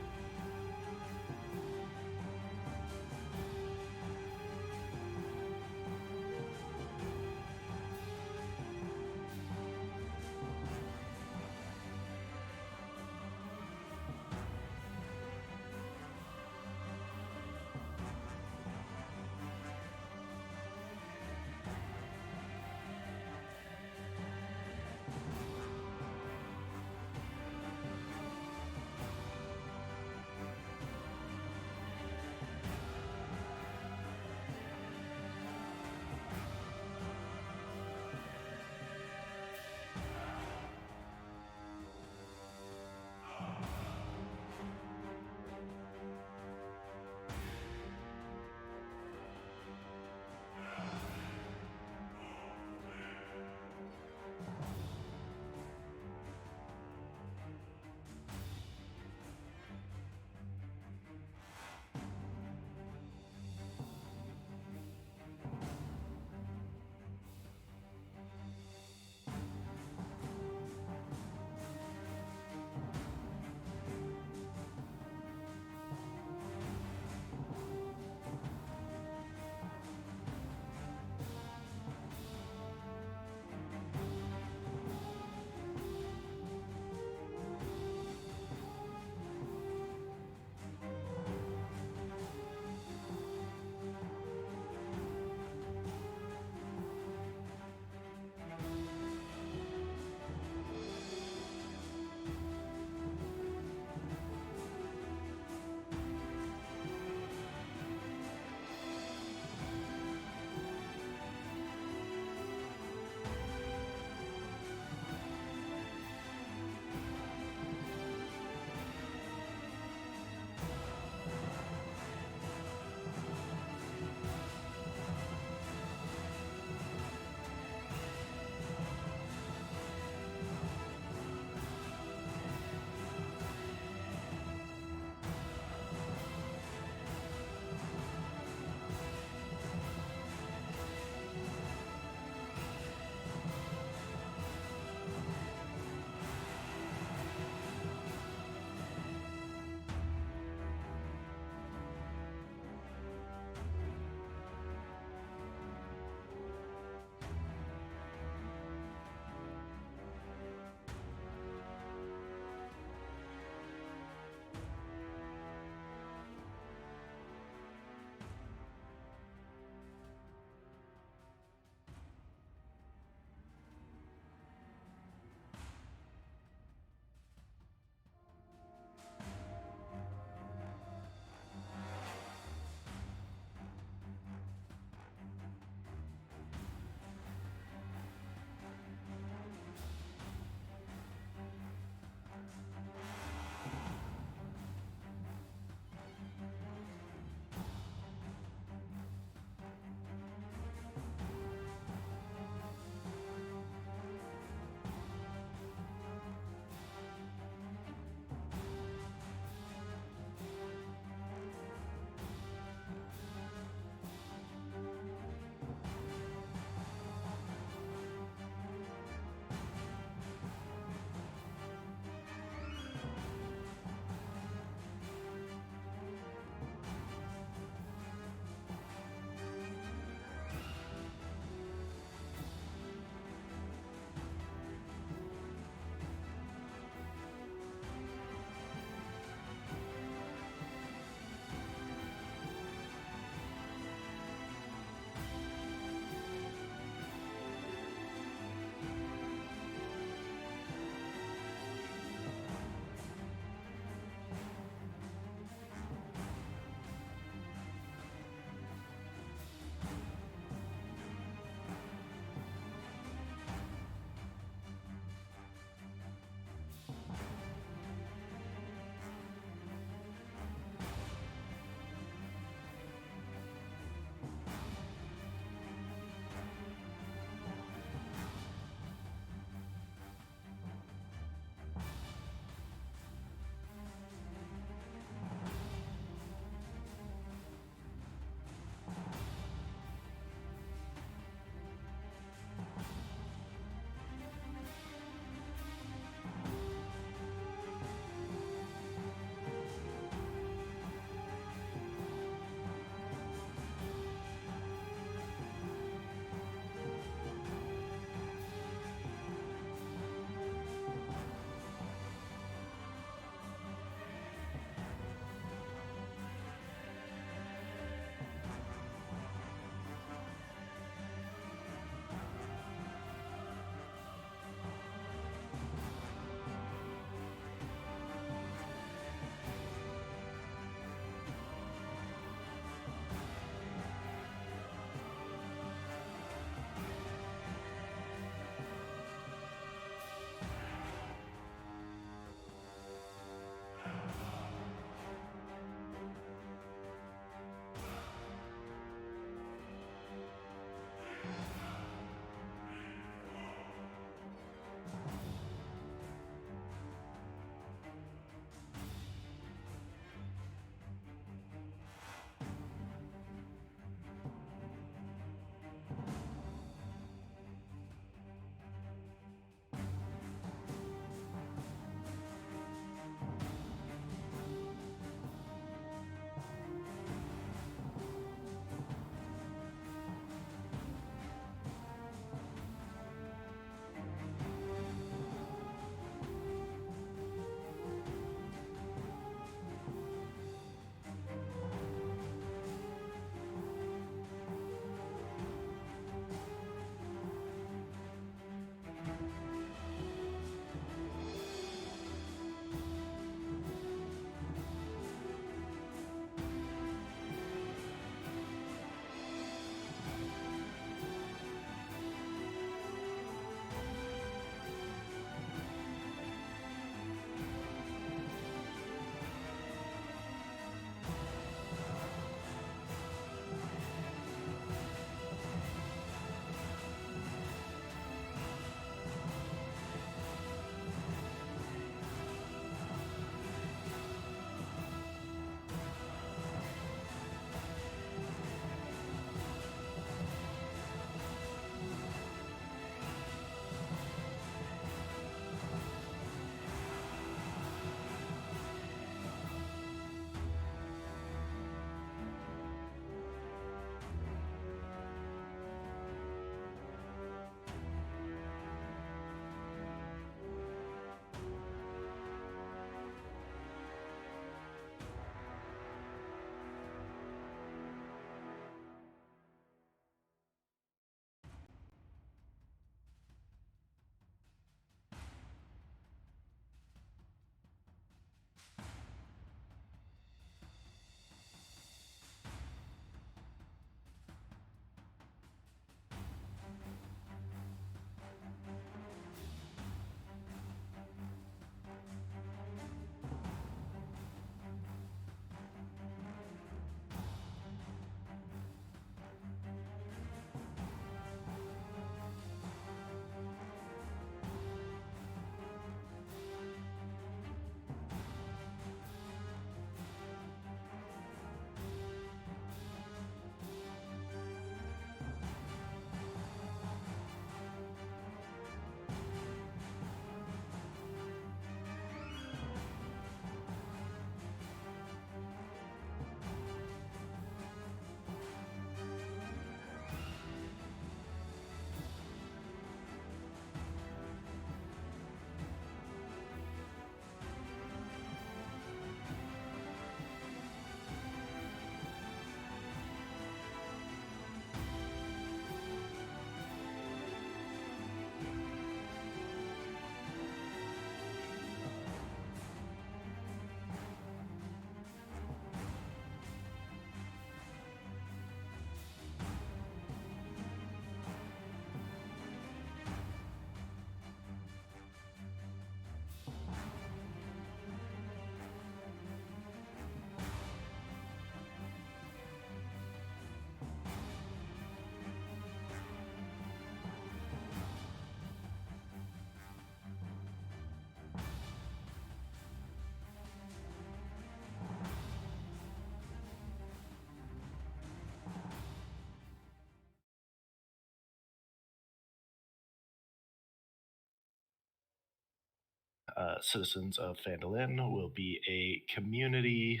Citizens of Phandalin will be a community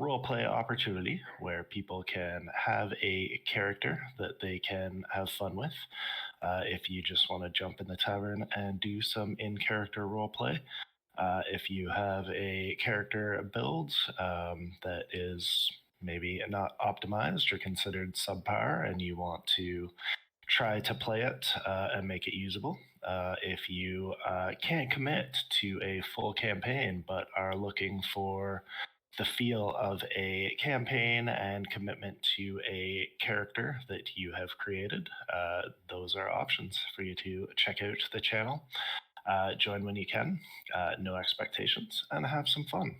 roleplay opportunity where people can have a character that they can have fun with. If you just want to jump in the tavern and do some in character roleplay, if you have a character build that is maybe not optimized or considered subpar and you want to try to play it and make it usable. If you can't commit to a full campaign but are looking for the feel of a campaign and commitment to a character that you have created, those are options for you to check out the channel. Join when you can, no expectations, and have some fun.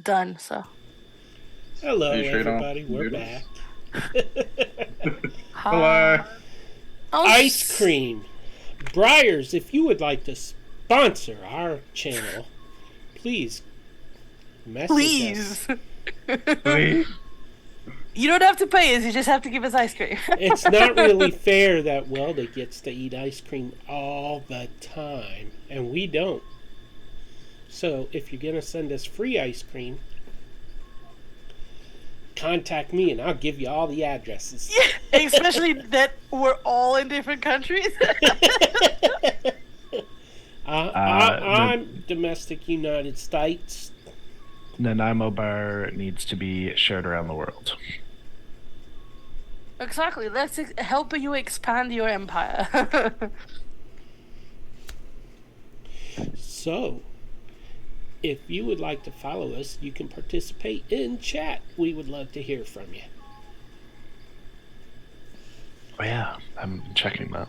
Done. So. Hello, Are you sure you don't everybody. We're do back. Hello. Oh, Ice cream. Briars, if you would like to sponsor our channel, please message us. Please. You don't have to pay us. You just have to give us ice cream. It's not really fair that Welda gets to eat ice cream all the time, and we don't. So if you're going to send us free ice cream, contact me and I'll give you all the addresses. Yeah, especially that we're all in different countries. I'm domestic United States. Nanaimo Bar needs to be shared around the world. Exactly. Let's help you expand your empire. So, if you would like to follow us, you can participate in chat. We would love to hear from you. Oh yeah, I'm checking that.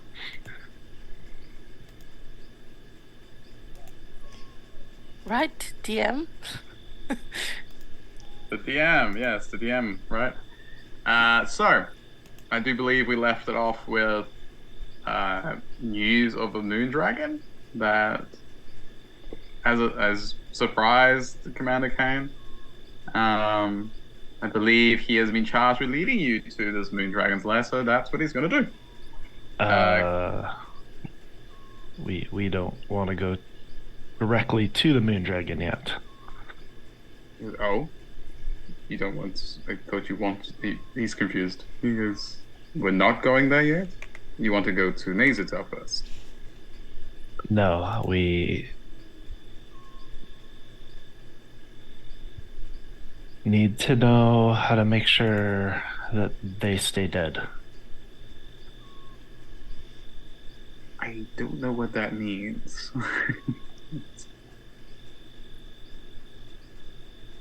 Right, DM? The DM, yes, the DM, right? So, I do believe we left it off with news of the Moon Dragon that has surprised Commander Kane. I believe he has been charged with leading you to this Moon Dragon's lair, so that's what he's going to do. We don't want to go directly to the Moon Dragon yet. Oh, you don't want? I thought you want. He's confused. He goes, "We're not going there yet. You want to go to Nazitel first?" No, we need to know how to make sure that they stay dead. I don't know what that means.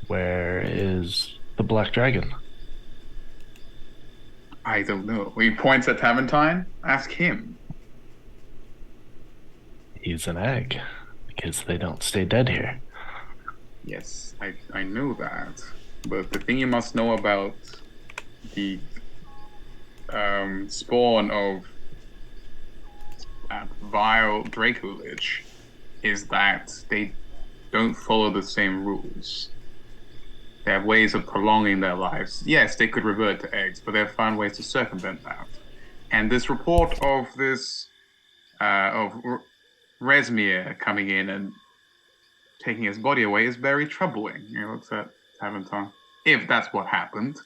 Where is the black dragon? I don't know. He points at Taventine. Ask him. He's an egg, because they don't stay dead here. Yes, I know that. But the thing you must know about the spawn of that vile Draco Lich is that they don't follow the same rules. They have ways of prolonging their lives. Yes, they could revert to eggs, but they've found ways to circumvent that. And this report of Resmir coming in and taking his body away is very troubling. He looks at Taventine. If that's what happened.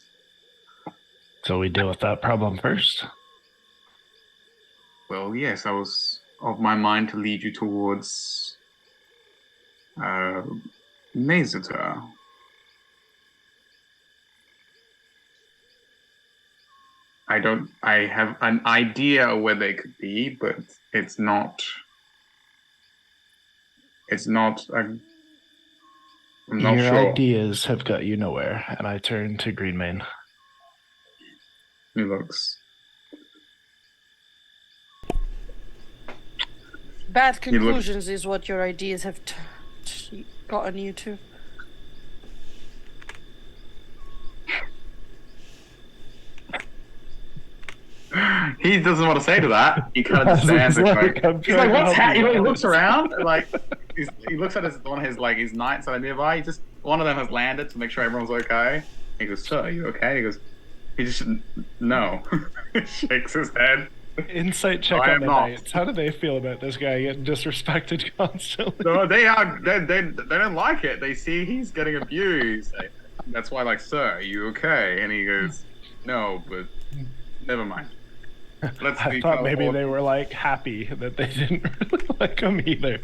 So we deal with that problem first. Well, yes, I was of my mind to lead you towards Nazatar. I have an idea of where they could be, but I'm not Your sure. ideas have got you nowhere, and I turn to Greenmane. He looks. Bad conclusions is what your ideas have gotten you to. He doesn't want to say to that. He kind of just stands there going, he's like, what's happening? He looks around, like, he looks at one of his knights that are nearby. One of them has landed to make sure everyone's okay. He goes, sir, are you okay? He goes, he just, no. Shakes his head. Insight check on the knights. How do they feel about this guy getting disrespected constantly? No, they don't like it. They see he's getting abused. That's why, like, sir, are you okay? And he goes, no, but never mind. I thought maybe they were like happy that they didn't really like him either.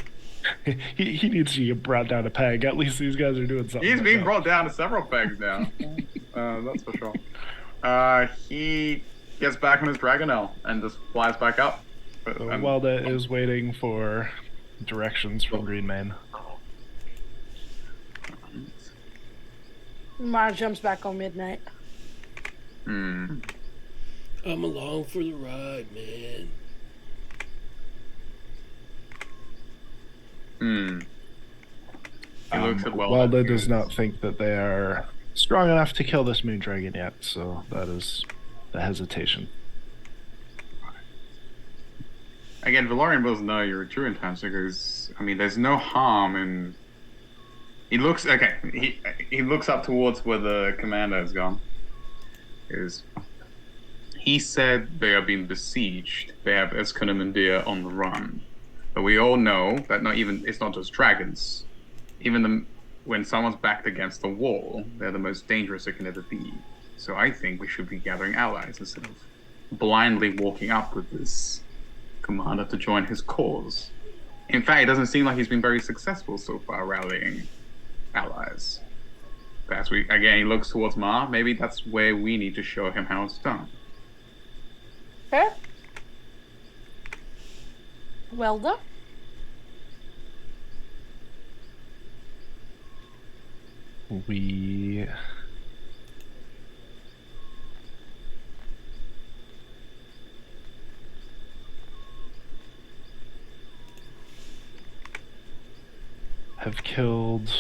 He needs to get brought down a peg. At least these guys are doing something. He's being brought down to several pegs now. That's for sure. He gets back on his Dragonelle and just flies back up. Welda is waiting for directions from Greenmane. Mar jumps back on midnight. I'm along for the ride, man. He looks at Welda does not think that they are strong enough to kill this moon dragon yet, so that is the hesitation. Again, Valorian doesn't know you're a true intent because, I mean, there's no harm in. He looks He looks up towards where the commander has gone. He said they are being besieged. They have Eskunamundir on the run, but we all know that it's not just dragons. Even when someone's backed against the wall, they're the most dangerous it can ever be. So I think we should be gathering allies instead of blindly walking up with this commander to join his cause. In fact, it doesn't seem like he's been very successful so far rallying allies. He looks towards Mar. Maybe that's where we need to show him how it's done. Okay. Well done. We have killed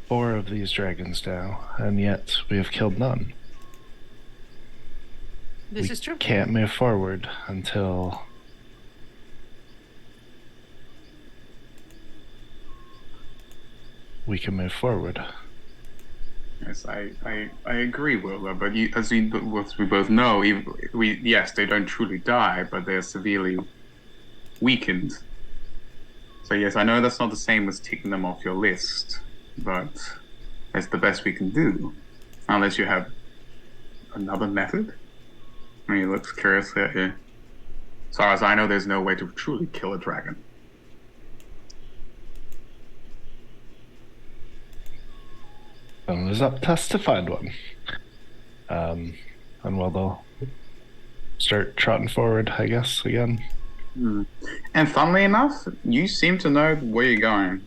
4 of these dragons now, and yet we have killed none. This is true. Can't move forward until we can move forward. Yes, I agree, Wilbur. But as we both know, yes, they don't truly die, but they're severely weakened. So yes, I know that's not the same as taking them off your list, but that's the best we can do, unless you have another method. And he looks curiously at you. As far as I know, there's no way to truly kill a dragon. And it was up to us to find one. And well, start trotting forward, I guess, again. And funnily enough, you seem to know where you're going.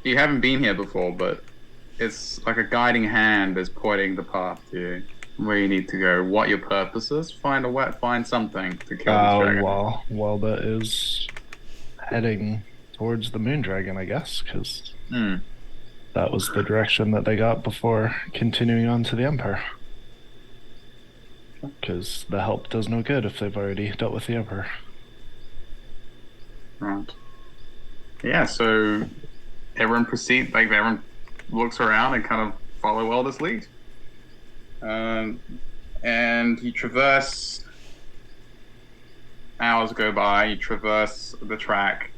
You haven't been here before, but it's like a guiding hand is pointing the path to you, where you need to go, what your purpose is. Find something to kill this dragon. While Walda is heading towards the moon dragon, I guess, because that was the direction that they got before continuing on to the Empire. Because the help does no good if they've already dealt with the Emperor. Right. Yeah, so everyone everyone looks around and kind of follow Walda's lead. And you traverse, hours go by, you traverse the track,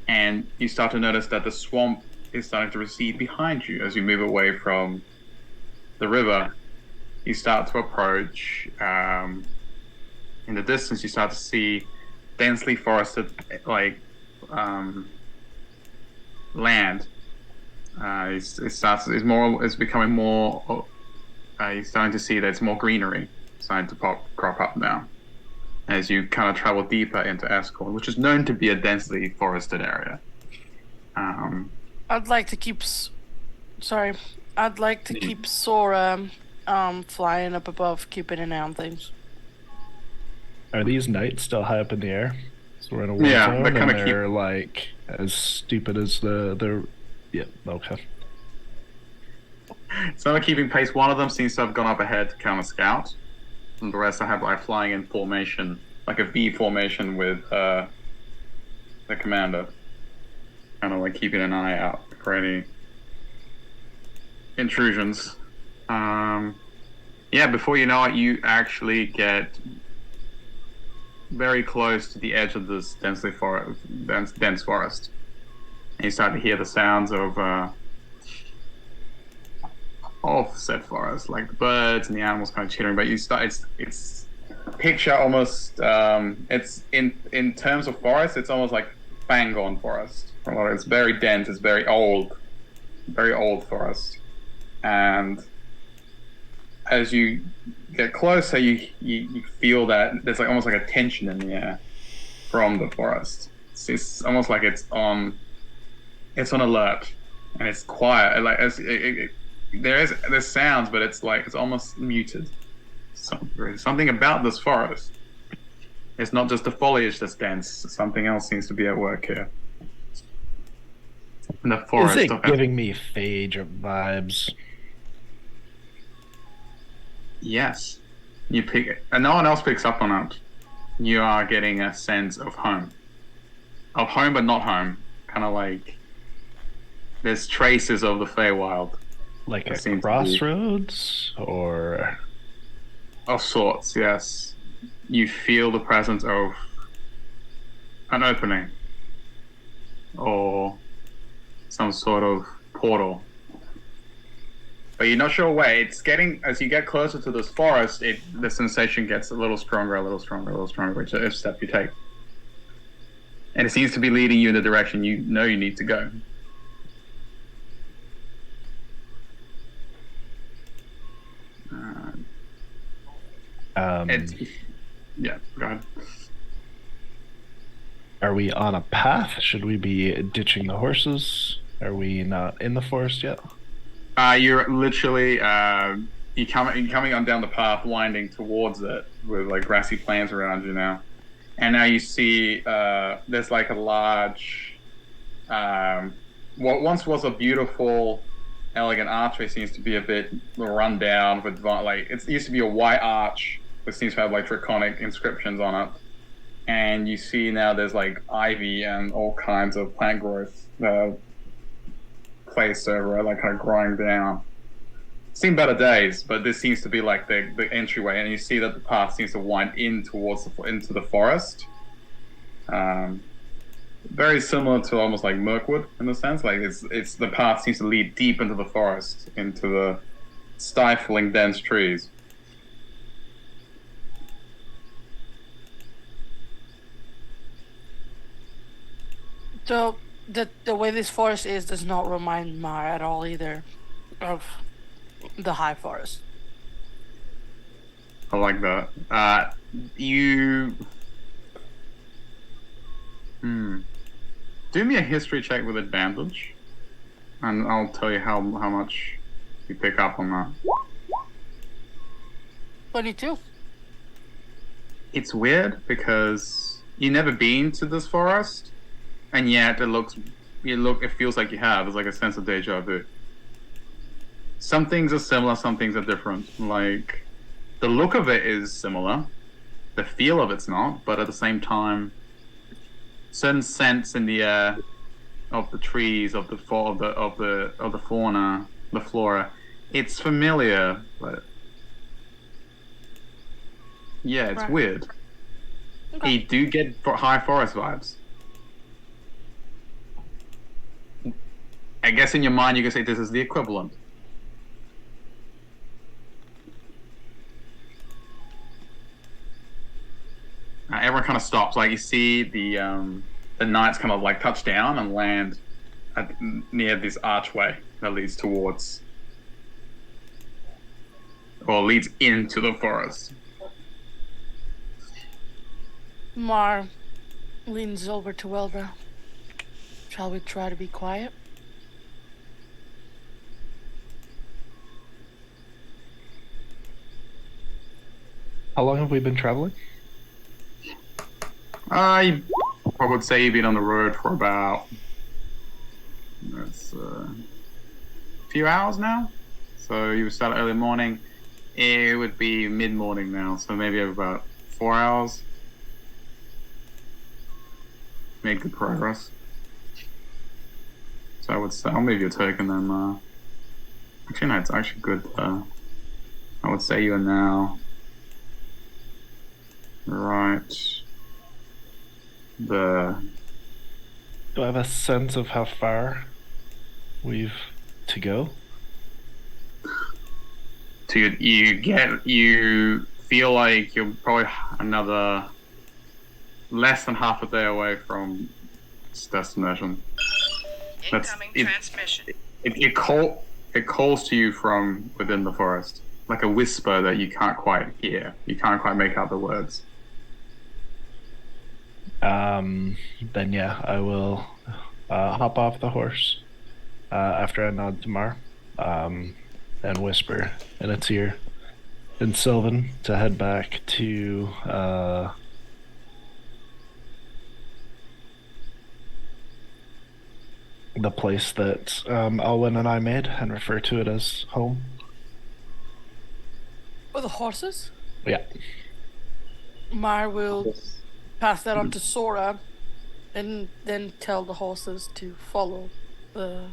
and you start to notice that the swamp is starting to recede behind you as you move away from the river. You start to approach, in the distance you start to see densely forested, land. It's becoming more, you're starting to see that it's more greenery starting to crop up now as you kind of travel deeper into Escorn, which is known to be a densely forested area. I'd like to keep Sora flying up above, keeping an eye on things. Are these knights still high up in the air? So we're in a war zone, and they're like as stupid as the. Yeah, okay. Some are keeping pace. One of them seems to have gone up ahead to counter scout, and the rest are flying in formation, like a V formation with the commander, kind of like keeping an eye out for any intrusions. Before you know it, you actually get very close to the edge of this dense forest. And you start to hear the sounds of said forest, like the birds and the animals kind of chittering. But it's picture almost it's in terms of forest, it's almost like bang on forest. It's very dense, it's very old forest. And as you get closer, you feel that there's like almost like a tension in the air from the forest. It's almost like it's on alert, and it's quiet. Like there's sounds, but it's almost muted. Something about this forest. It's not just the foliage that's dense. Something else seems to be at work here. In the forest. Is it giving me phage vibes? Yes. You pick it, and no one else picks up on it. You are getting a sense of home. Of home, but not home. Kind of like there's traces of the Feywild. Like a crossroads, or of sorts, yes. You feel the presence of an opening or some sort of portal. But you're not sure where. It's getting, as you get closer to this forest, the sensation gets a little stronger, which step you take. And it seems to be leading you in the direction you know you need to go. Yeah, go ahead. Are we on a path? Should we be ditching the horses? Are we not in the forest yet? You're literally you're coming on down the path, winding towards it with like grassy plains around you now, and now you see there's like a large, what once was a beautiful, elegant archway seems to be a bit run down with like it used to be a white arch, which seems to have like draconic inscriptions on it, and you see now there's like ivy and all kinds of plant growth placed over it, like kind of growing down. Seen better days, but this seems to be like the entryway, and you see that the path seems to wind in towards into the forest. Very similar to almost like Mirkwood in a sense. Like it's the path seems to lead deep into the forest, into the stifling dense trees. So the way this forest is does not remind Mar at all either of the high forest. I like that. you. Do me a history check with advantage, and I'll tell you how much you pick up on that. 22. It's weird because you've never been to this forest, and yet it feels like you have. It's like a sense of deja vu. Some things are similar, some things are different. Like, the look of it is similar, the feel of it's not, but at the same time, certain scents in the air of the trees, of the fauna, the flora, it's familiar, but yeah, it's Right. weird. Okay. You do get high forest vibes. I guess in your mind you can say this is the equivalent. Everyone kind of stops. Like, you see the knights kind of like touch down and land near this archway that leads towards, or leads into the forest. Mar leans over to Eldra. Shall we try to be quiet? How long have we been traveling? I would say you've been on the road for about a few hours now. So you start early morning. It would be mid-morning now, so maybe about 4 hours. Made good progress. So I would say I'll move your token then. Actually, no, it's actually good. I would say you are now right. Do I have a sense of how far we've to go? You feel like you're probably another less than half a day away from its destination. Incoming transmission. It calls to you from within the forest, like a whisper that you can't quite hear. You can't quite make out the words. Then yeah, I will hop off the horse after I nod to Mar, and whisper in its ear in Sylvan to head back to the place that Alwyn and I made, and refer to it as home. For the horses? Yeah. Mar will pass that on to Sora and then tell the horses to follow the.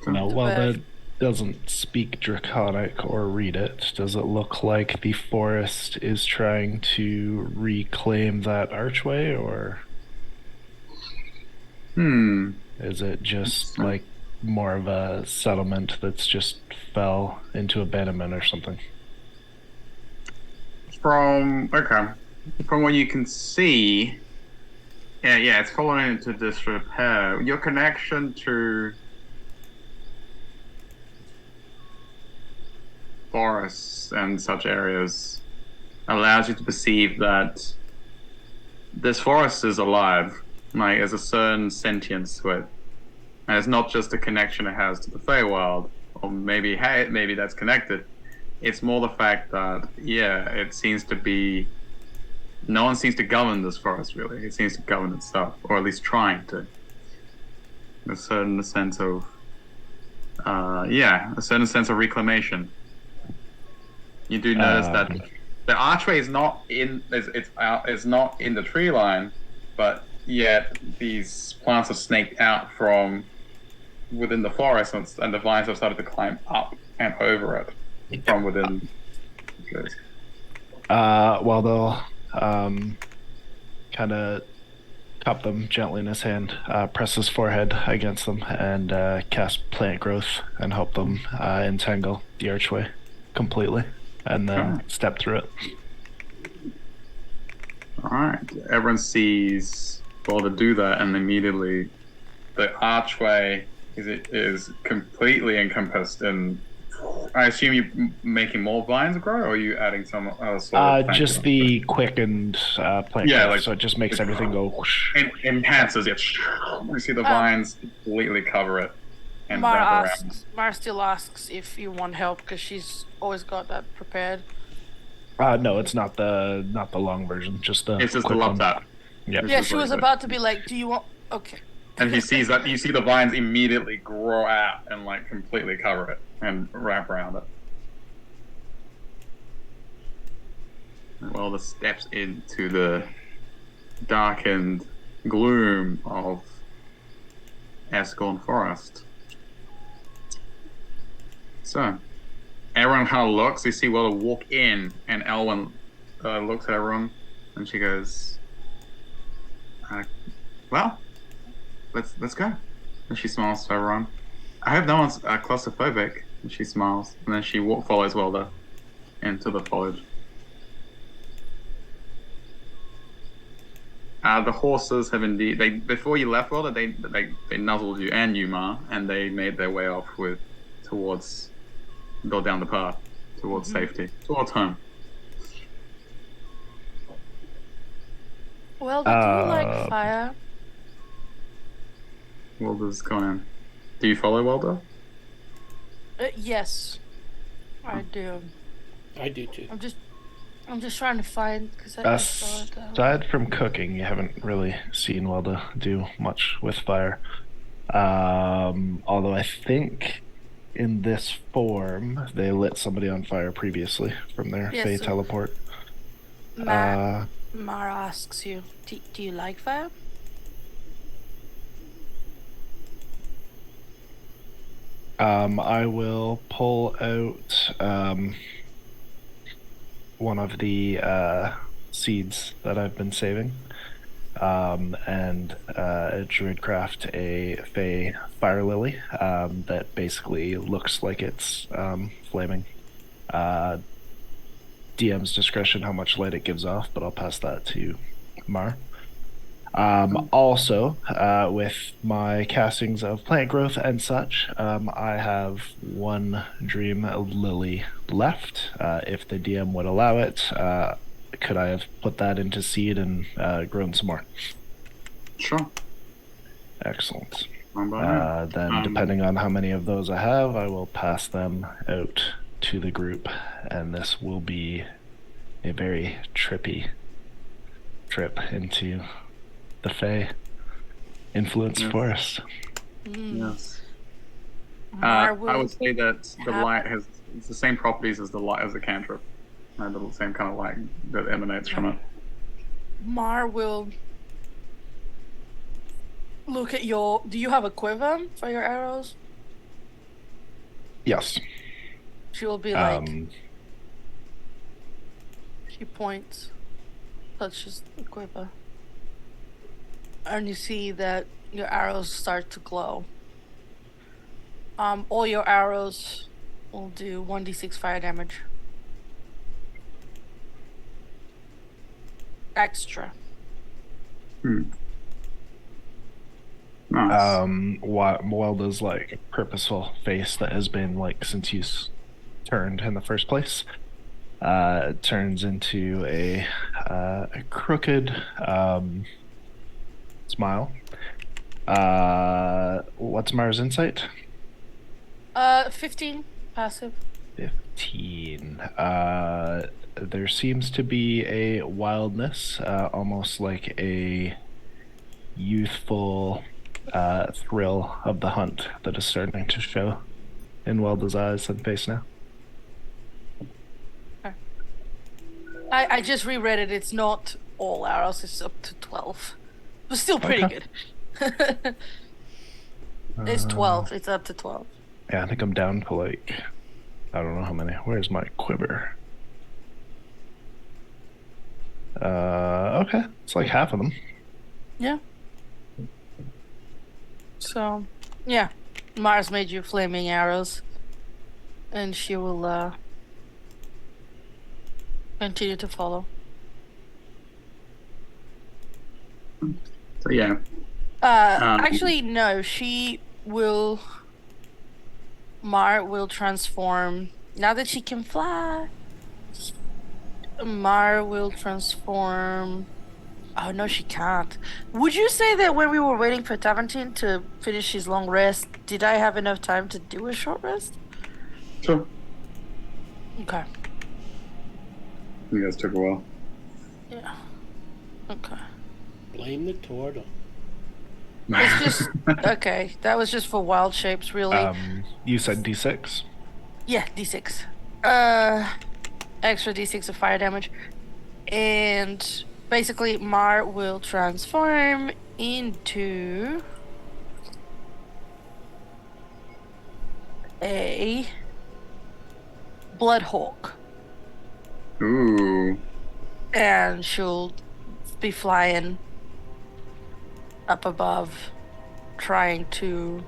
No, The well, bag. that doesn't speak Draconic or read it. Does it look like the forest is trying to reclaim that archway, or is it just like more of a settlement that's just fell into abandonment or something? From what you can see, yeah, it's fallen into disrepair. Your connection to forests and such areas allows you to perceive that this forest is alive. Like, there's a certain sentience to it, and it's not just a connection it has to the Feywild, or maybe that's connected. It's more the fact that, yeah, it seems to be. No one seems to govern this forest, really. It seems to govern itself, or at least trying to. A certain sense of. A certain sense of reclamation. You do notice that the archway is not it's not in the tree line, but yet these plants are snaked out from within the forest, and the vines have started to climb up and over it from within. Well, they'll kind of cup them gently in his hand, press his forehead against them, and cast plant growth and help them entangle the archway completely, and then step through it. All right. Everyone sees to do that, and immediately the archway is completely encompassed in I assume you're making more vines grow, or are you adding some other sort of fancy Just one? the quickened plant Yeah, growth, like- so it just makes everything go whoosh. Enhances it. You see the vines completely cover it and Mara wrap around. asks. Mara still asks if you want help because she's always got that prepared. No, it's not the long version, just the It's just the quick love one. tap. Yep. Yeah, she was about to be like, "Do you want?" Okay. And he sees that you see the vines immediately grow out and like completely cover it and wrap around it. Well, the steps into the darkened gloom of Asgorn Forest. So, everyone kind of looks. You see Willa walk in, and Elwyn looks at everyone, and she goes, "Well, let's go." And she smiles to everyone. I hope no one's claustrophobic. And she smiles, and then she follows Wilder into the foliage. The horses have indeed. They before you left, Wilder, they nuzzled you and Yuma, and they made their way off towards go down the path towards safety, towards home. Well, do you like fire? Wilder's gone in. Do you follow Wilder? Yes, I do. I do too. I'm just trying to find because I saw it. Aside from cooking, you haven't really seen Welda do much with fire. Although I think in this form they lit somebody on fire previously from their Yes, Fey so- teleport. Mara asks you, do you like fire? I will pull out one of the seeds that I've been saving, and druidcraft a Fey fire lily that basically looks like it's flaming. DM's discretion how much light it gives off, but I'll pass that to Mar. Also, with my castings of plant growth and such, I have one dream lily left. If the DM would allow it, could I have put that into seed and grown some more? Sure. Excellent. Then, Then, depending on how many of those I have, I will pass them out to the group, and this will be a very trippy trip into the Fey influenced forest. Yes. Mar I would say that the have- light has it's the same properties as the light as the cantrip. The same kind of light that emanates from it. Mar will look at your. Do you have a quiver for your arrows? Yes. She will be like. She points, touches the quiver, and you see that your arrows start to glow. All your arrows will do 1d6 fire damage. Extra. Nice. Welda's like purposeful face that has been like since you turned in the first place turns into a crooked smile. What's Mara's insight? 15 passive. 15. There seems to be a wildness, almost like a youthful thrill of the hunt that is starting to show in Welda's eyes and face now. I just reread it. It's not all arrows. It's up to 12. But still pretty Okay. good. It's 12. It's up to 12. Yeah, I think I'm down to like, I don't know how many. Where's my quiver? Okay. It's like half of them. Yeah. So, yeah. Mars made you flaming arrows. And she will continue to follow. So yeah. Actually, no. She will Mar will transform. Now that she can fly, Mar will transform. Oh, no, she can't. Would you say that when we were waiting for Tavantine to finish his long rest, did I have enough time to do a short rest? Sure. Okay. You guys took a while. Yeah. Okay. Blame the turtle. It's just okay. That was just for wild shapes, really. You said D6. Yeah, D6. Extra D6 of fire damage, and basically Mar will transform into a blood hawk, Ooh. and she'll be flying up above, trying to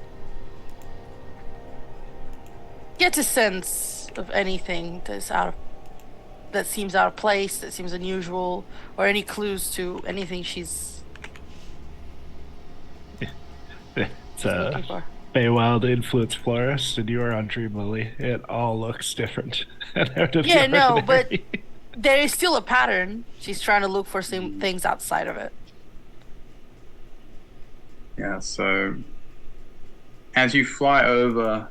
get a sense of anything that seems out of place, that seems unusual, or any clues to anything she's It's looking for. Feywild influence florist, and you are on Dream Lily. It all looks different and out of Yeah, the no, but ordinary. there is still a pattern. She's trying to look for some things outside of it. Yeah, so as you fly over,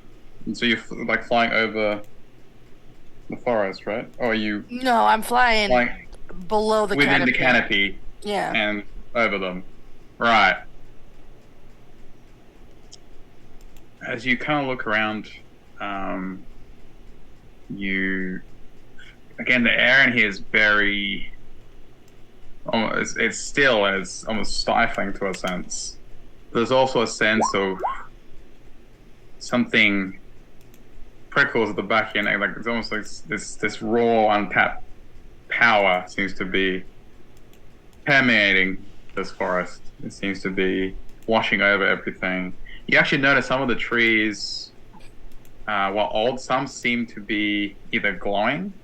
so you're like flying over the forest, right? Or are you No, I'm flying flying below the within canopy. the canopy Yeah. and over them? Right. As you kind of look around, you again, the air in here is very almost, it's still as almost stifling to a sense. There's also a sense of something prickles at the back of your neck, like it's almost like this raw, untapped power seems to be permeating this forest. It seems to be washing over everything. You actually notice some of the trees, while old, some seem to be either glowing.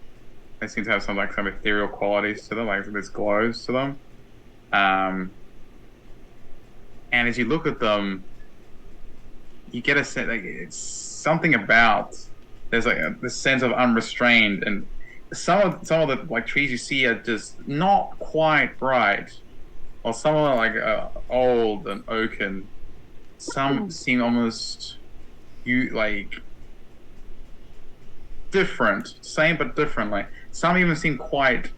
They seem to have some ethereal qualities to them, like this glows to them. And as you look at them, you get a sense like it's something about. There's like this sense of unrestrained, and some of the like trees you see are just not quite right, or some of them are like old and oaken. Some seem almost different, same but different. Like some even seem quite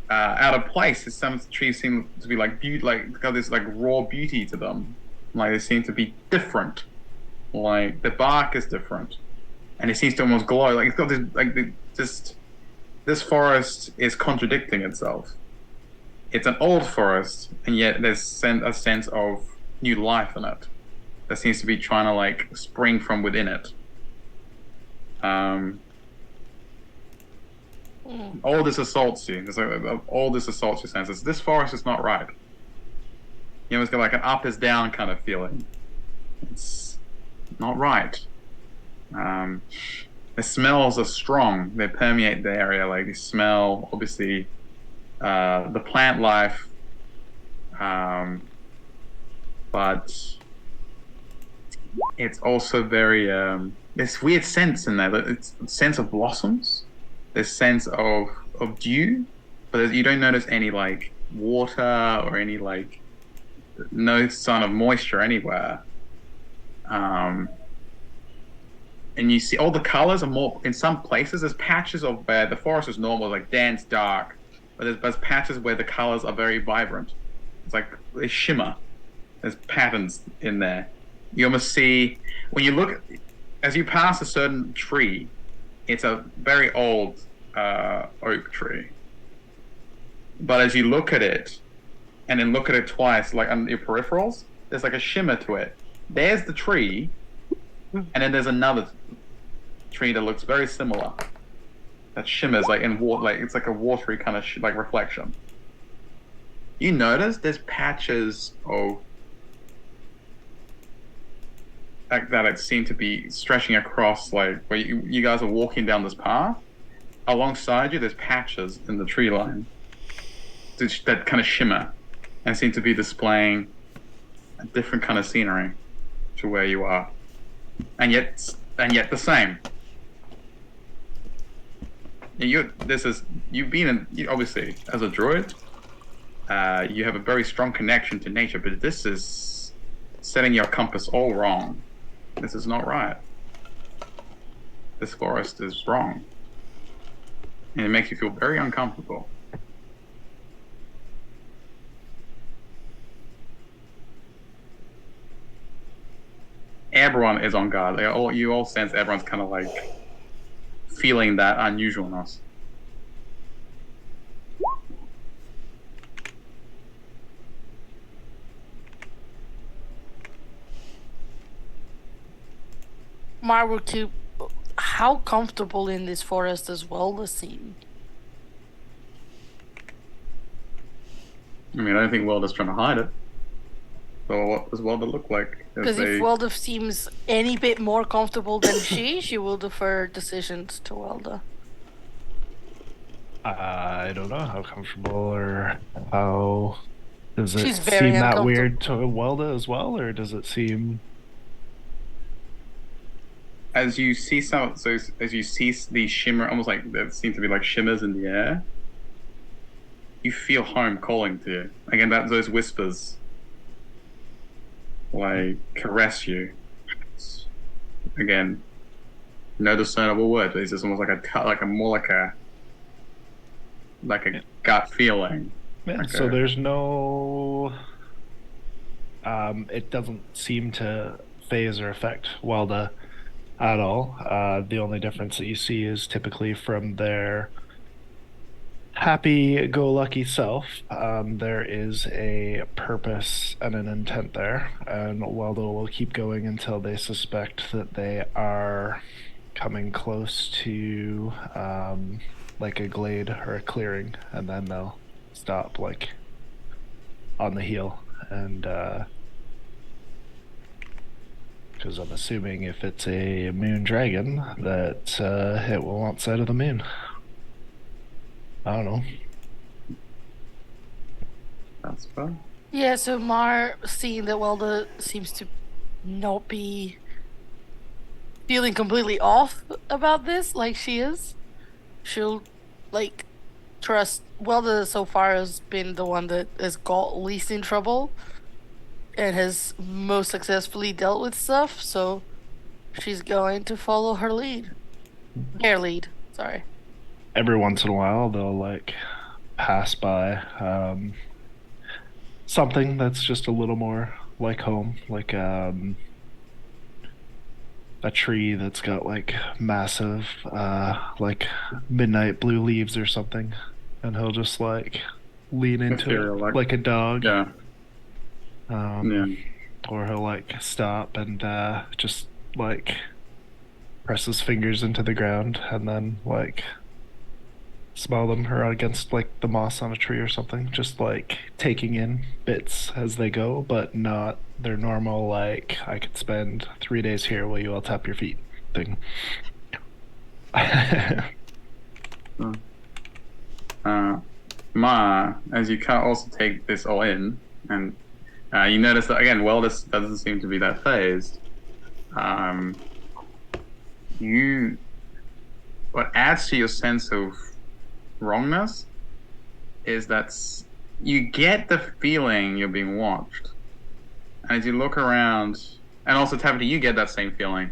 out of place. Some trees seem to be like got this like raw beauty to them. Like they seem to be different. Like the bark is different, and it seems to almost glow. Like it's got this forest is contradicting itself. It's an old forest, and yet there's a sense of new life in it that seems to be trying to like spring from within it. All this assaults you. All this assaults your senses. This forest is not right. You almost get like an up is down kind of feeling. It's not right. The smells are strong. They permeate the area. Like you smell, obviously, the plant life, but it's also very this weird sense in there. It's a sense of blossoms. This sense of dew, but you don't notice any like water or any like no sign of moisture anywhere. And you see all the colors are more in some places. There's patches of where the forest is normal, like dense, dark, but there's patches where the colors are very vibrant. It's like they shimmer. There's patterns in there. You almost see when you look as you pass a certain tree. It's a very old oak tree. But as you look at it, and then look at it twice, like on your peripherals, there's like a shimmer to it. There's the tree, and then there's another tree that looks very similar. That shimmers like in water, like it's like a watery kind of like reflection. You notice there's patches of like that it seemed to be stretching across, like where you guys are walking down this path. Alongside you, there's patches in the tree line that kind of shimmer and seem to be displaying a different kind of scenery to where you are. And yet, and yet the same. You've been obviously as a druid. You have a very strong connection to nature, but this is setting your compass all wrong. This is not right. This forest is wrong. And it makes you feel very uncomfortable. Everyone is on guard. You all sense everyone's kind of like feeling that unusualness. Marwood, how comfortable in this forest is Welda seem? I mean, I don't think Welda's trying to hide it. So what does Welda look like? Because if Welda seems any bit more comfortable than she will defer decisions to Welda. I don't know how comfortable or how... Does it She's very seem that uncomfortable. weird to Welda as well, or does it seem... As you see these shimmer, almost like there seem to be like shimmers in the air, you feel home calling to you. Again, those whispers like caress you. Again, no discernible word, but it's just almost like a gut feeling. Yeah, like so there's no... it doesn't seem to phase or affect Welda at all. The only difference that you see is typically from their happy-go-lucky self. There is a purpose and an intent there, and Welda will keep going until they suspect that they are coming close to like a glade or a clearing, and then they'll stop like on the heel and because I'm assuming if it's a moon dragon that it will want sight of the moon. I don't know. That's fun. Yeah, so Mar, seeing that Welda seems to not be feeling completely off about this like she is, she'll like trust Welda. So far has been the one that has got least in trouble and has most successfully dealt with stuff, so she's going to follow her lead. Their lead, sorry. Every once in a while they'll like pass by something that's just a little more like home, like a tree that's got like massive like midnight blue leaves or something, and he'll just like lean into Ethereal, it like a dog. Yeah. Yeah. Or he'll like stop and just like press his fingers into the ground and then like smell them or against like the moss on a tree or something, just like taking in bits as they go, but not their normal like I could spend 3 days here while you all tap your feet thing. Ma, as you kind of also take this all in, and you notice that again, Weldis doesn't seem to be that phased. What adds to your sense of wrongness is that you get the feeling you're being watched, and as you look around, and also Tavern, you get that same feeling.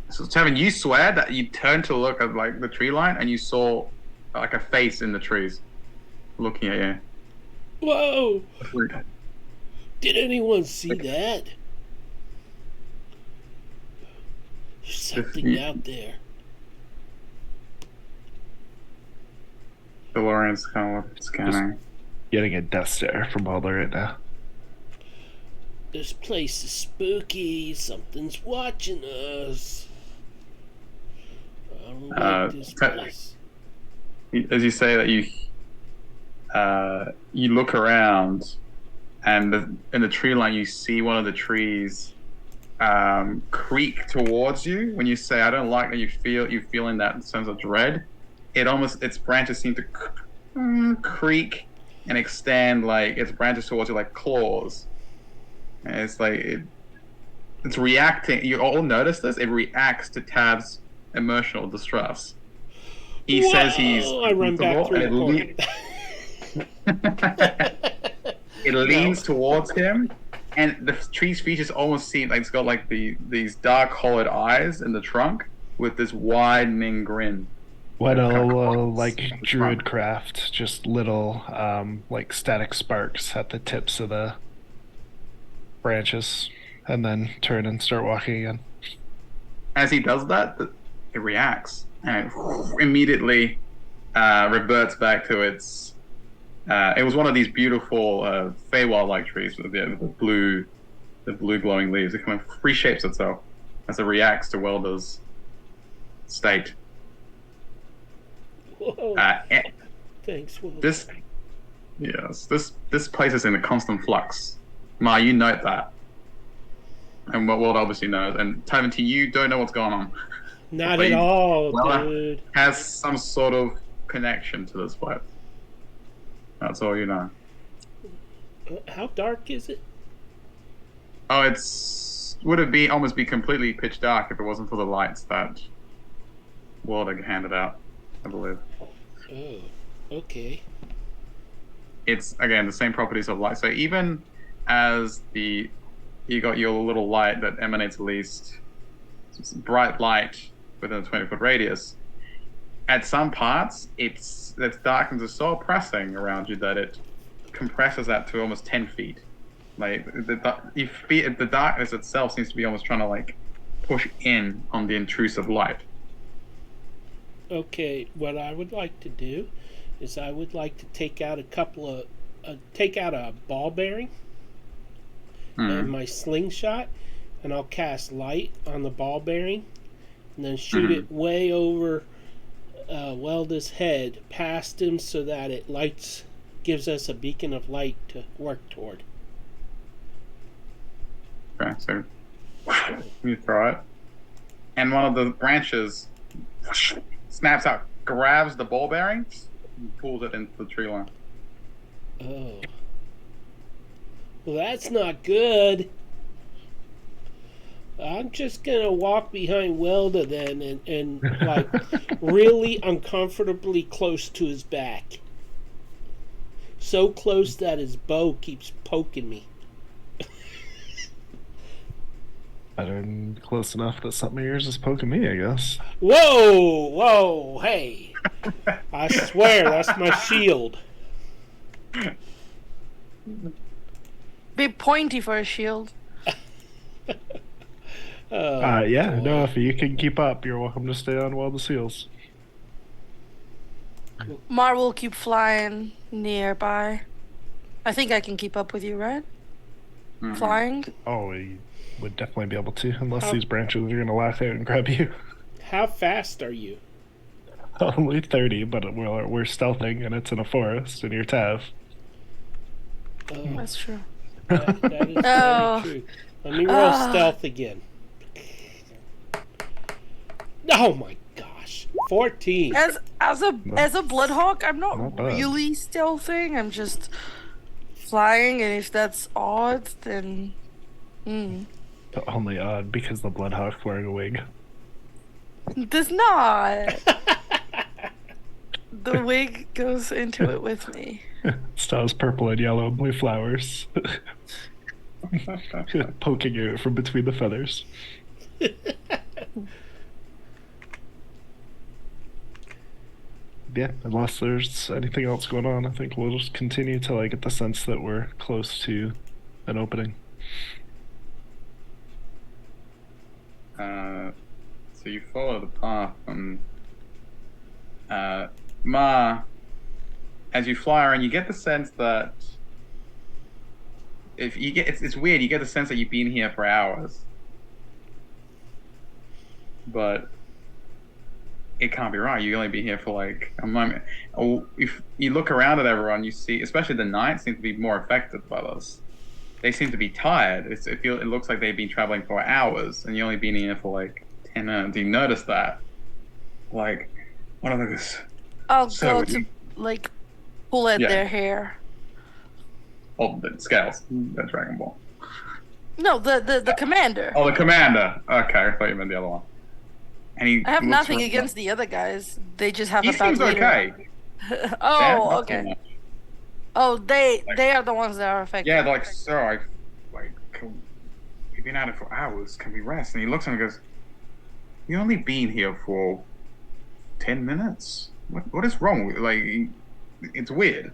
So Tavern, you swear that you turned to look at like the tree line and you saw like a face in the trees looking at you. Whoa! Did anyone see that? There's something out there. DeLorean's kind of scanning. Getting a death stare from Balder right now. This place is spooky. Something's watching us. I don't like this place. As you say that, you look around, and in the tree line you see one of the trees creak towards you. When you say, "I don't like that," you feeling that sense of dread. Its branches seem to creak and extend like its branches towards you like claws. And it's like it's reacting. You all notice this. It reacts to Tav's emotional distress. He says he's I run back through and it leans towards him, and the tree's features almost seem like it's got like these dark hollowed eyes in the trunk with this widening grin. What like druid craft, just little like static sparks at the tips of the branches, and then turn and start walking again. As he does that, it reacts and it immediately reverts back to its. It was one of these beautiful Feywild-like trees with the blue glowing leaves. It kind of reshapes itself as it reacts to Welder's state. Whoa. Thanks, Will. This place is in a constant flux. Ma, you note that, and Weld obviously knows. And Taventy, you don't know what's going on. Not at all, Welder dude. has some sort of connection to this place. That's all you know. How dark is it? Oh, would it almost be completely pitch dark if it wasn't for the lights that Welder handed out, I believe. Oh, okay. It's again the same properties of light. So even as you got your little light that emanates at least bright light within a 20-foot radius, at some parts its darkness is so oppressing around you that it compresses that to almost 10 feet. Like the darkness itself seems to be almost trying to like push in on the intrusive light. Okay, what I would like to do is I would like to take out a ball bearing and my slingshot, and I'll cast light on the ball bearing and then shoot it way over Welda's head past him so that it gives us a beacon of light to work toward. Okay, so you throw it, and one of the branches snaps out, grabs the ball bearing, and pulls it into the tree line. Oh. Well, that's not good. I'm just gonna walk behind Welda then and like really uncomfortably close to his back. So close that his bow keeps poking me. Better than close enough that something of yours is poking me, I guess. Whoa, hey. I swear that's my shield. Big pointy for a shield. Yeah, no, if you can keep up, you're welcome to stay on while the seals. Mar will keep flying nearby. I think I can keep up with you, right? Flying? Oh, we would definitely be able to, unless these branches are going to laugh out and grab you. How fast are you? Only 30, but we're stealthing, and it's in a forest, and you're Tav. Oh, That's true. that is very true. Let me roll stealth again. Oh my gosh. 14. As a bloodhawk, I'm not bad. really stealthing. I'm just flying, and if that's odd, then Only odd because the Bloodhawk's wearing a wig. does not. The wig goes into it with me. Stars purple and yellow and blue flowers. Poking out from between the feathers. Yeah, unless there's anything else going on, I think we'll just continue till I get the sense that we're close to an opening. So you follow the path, and Ma, as you fly around, you get the sense that if you get it's weird. You get the sense that you've been here for hours, but it can't be right. You only be here for like a moment. Oh, if you look around at everyone, you see, especially the knights seem to be more affected by this. They seem to be tired. It looks like they've been traveling for hours, and you only been here for like 10 minutes. You notice that? Like, one of those. I'll go to like pull at their hair. Oh, the scales. The Dragon Ball. No, the commander. Oh, the commander. Okay, I thought you meant the other one. And he I have looks nothing around. against the other guys. They just have He a bad seems leader. okay. Oh, Not so okay. much. Oh, they are the ones that are affected. Yeah, they're like, sir, we've been at it for hours. Can we rest? And he looks at him and goes, "You only been here for 10 minutes. What is wrong with it's weird."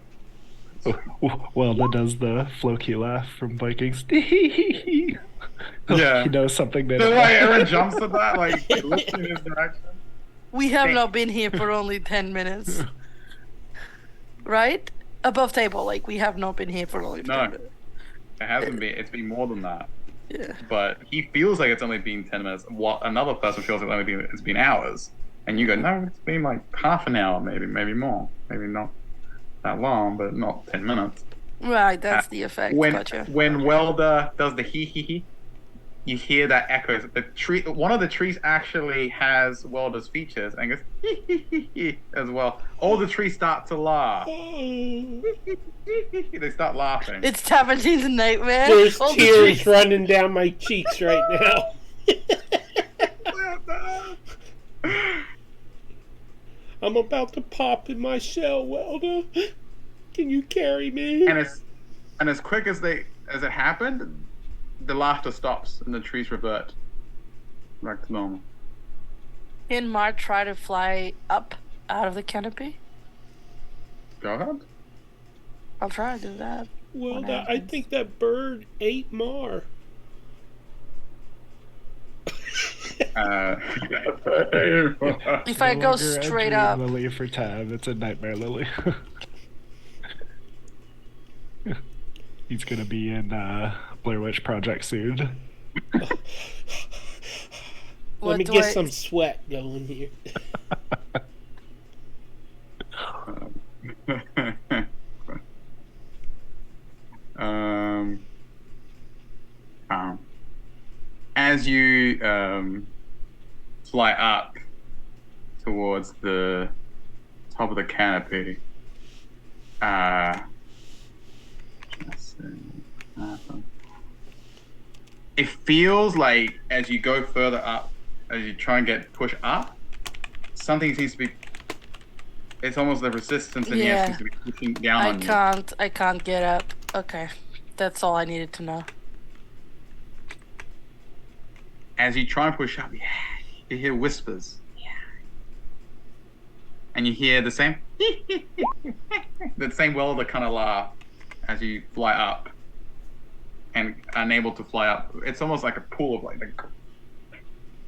Welda does the Floki laugh from Vikings. Yeah. He knows something they So don't like know. Aaron jumps at that, like looks in his direction. We have not been here for only 10 minutes. Right? Above table, like, we have not been here for only 10 No. minutes. It hasn't been. It's been more than that. Yeah. But he feels like it's only been 10 minutes. What another person feels like it's been hours. And you go, no, it's been like half an hour, maybe more. Maybe not that long, but not 10 minutes. Right, that's the effect. Gotcha. When Welder does the hee, you hear that echoes. One of the trees actually has Welder's features and goes hee as well. All the trees start to laugh. They start laughing. It's Tabantine's nightmare. There's All the tears trees- running down my cheeks right now. I'm about to pop in my shell, Welda. Can you carry me? And as quick as it happened, the laughter stops and the trees revert back to normal. Can Mar try to fly up out of the canopy? Go ahead. I'll try to do that. Welda, I think that bird ate Mar. If I No go longer a straight dream up, Lily for Tab, it's a nightmare Lily. He's gonna be in Blair Witch Project soon. Let me do get I- some sweat going here. As you fly up towards the top of the canopy, it feels like as you go further up, as you try and push up, something seems to be. It's almost the resistance in the air seems to be pushing down on you. I can't get up. Okay. That's all I needed to know. As you try and push up, you hear whispers. And you hear the same Welder kind of laugh as you fly up and unable to fly up. It's almost like a pool of like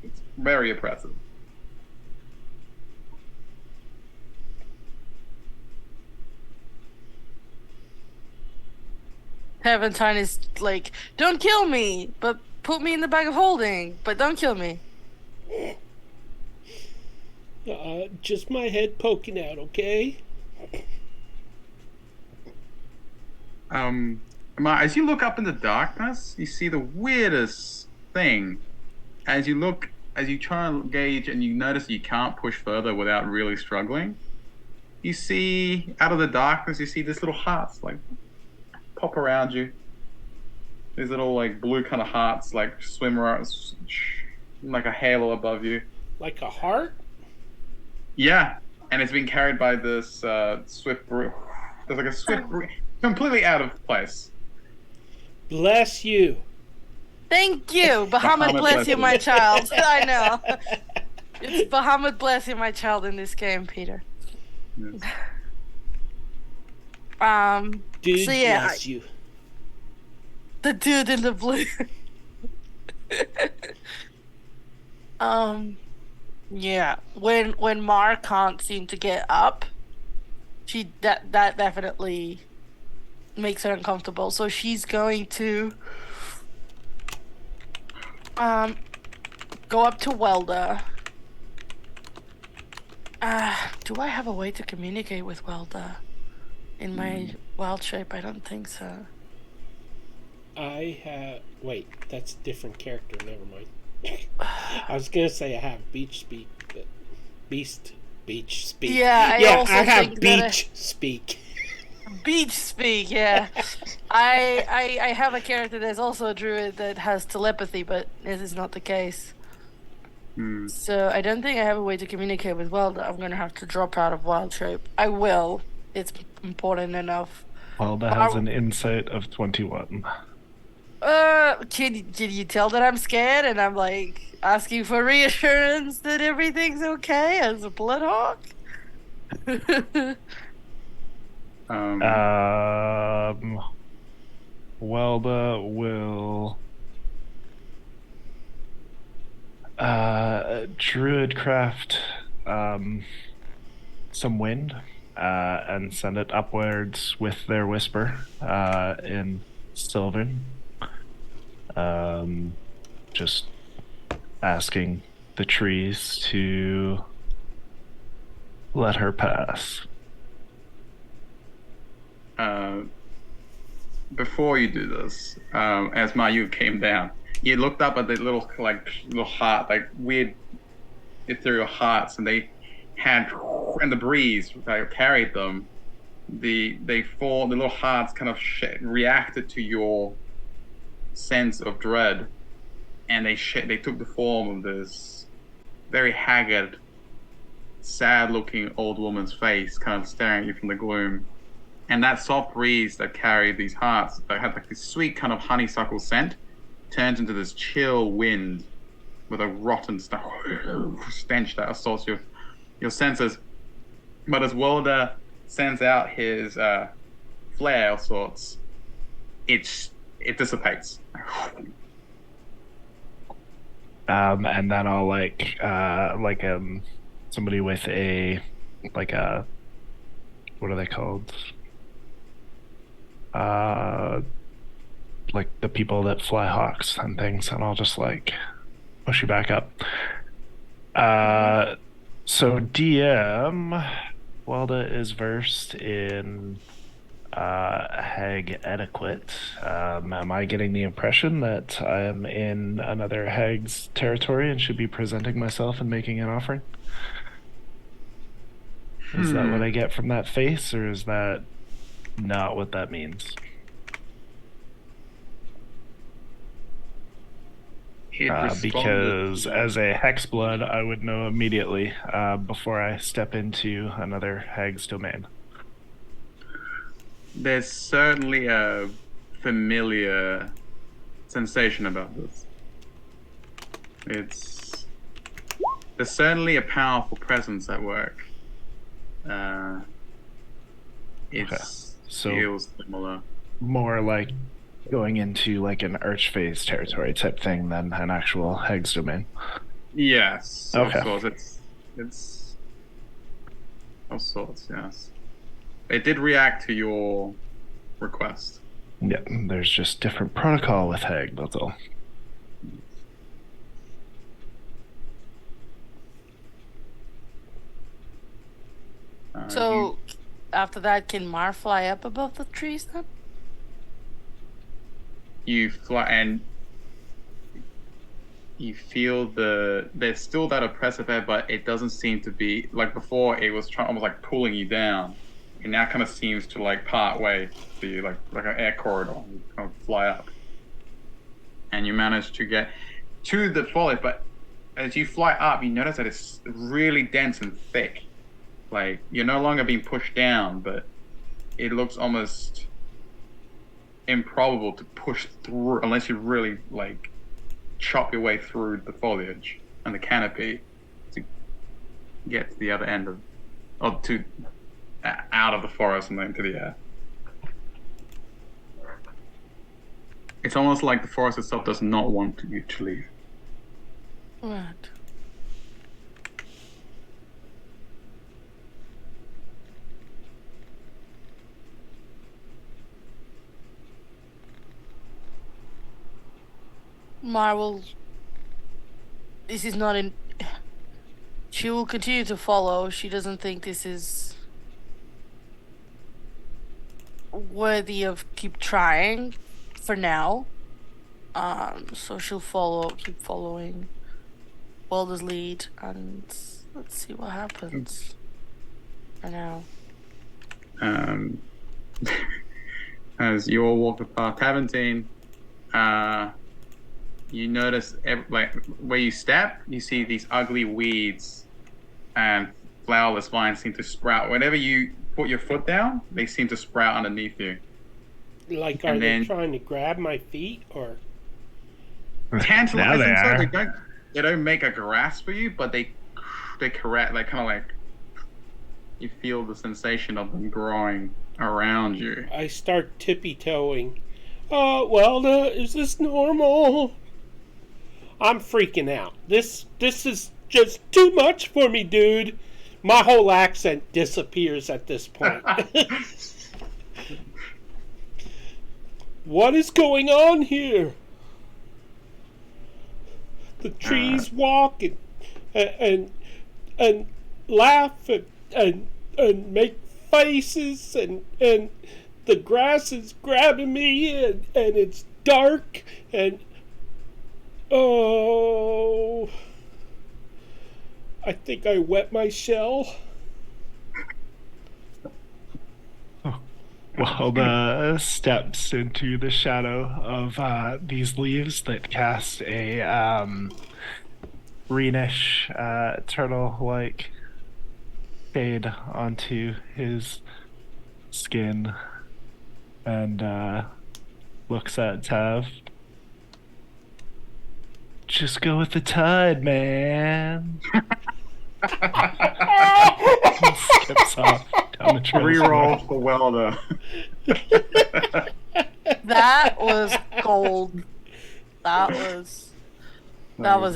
it's very oppressive. Taventine is like, don't kill me, but put me in the bag of holding, but don't kill me. Just my head poking out, okay? As you look up in the darkness, you see the weirdest thing. As you try and gauge and you notice you can't push further without really struggling, you see out of the darkness, you see these little hearts like pop around you. These little like blue kind of hearts like swim around like a halo above you. Like a heart? Yeah, and it's being carried by this swift breeze. There's like a swift breeze, completely out of place. Bless you. Thank you. Bahamut bless you, my child. I know. It's Bahamut bless you, my child in this game, Peter. Yes. Dude, So yeah, bless you. the dude in the blue. Yeah. When Mar can't seem to get up, that definitely makes her uncomfortable. So she's going to go up to Welda. Do I have a way to communicate with Welda in my wild shape? I don't think so. Wait, that's a different character. Never mind. I was gonna say I have beach speak, but beach speak. Yeah, I also I have think that beach speak. Beach speak, yeah. I have a character that's also a druid that has telepathy, but this is not the case. Hmm. So I don't think I have a way to communicate with Welda. I'm gonna have to drop out of Wild Shape. I will. It's important enough. Welda has an insight of 21. Can you tell that I'm scared and I'm like asking for reassurance that everything's okay as a bloodhawk? Welda will Druidcraft some wind and send it upwards with their whisper in Sylvan. Just asking the trees to let her pass. Before you do this, as Mayu came down, you looked up at the little heart, like weird ethereal hearts, and they had, and the breeze that carried them. The little hearts kind of reacted to your sense of dread, and they took the form of this very haggard, sad-looking old woman's face, kind of staring at you from the gloom. And that soft breeze that carried these hearts, that had like this sweet kind of honeysuckle scent, turns into this chill wind with a rotten stench that assaults your senses. But as Welda sends out his flare of sorts, it dissipates. And then I'll somebody with a what are they called? Like the people that fly hawks and things, and I'll just like push you back up. So DM, Welda is versed in hag etiquette. Am I getting the impression that I am in another hag's territory and should be presenting myself and making an offering? Is that what I get from that face, or is that not what that means? Because as a hexblood, I would know immediately before I step into another hag's domain. There's certainly a familiar sensation about this. There's certainly a powerful presence at work. Feels similar. More like going into like an archphase territory type thing than an actual hag's domain. Yes. Okay. Of course, it's of sorts. Yes. It did react to your request. Yeah, there's just different protocol with hag. That's all. So, after that, can Mar fly up above the trees then? You fly and you feel there's still that oppressive air, but it doesn't seem to be like before. It was almost like pulling you down. It now kind of seems to like part way for you, like an air corridor. You kind of fly up, and you manage to get to the foliage. But as you fly up, you notice that it's really dense and thick. Like you're no longer being pushed down, but it looks almost improbable to push through unless you really like chop your way through the foliage and the canopy to get to the other end out of the forest and then to the air. It's almost like the forest itself does not want you to leave. Right. Mar this is not in. She will continue to follow. She doesn't think this is worthy of keep trying for now. So she'll keep following Welda's lead, and let's see what happens for now. As you all walk the path, Taventine, you notice like where you step, you see these ugly weeds and flowerless vines seem to sprout. Whenever you put your foot down, they seem to sprout underneath you. Like, are they trying to grab my feet, or? Tantalizing, so they don't make a grasp for you, but they correct, like kind of like you feel the sensation of them growing around you. I start tippy-toeing. Well, is this normal? I'm freaking out. This is just too much for me, dude. My whole accent disappears at this point. What is going on here? The trees walk and laugh and make faces and the grass is grabbing me and it's dark and oh, I think I wet my shell. Welda steps into the shadow of these leaves that cast a greenish, turtle-like shade onto his skin and looks at Tav. Just go with the tide, man. Skips off down the trail. Reroll for Welder. That was gold. That was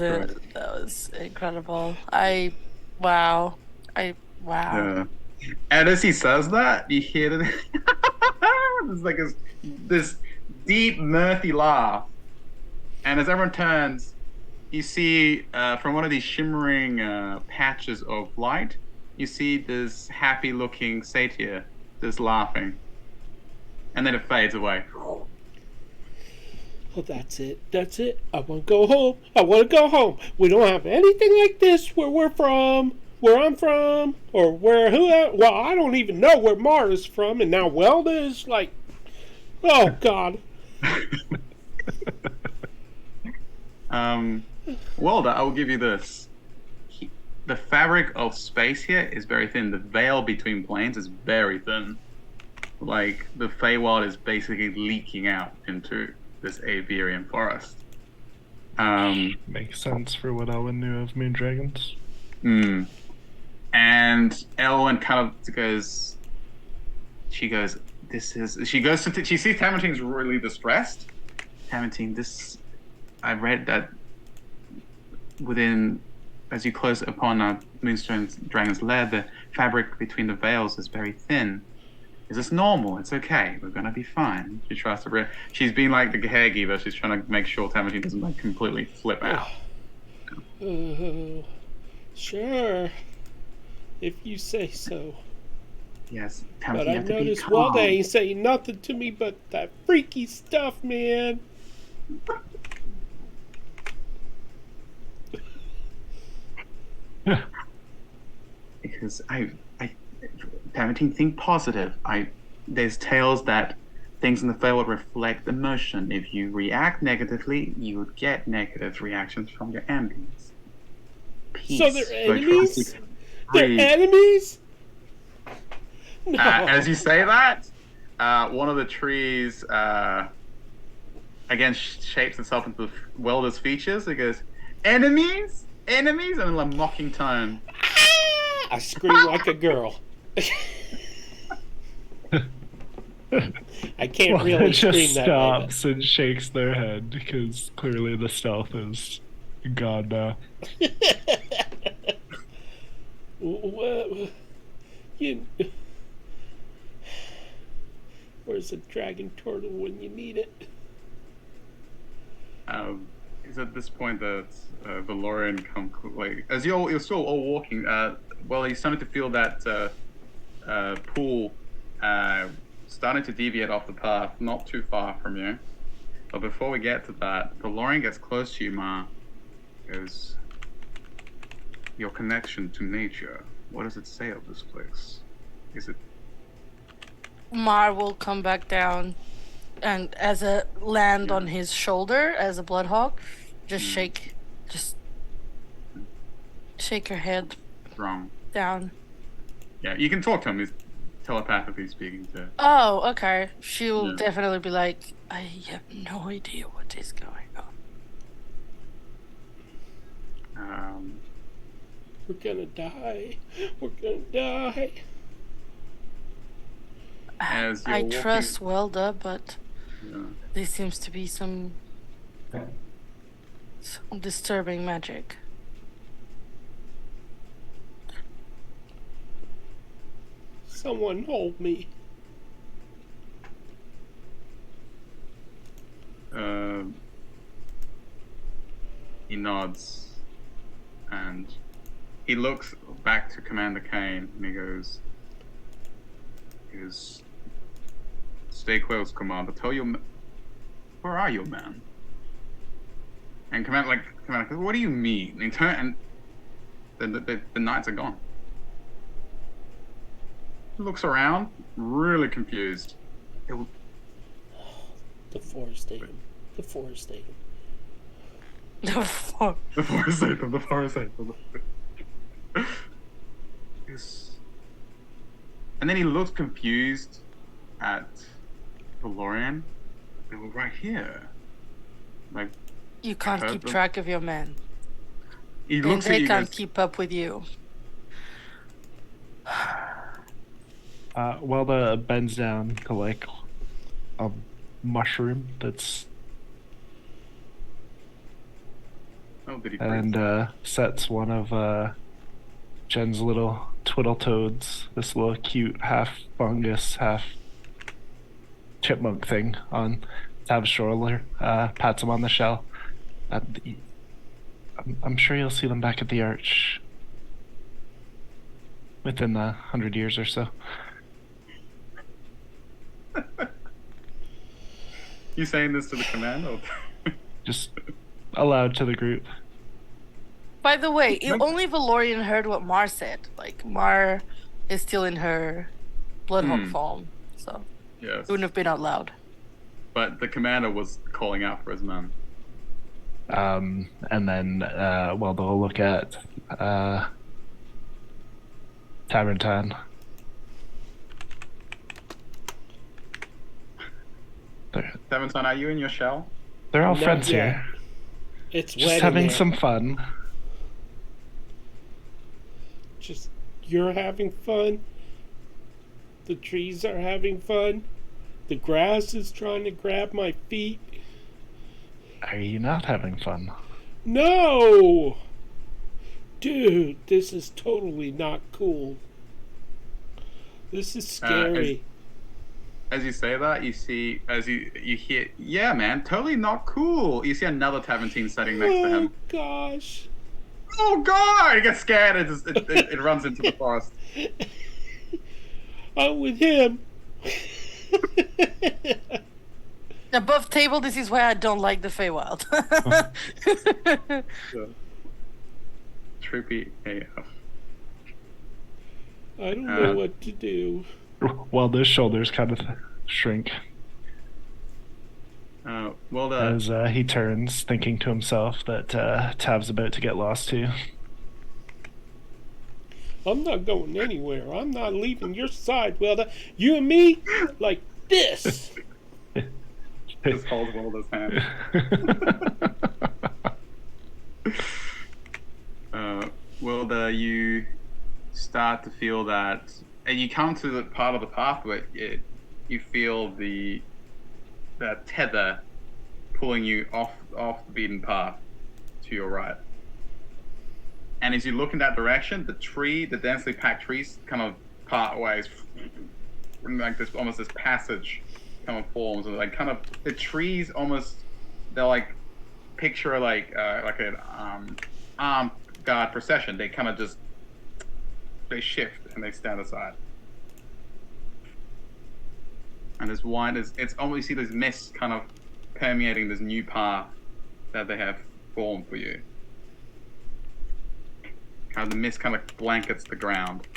it. That was incredible. Wow. Yeah. And as he says that, you hear it. There's like this deep, mirthy laugh. And as everyone turns, you see from one of these shimmering patches of light, you see this happy-looking satyr just laughing. And then it fades away. Well, that's it. That's it. I want to go home. I want to go home. We don't have anything like this where we're from, where I'm from, or well, I don't even know where Mara's from, and now Welda is like, oh, God. Welda, I will give you this. The fabric of space here is very thin. The veil between planes is very thin. Like, the Feywild is basically leaking out into this Aberian forest. Makes sense for what Elwyn knew of moon dragons. And Elwyn kind of goes, she sees Tamantine's really distressed. Tamantine, I read that as you close upon Moonstone Dragon's lair, the fabric between the veils is very thin. Is this normal? It's okay. We're gonna be fine. She tries to. She's being like the caregiver. She's trying to make sure Tamantine doesn't like completely flip out. Sure. If you say so. Yes, Tamantine, but I noticed Welda ain't saying nothing to me but that freaky stuff, man. Because Tamantine, think positive. There's tales that things in the Feywild reflect emotion. If you react negatively, you would get negative reactions from your ambience. Peace. So they're enemies? They're enemies? No. As you say that, one of the trees again shapes itself into Welder's features. It goes, enemies? Enemies? And in a mocking tone. I scream like a girl. I can't really scream that way. It just stops and shakes their head because clearly the stealth is gone now. Where's the dragon turtle when you need it? It's at this point that Valorian as you're still all walking. You're starting to feel that pool starting to deviate off the path, not too far from you. But before we get to that, Valorian gets close to you, Ma. Goes, your connection to nature. What does it say of this place? Is it? Mar will come back down and as a land on his shoulder as a bloodhawk, just shake her head Wrong. down. Yeah, you can talk to him. He's telepathically speaking to. Oh, okay. She will definitely be like, I have no idea what is going on. We're gonna die. We're gonna die. As you're I walking... trust Welda, but there seems to be some disturbing magic. Someone hold me. He nods, and he looks back to Commander Kane, and he goes, "Stay close, Commander. Tell your where are your men?" And Commander goes, "What do you mean?" And the knights are gone. He looks around, really confused. The forest ate him. The forest ate him. The fuck? The forest ate them. The forest ate them. And then he looks confused at Valorian. They were right here. Like, You can't keep track of your men. He And looks at they you. can't keep up with you. Welda bends down to like a mushroom that's and sets one of Jen's little twiddle toads, this little cute half fungus, half chipmunk thing on Tab's shoulder, pats him on the shell. I'm sure you'll see them back at the arch within 100 years or so. You saying this to the command? Or... Just aloud to the group. By the way, only Valorian heard what Mar said. Like, Mar is still in her Bloodhawk form, so it wouldn't have been out loud. But the commander was calling out for his men. And then, they'll look at Taverntine. Taverntine, are you in your shell? They're all friends here. It's just having some fun. Just, you're having fun. The trees are having fun. The grass is trying to grab my feet. Are you not having fun? No! Dude, this is totally not cool. This is scary. As you say that, you see, you hear, yeah, man, totally not cool. You see another Taverntine sitting next to him. Oh, gosh. Oh, God! He gets scared. It runs into the forest. I'm with him. Above table, this is why I don't like the Feywild. Trippy AF. I don't know what to do. Well, their shoulders kind of shrink. As he turns, thinking to himself that Tav's about to get lost too. I'm not going anywhere. I'm not leaving your side, Welda. You and me, like this. Just hold Welda's hand. Welda, you start to feel that, and you come to the part of the path where you feel that tether pulling you off the beaten path to your right. And as you look in that direction, the densely packed trees kind of part ways, like this, almost this passage kind of forms, and like kind of the trees almost, they're like, picture like an armed guard procession. They kind of just, they shift and they stand aside. And it's almost, you see this mist kind of permeating this new path that they have formed for you. Kind of the mist kind of blankets the ground.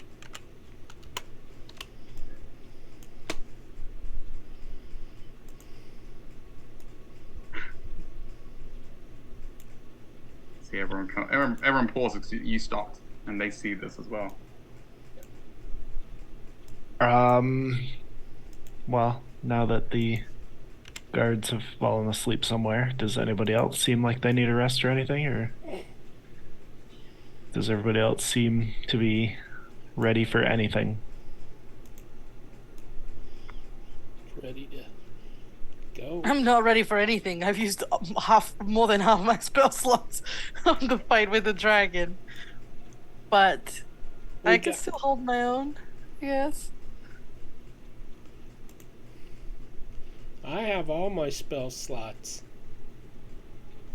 see everyone pauses. You stopped, and they see this as well. Well, now that the guards have fallen asleep somewhere, does anybody else seem like they need a rest or anything, or does everybody else seem to be ready for anything? Ready to go. I'm not ready for anything. I've used more than half my spell slots on the fight with the dragon. But I can still hold my own, yes. I have all my spell slots.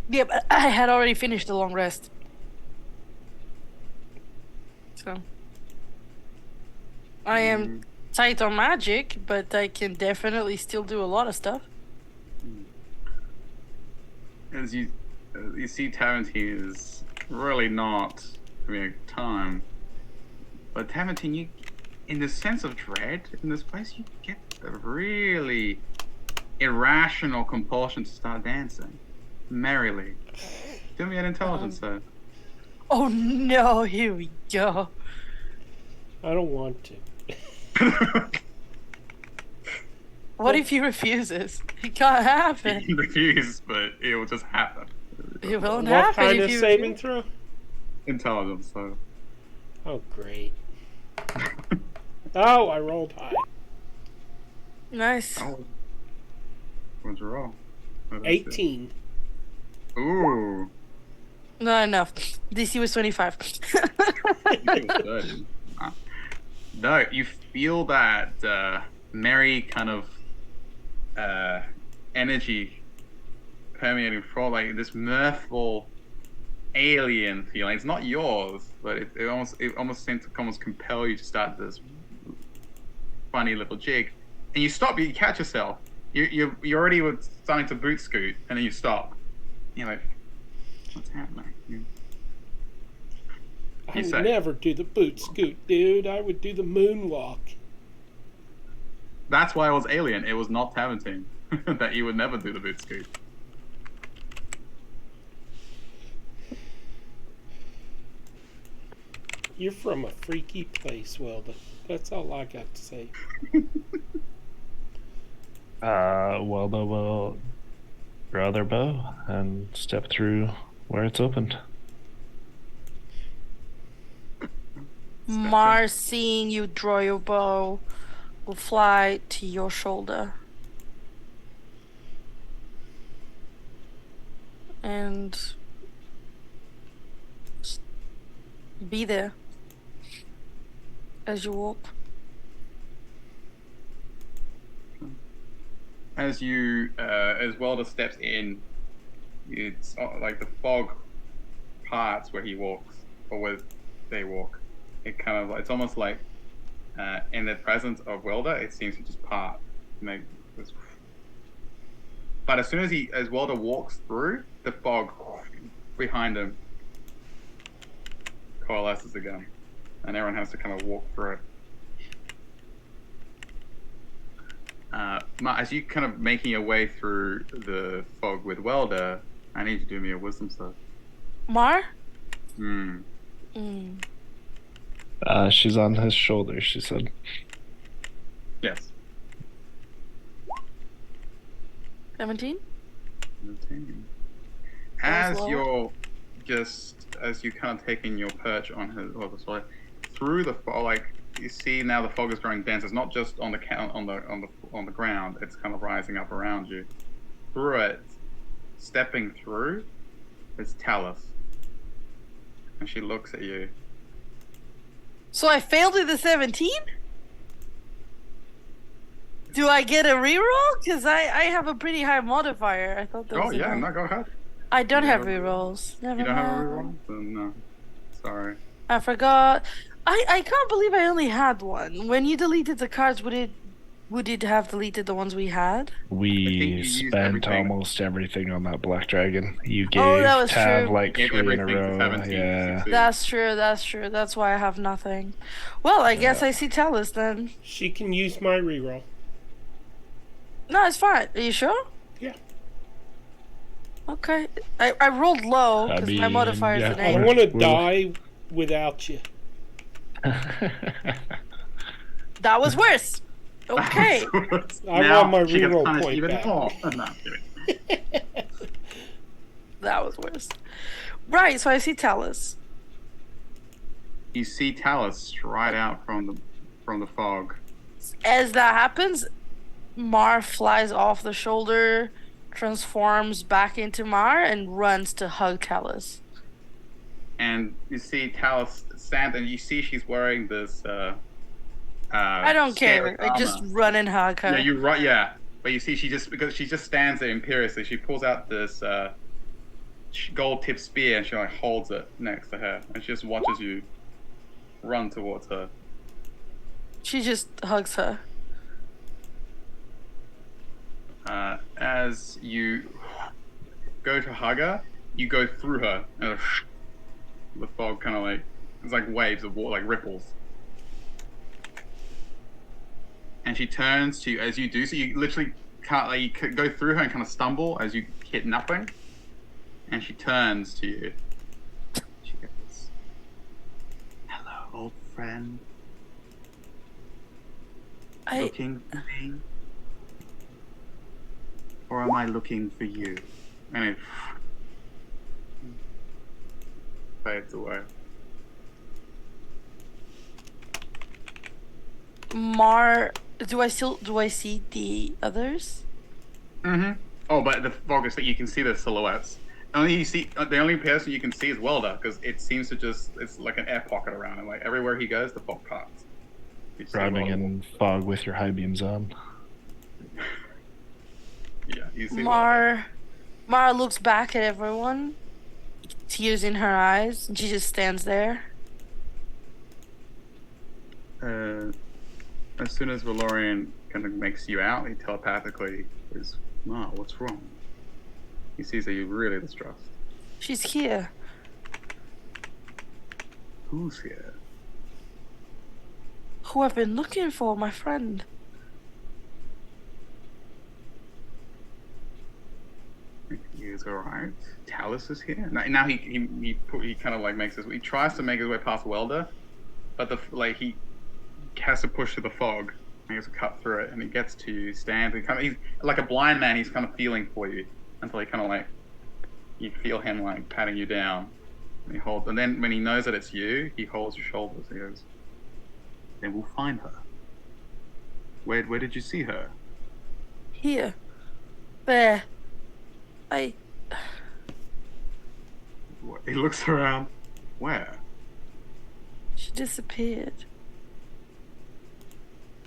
Yeah, but I had already finished the long rest. So I am tight on magic, but I can definitely still do a lot of stuff. As you see, Tarantine is really not having a time. But Tarantine, you, in the sense of dread in this place, you get a really irrational compulsion to start dancing merrily. Do me an intelligence, sir. Oh no, here we go. I don't want to. What if he refuses? It can't happen. You refuse, but it will just happen. It won't What happen kind if of you saving refuse. throw? Intelligence, so. Oh, great. Oh, I rolled high. Nice. Oh. What'd you roll? Oh, that's 18. it. Ooh. Not enough. DC was 25. No, you feel that merry kind of energy permeating from like this mirthful alien feeling. It's not yours, but it almost seems to almost compel you to start this funny little jig. And you stop. You catch yourself. You already were starting to boot scoot, and then you stop. You're like, what's happening? I would never do the boot scoot, dude. I would do the moonwalk. That's why it was alien. It was not Tarantine. That you would never do the boot scoot. You're from a freaky place, Wilda. That's all I got to say. Welda will draw their bow and step through where it's opened. Mars, seeing you draw your bow, will fly to your shoulder. And just be there as you walk. As Welder steps in, it's like the fog parts where he walks, or where they walk. It kind of, it's almost like in the presence of Welder, it seems to just part. Make this. But as soon as Welder walks through, the fog behind him coalesces again, and everyone has to kind of walk through it. As you kind of making your way through the fog with Welder, I need you to do me a wisdom save. Mar? She's on his shoulder, she said. Yes. 17? 17. That was As low. as you kind of taking your perch on his, through the fog, like you see now the fog is growing dense. It's not just on the ground. It's kind of rising up around you. Through it, stepping through, is Talus, and she looks at you. So I failed with the 17? Do I get a reroll? Because I have a pretty high modifier. I thought that was enough. No, go ahead. I don't You have have a rerolls. Never You don't have a mind. reroll? Then no. Sorry. I forgot. I can't believe I only had one. When you deleted the cards, would it have deleted the ones we had? We used spent everything. almost everything on that black dragon. You gave Oh, that was Tav true. like Gave 3 in a everything to row. 17 Yeah. succeed. That's true. That's why I have nothing. Well, I guess I see Talus then. She can use my reroll. No, it's fine. Are you sure? Yeah. Okay. I rolled low I because my mean, modifier is yeah. an I 8. want to We're- die without you. That was worse. Okay. I now want my she gets reroll punished point even back. more. No, I'm kidding. That was worse. Right, so I see Talus. You see Talus stride out from the fog. As that happens, Mar flies off the shoulder, transforms back into Mar, and runs to hug Talus. And you see Talus stand, and you see she's wearing this I don't scary care. I just armor. run and hug her. Yeah, you're right. Yeah, but you see, because she just stands there imperiously. She pulls out this gold-tipped spear, and she like holds it next to her, and she just watches you run towards her. She just hugs her. As you go to hug her, you go through her, and the fog kind of like it's like waves of water, like ripples. And she turns to you as you do so. You literally can't like you go through her and kind of stumble as you hit nothing. And she turns to you. She goes, "Hello, old friend. Looking for me? Or am I looking for you?" And it fades away. Mar, do I see the others? Mm-hmm. Oh, but the fog is that you can see the silhouettes. The only person you can see is Welder, because it seems to it's like an air pocket around him. Like everywhere he goes, the fog parts. You see Drowning Welder. in fog with your high beams on. Yeah, you see Welder. Mar looks back at everyone, tears in her eyes, and she just stands there. As soon as Valorian kind of makes you out, he telepathically goes, "Ma, what's wrong?" He sees that you're really distressed. She's here. Who's here? Who I've been looking for, my friend. He is alright. Talus is here. Now he kind of like makes his. He tries to make his way past Welder, but he has to push through the fog. He has to cut through it, and he gets to you. Stands. He's like a blind man. He's kind of feeling for you until he kind of like you feel him like patting you down. And he holds, and then when he knows that it's you, he holds your shoulders. He goes, "Then we'll find her. Where did you see her?" Here. There. He looks around. Where? She disappeared.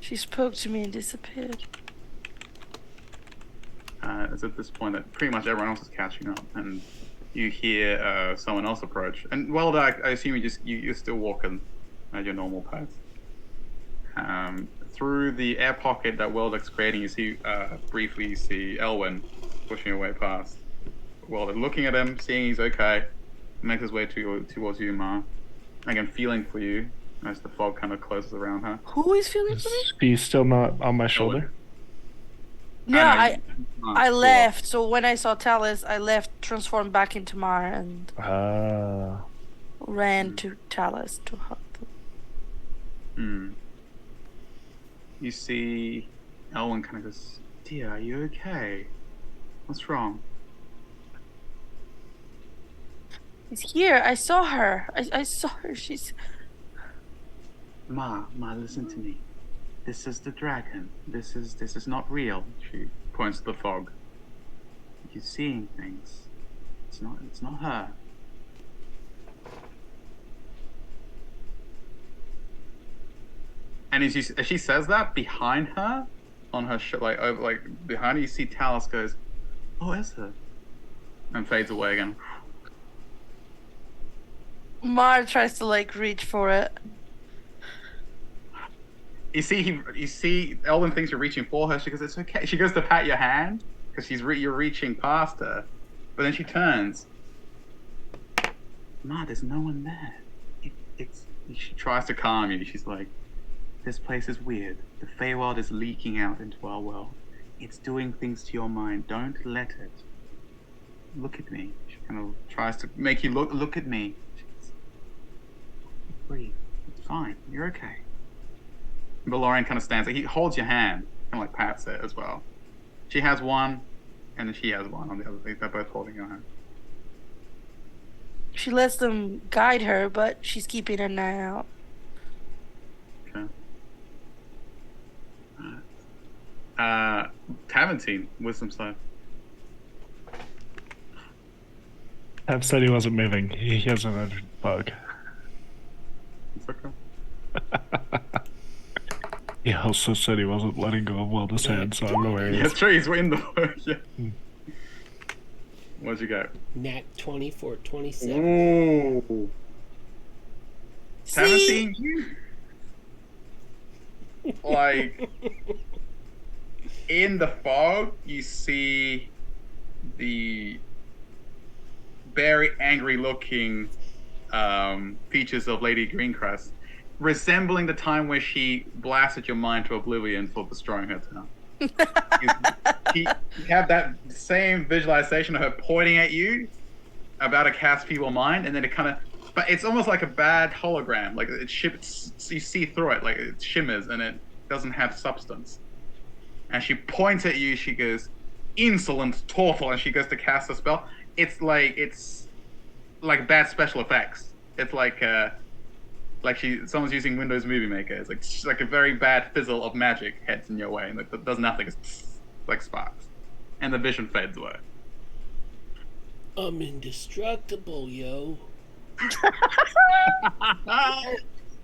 She spoke to me and disappeared. It's at this point that pretty much everyone else is catching up, and you hear someone else approach. And Welder, I assume you're still walking at your normal pace. Through the air pocket that Welder's creating, you see briefly you see Elwyn pushing away past. Welder looking at him, seeing he's okay, makes his way towards you, Ma. Again, feeling for you as the fog kind of closes around her. Who is feeling for me? He's still not on my shoulder. No, I I left. So when I saw Talus, I left, transformed back into Mar, and ran to Talus to hug them. You see Elwyn kind of goes, "Dear, are you okay? What's wrong?" She's here. I saw her. I saw her. She's... Ma, listen to me. This is the dragon. This is not real. She points to the fog. You're seeing things. It's not her. And as she says that, behind her, on her behind her, you see Talus goes, "Oh, Ezra," and fades away again. Mar tries to reach for it. You see Elwyn thinks you're reaching for her. She goes, "It's okay." She goes to pat your hand because you're reaching past her, but then she turns. "Ma, there's no one there." She tries to calm you. She's like, "This place is weird. The Feywild is leaking out into our world. It's doing things to your mind. Don't let it." look at me. She kind of tries to make you look at me. Breathe. It's fine. You're okay. Valorian kind of stands there. He holds your hand, kind of like pats it as well. She has one, and then she has one on the other. They're both holding your hand. She lets them guide her, but she's keeping an eye out. Okay. Taventine, wisdom save. Tab said he wasn't moving. He hasn't entered the bug. It's okay. He also said he wasn't letting go of Wilda's hand, so I don't know where he Yeah, is. true. He's in the yeah. Where'd you go? Nat 20 for 27. Ooh. See? 17? Like, in the fog, you see the very angry looking features of Lady Greencrest, resembling the time where she blasted your mind to oblivion for destroying her town. You have that same visualization of her pointing at you about to cast feeble mind, and then it kind of, but it's almost like a bad hologram. Like it you see through it, like it shimmers and it doesn't have substance. And she points at you. She goes, "Insolent turtle," and she goes to cast a spell. It's like bad special effects. It's like someone's using Windows Movie Maker. It's like a very bad fizzle of magic heads in your way, and it does nothing. It's like sparks, and the vision fades away. I'm indestructible, yo.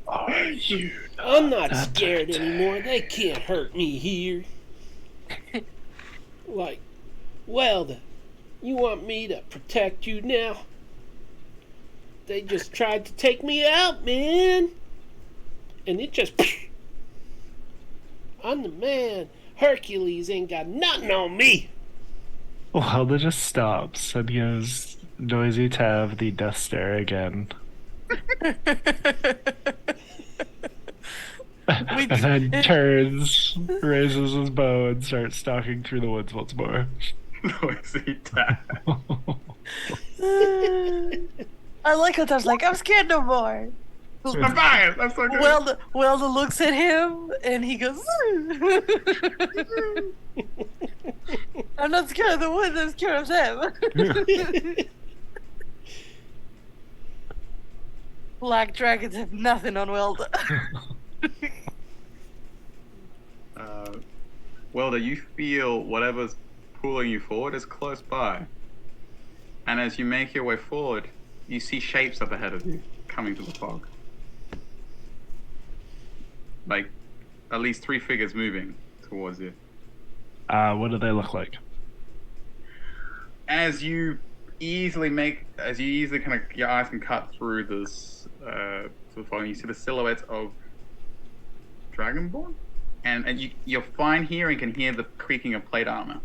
Are you? I'm not scared anymore. They can't hurt me here. Like, well, you want me to protect you now? They just tried to take me out, man. And it just... I'm the man. Hercules ain't got nothing on me. Wilda just stops and gives Noisy Tav the death stare again. And then turns, raises his bow, and starts stalking through the woods once more. Noisy tap. I like how Tav's like, I'm scared no more. I'm fine. I'm so good. Wilda looks at him and he goes, I'm not scared of the woods, I'm scared of them. Black dragons have nothing on Wilda. Welda, you feel whatever's pulling you forward is close by. And as you make your way forward, you see shapes up ahead of you coming to the fog. Like, at least 3 figures moving towards you. What do they look like? As you easily kind of, your eyes can cut through this, to the fog, and you see the silhouettes of Dragonborn? And you're fine here and can hear the creaking of plate armor.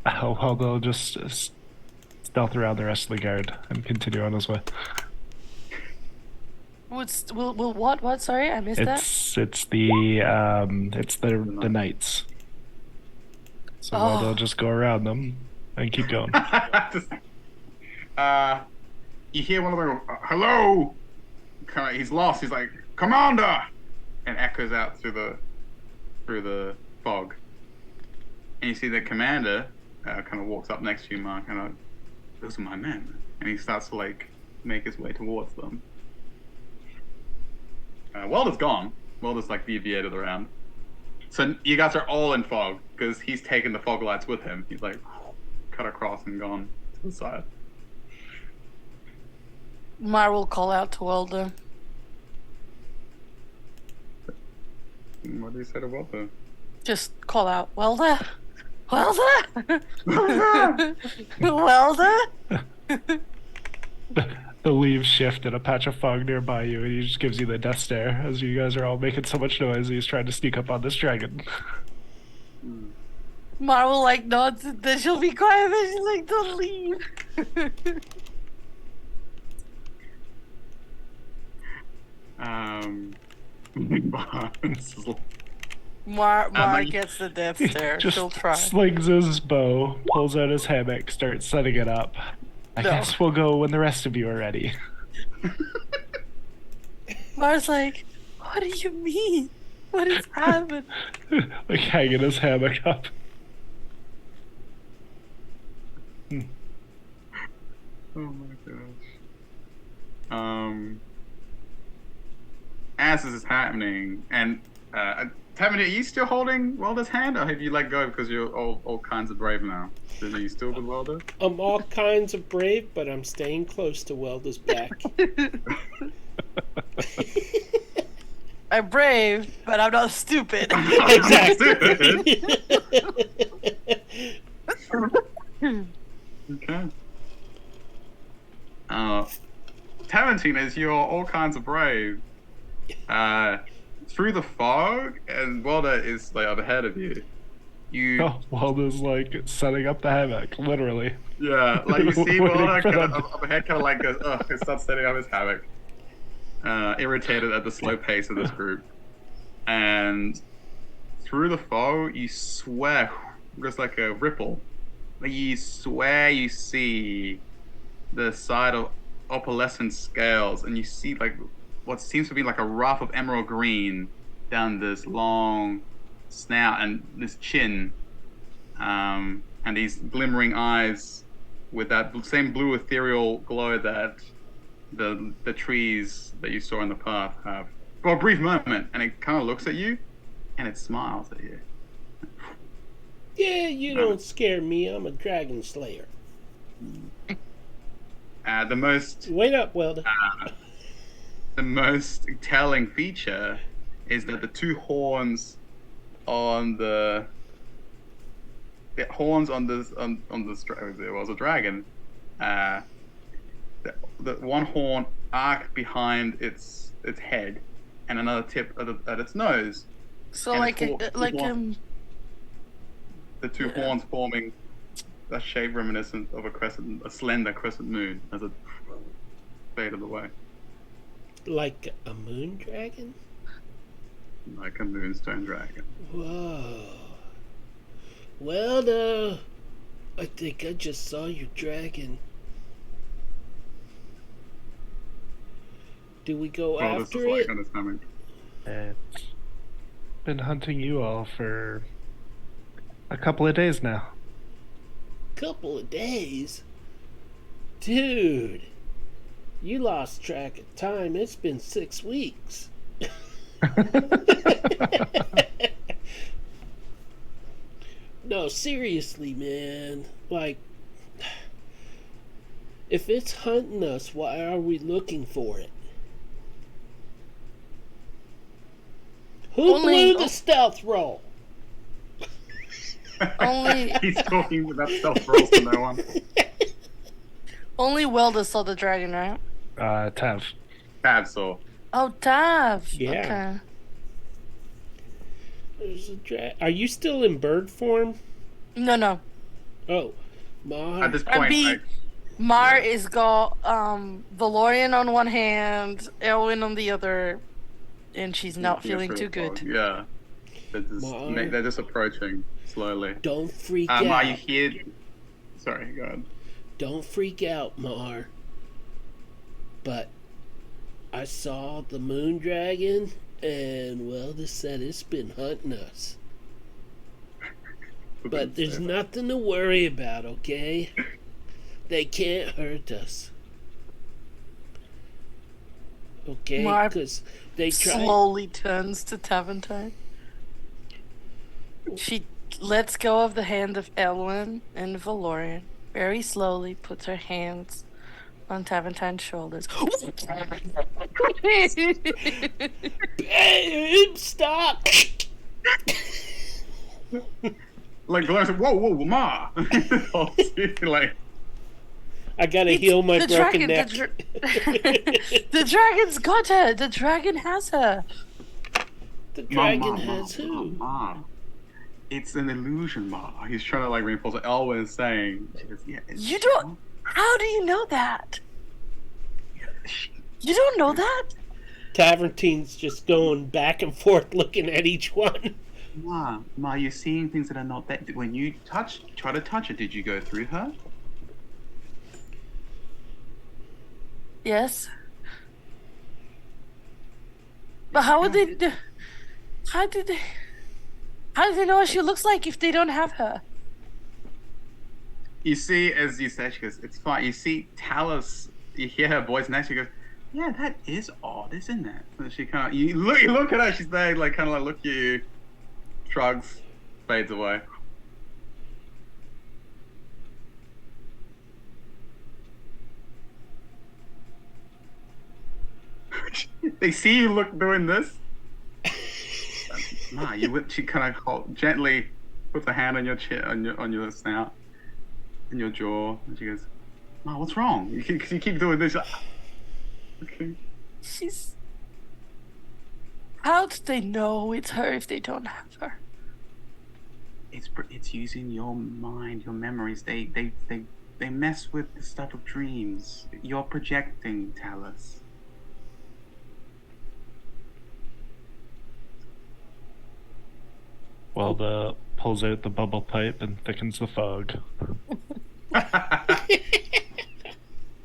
Well, they'll just stealth around the rest of the guard and continue on his way. What? Sorry, I missed that. It's the knights. So they'll just go around them and keep going. You hear one of them go, "Hello!" He's lost. He's like, "Commander!" and echoes out through the fog. And you see the commander kind of walks up next to you, Mark, and "Those are my men." And he starts to like make his way towards them. Welder's gone. Welder's like deviated around. So you guys are all in fog because he's taken the fog lights with him. He's like cut across and gone to the side. Mar will call out to Wilda. What do you say to Welder? Just call out, Wilda? Wilda? Wilda? The leaves shift and a patch of fog nearby you, and he just gives you the death stare as you guys are all making so much noise. He's trying to sneak up on this dragon. Mar will like nods and then she'll be quiet and she's like, don't leave. Mar I- gets the death stare. She'll Just try. slings his bow, pulls out his hammock, starts setting it up. I No. guess we'll go when the rest of you are ready. Mar's like, what do you mean? What is happening? Like hanging his hammock up. Oh my gosh. As this is happening, and Tavern, are you still holding Welder's hand, or have you let go because you're all kinds of brave now? Are you still with Welder? I'm all kinds of brave, but I'm staying close to Welda's back. I'm brave, but I'm not stupid. Exactly. Okay. Tarantine, as you're all kinds of brave, through the fog, and Welder is like up ahead of you. Oh, Waldo's like setting up the hammock, literally. Yeah, like you see Waiting Welder for kind of them. up ahead, kind of like goes, he starts setting up his hammock, irritated at the slow pace of this group. And through the fog, you swear, just like a ripple, like you swear you see the side of opalescent scales, and you see like what seems to be like a ruff of emerald green down this long snout and this chin, and these glimmering eyes with that same blue ethereal glow that the trees that you saw in the path have. For a brief moment, and it kind of looks at you, and it smiles at you. Yeah, you don't scare me. I'm a dragon slayer. The most Wait up, Welda. the most telling feature is that the two horns on the horns on this it was a dragon. The one horn arced behind its head, and another tip at its nose. So And like the two horns forming a shape reminiscent of a slender crescent moon as it faded away, Like a moon dragon? like a moonstone dragon. Whoa. Welda, I think I just saw your dragon. Do we go Well, this after is like it? on his hammock. It's been hunting you all for a couple of days now. Couple of days? Dude, you lost track of time. It's been 6 weeks. No, seriously, man. Like, if it's hunting us, why are we looking for it? Who Only- blew the stealth roll? only He's talking about stealth rolls to no one. only Welda saw the dragon, right? Tav. Tabsaw. Oh, Tav. Yeah. Okay. There's a Are you still in bird form? No. Oh, my. At this And point, B, like, Mar is got Valorian on one hand, Elwyn on the other, and she's not yeah, feeling through too the fog. good. Yeah, Mar. they're just approaching slowly. Don't freak Are you out. here? Sorry, go ahead. Don't freak out, Mar. But I saw the moon dragon, and well, they said it's been hunting us. But there's nothing to worry about, okay? They can't hurt us. Okay? Mar Because they tried. Slowly turns to Taventine. She lets go of the hand of Elwyn and Valorian. Very slowly puts her hands on Taventine's shoulders. Babe, stop! Like, Valerian's like, whoa, ma! Like, I gotta heal my the broken dragon, neck. the dragon's got her. The dragon has her. The Ma, dragon ma, has ma, who? ma. It's an illusion, ma. He's trying to like reinforce what Elwyn is saying. She goes, yeah, it's You don't. How do you know that? You don't know that? Tavertine's just going back and forth looking at each one. Ma, you're seeing things that are not there. When you try to touch it, did you go through her? Yes. But how would they do? How did they? How do they know what she looks like if they don't have her? You see, as you say, she goes, it's fine. You see Talus, you hear her voice next, she goes, yeah, that is odd, isn't it? And she kind of, you look at her, she's there, like, kind of like, look at you, shrugs, fades away. They see you doing this. Ma, she kind of gently puts a hand on your chin, on your snout, and your jaw, and she goes, Ma, what's wrong? You keep doing this. Okay. She's. How do they know it's her if they don't have her? It's using your mind, your memories. They mess with the stuff of dreams. You're projecting, Talus. Welda pulls out the bubble pipe and thickens the fog.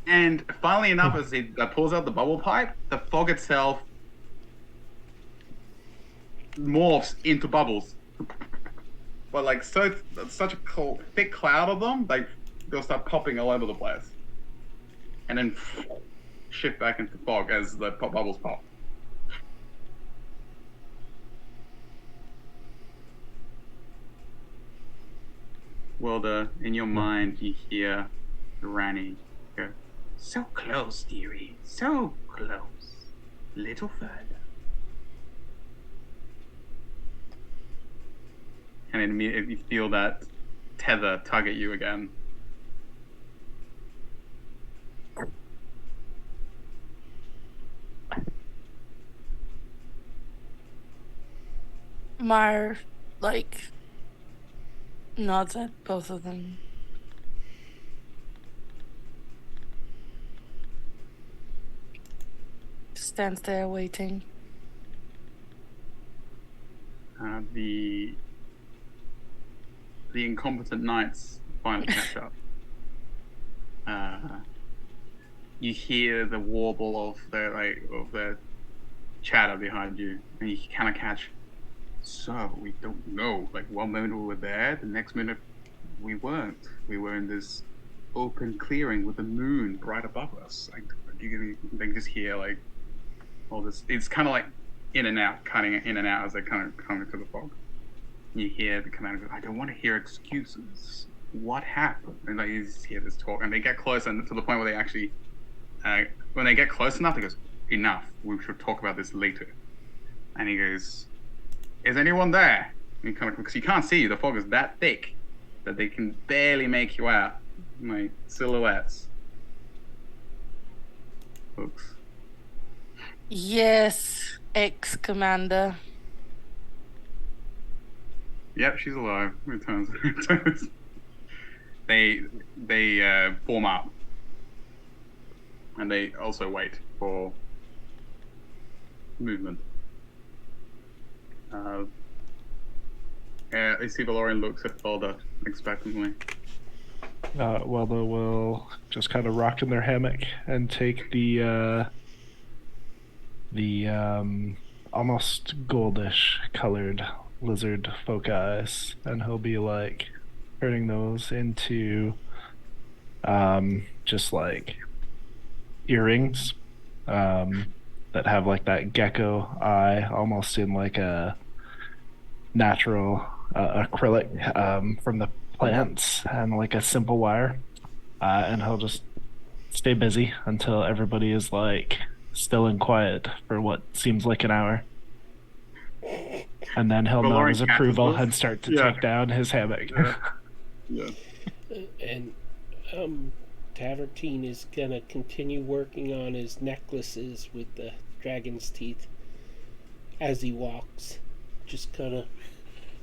And funnily enough, as he pulls out the bubble pipe, the fog itself morphs into bubbles. But like such a thick cloud of them, like they'll start popping all over the place, and then shift back into fog as the bubbles pop. Well, in your mind, you hear Rani go, "So close, dearie, so close. Little further." And immediately you feel that tether tug at you again. Mar, like, nods at both of them. Stands there waiting. The incompetent knights finally catch up. You hear the warble of their chatter behind you, and you kind of catch. So we don't know. Like one minute we were there, the next minute we weren't. We were in this open clearing with the moon right above us. Like you can just hear like all this. It's kind of like in and out, cutting in and out as they kind of come into the fog. You hear the commander go, "I don't want to hear excuses. What happened?" And like you just hear this talk, and they get close, and to the point where they actually, when they get close enough, he goes, "Enough. We should talk about this later." And he goes, "Is anyone there?" And kind of, because you can't see you, the fog is that thick that they can barely make you out. My silhouettes. Folks. Yes, ex-commander. Yep, she's alive. Returns. They form up, and they also wait for movement. I see Valorian looks at Balda expectantly. Welda will just kind of rock in their hammock and take the almost goldish colored lizard folk eyes, and he'll be like turning those into just like earrings that have like that gecko eye, almost in like a natural acrylic from the plants, and like a simple wire, and he'll just stay busy until everybody is like still and quiet for what seems like an hour. And then he'll nod his approval and start to take down his hammock. Yeah. And Tavertine is gonna continue working on his necklaces with the dragon's teeth as he walks. Just kind of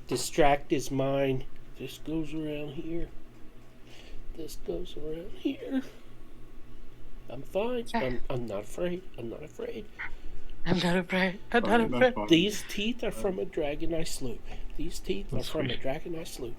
distract his mind. This goes around here. This goes around here. I'm fine. I'm not afraid. I'm not afraid. I'm not afraid. I'm not Fine, that's afraid. fine. These teeth are from a dragon I slew. These teeth are That's from a sweet. dragon I slew.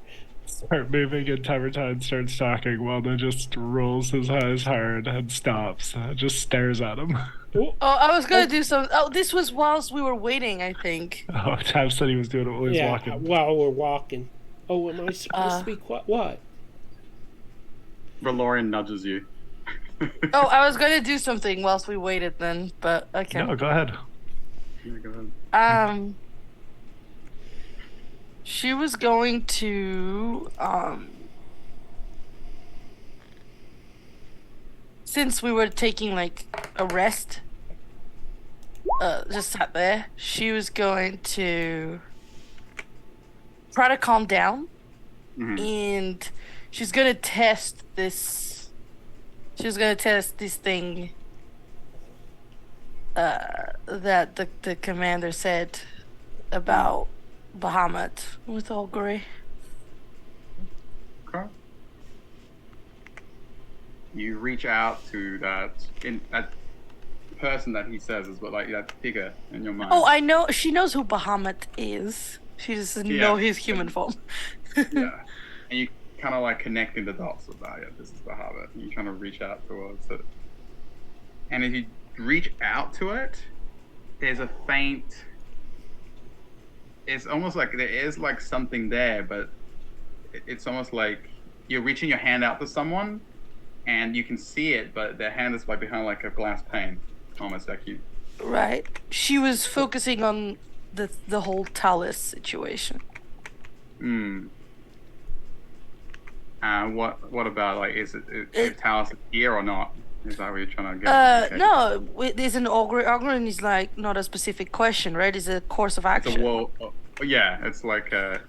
Start moving, and Tamertine starts talking. Waldo just rolls his eyes hard and stops. Just stares at him. Oh, Oh, I was gonna do some. Oh, this was whilst we were waiting, I think. Oh, Tam said he was doing it while he was yeah, walking. while we're walking. Oh, am I supposed to be quiet? What? Valorian nudges you. Oh, I was gonna do something whilst we waited then, but okay. No, go ahead. Yeah, go ahead. She was going to since we were taking like a rest, just sat there. She was going to try to calm down, and she's gonna test this. She's gonna test this thing. That the commander said about Bahamut with Augury. Okay. You reach out to that person that he says is what, like, that figure in your mind. Oh, I know. She knows who Bahamut is. She doesn't know his human form. Yeah, and you kind of like connecting the dots of that. Yeah, this is Bahamut. And you kind of reach out towards it, and if you reach out to it, there's a faint. It's almost like there is like something there, but it's almost like you're reaching your hand out to someone, and you can see it, but their hand is like behind like a glass pane, almost like you. Right. She was focusing on the whole Talus situation. What about, like, is Talus here or not? Is that what you're trying to get? No, there's an Augury. Augury is like not a specific question, right? It's a course of It's action. a yeah, it's like a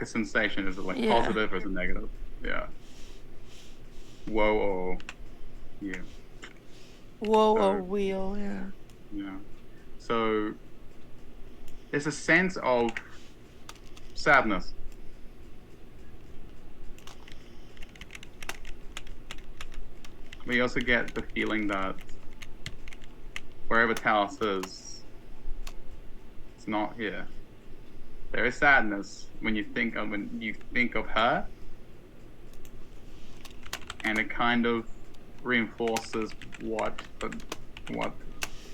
sensation. Is it like positive or is it negative? Yeah. Whoa or yeah. Whoa, So- or wheel, yeah. Yeah. So there's a sense of sadness. We also get the feeling that wherever Talos is, it's not here. There is sadness when you think of her, and it kind of reinforces what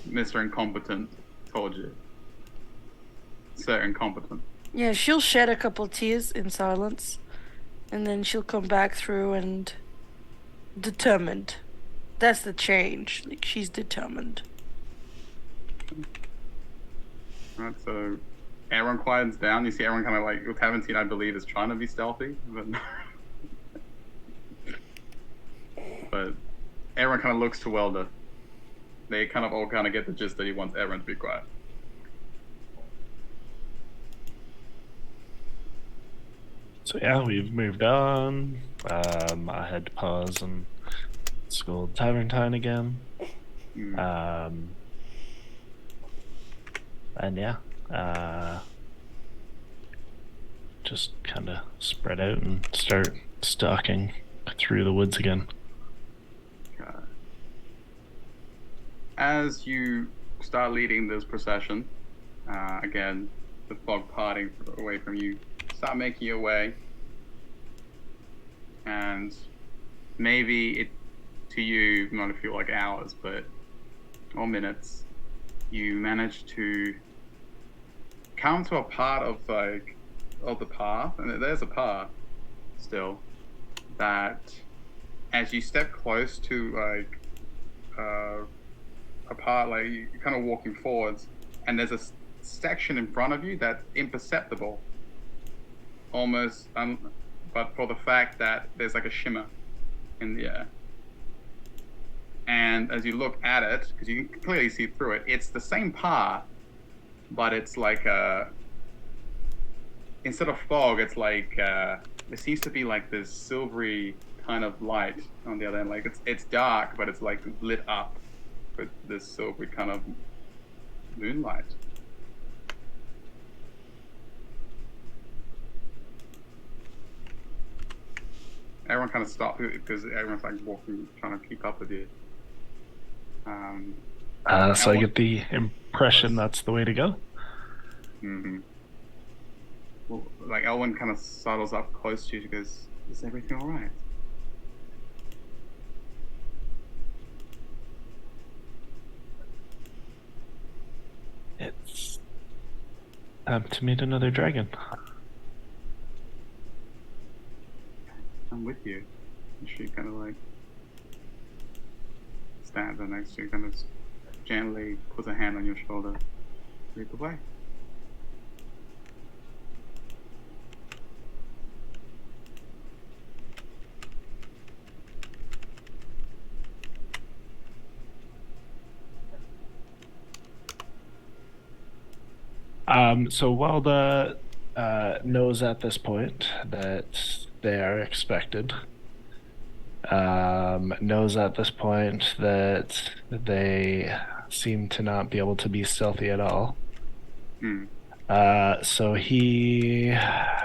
Mr. Incompetent told you. Sir Incompetent. Yeah, she'll shed a couple tears in silence, and then she'll come back through and determined. That's the change. Like, she's determined. Right, so everyone quiets down. You see everyone kind of like, with Haventine, I believe, is trying to be stealthy, but everyone kind of looks to Welder. They kind of all kind of get the gist that he wants everyone to be quiet. So yeah, we've moved on. I had to pause and scold Taverntine again. And yeah, just kind of spread out and start stalking through the woods again. As you start leading this procession, again, the fog parting away from you, start making your way, and maybe it to you might feel like hours, or minutes. You manage to come to a part of the path, and there's a path still, that as you step close to a part, like you're kind of walking forwards, and there's a section in front of you that's imperceptible, almost, but for the fact that there's like a shimmer in the air. And as you look at it, because you can clearly see through it, it's the same path, but it's like instead of fog, it's like there seems to be like this silvery kind of light on the other end. Like it's dark, but it's like lit up with this silvery kind of moonlight. Everyone kind of stops because everyone's like walking, trying to keep up with you. So I get the impression that's the way to go. Mm-hmm. Well, like Elwyn kind of sidles up close to you. She goes, "Is everything all right?" It's time to meet another dragon. I'm with you. And she kind of like stands there next to you, kind of gently puts a hand on your shoulder. Lead the way. So Welda knows at this point that they are expected. Knows at this point that they seem to not be able to be stealthy at all. Hmm. So he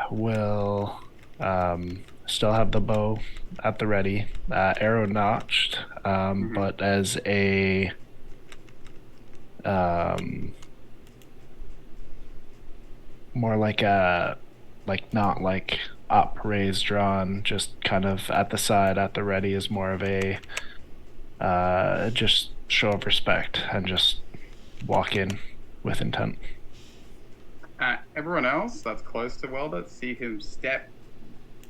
will still have the bow at the ready, arrow notched, but as a more like a not like up, raised, drawn, just kind of at the side, at the ready is more of a just show of respect and just walk in with intent. Everyone else that's close to Welder see him step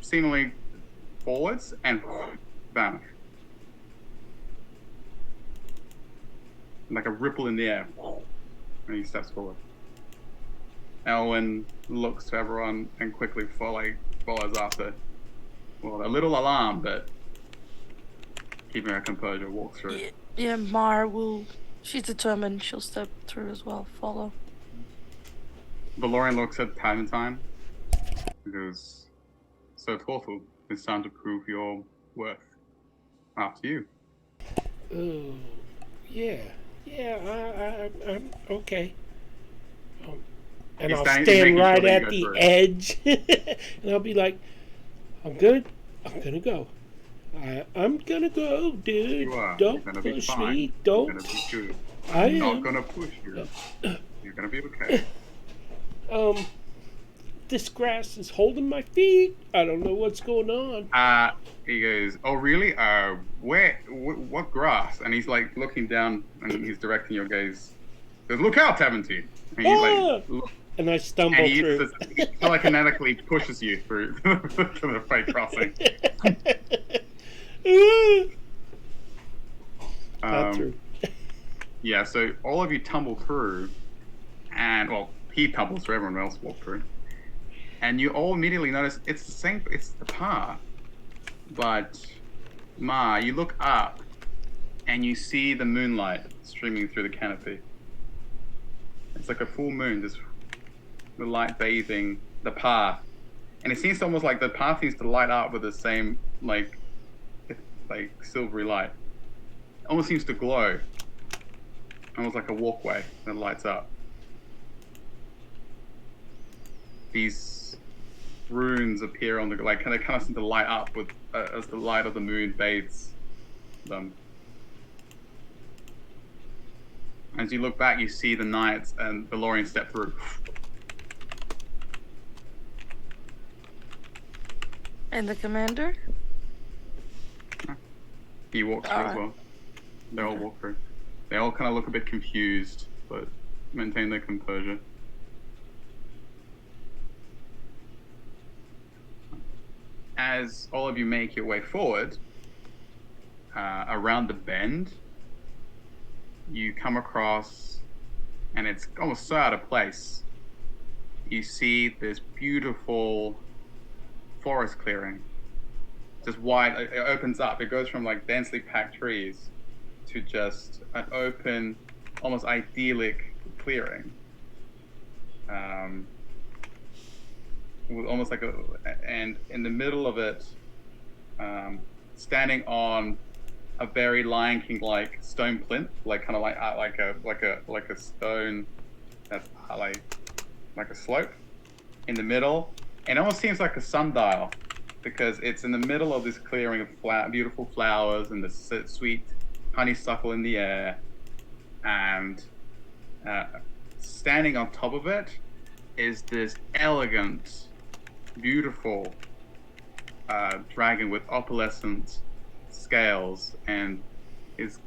seemingly forwards and vanish. Like a ripple in the air. And he steps forward. Elwyn looks to everyone and quickly follows after. Well, a little alarmed, but keeping her composure, walks through. Yeah, Mar will. She's determined. She'll step through as well. Follow. Valorian looks at time and time. He goes, "So thoughtful. It's time to prove your worth. After you." Oh, yeah. I'm okay. And He's I'll making stand sure right that you at go the through. edge, and I'll be like, "I'm good. I'm gonna go. I'm gonna go, dude. You are. Don't You're gonna be push fine. me. You're Don't. gonna be good. I I'm not am. gonna push you. You're gonna be okay." This grass is holding my feet. I don't know what's going on. He goes, "Oh, really? What grass?" And he's like looking down and he's directing your gaze. He goes, "Look out, 17." And he's like, look, And I stumble and he through. telekinetically pushes you through to the fake crossing. Not through. Yeah, so all of you tumble through, and well, he tumbles through, everyone else walks through, and you all immediately notice it's the path, but Ma, you look up, and you see the moonlight streaming through the canopy. It's like a full moon, just the light bathing the path, and it seems almost like the path seems to light up with the same like silvery light. It almost seems to glow. Almost like a walkway that lights up. These runes appear on the they kind of seem to light up with as the light of the moon bathes them. As you look back, you see the knights and Valorian step through. And the commander? He walks through as well. They all walk through. They all kind of look a bit confused, but maintain their composure. As all of you make your way forward, around the bend, you come across, and it's almost so out of place, you see this beautiful forest clearing. Just wide, it opens up. It goes from like densely packed trees to just an open, almost idyllic clearing. With almost like and in the middle of it, standing on a very Lion King-like stone plinth, like kind of like a stone that's like a slope in the middle, and it almost seems like a sundial because it's in the middle of this clearing of beautiful flowers and the sweet honeysuckle in the air. and standing on top of it is this elegant, beautiful dragon with opalescent scales and this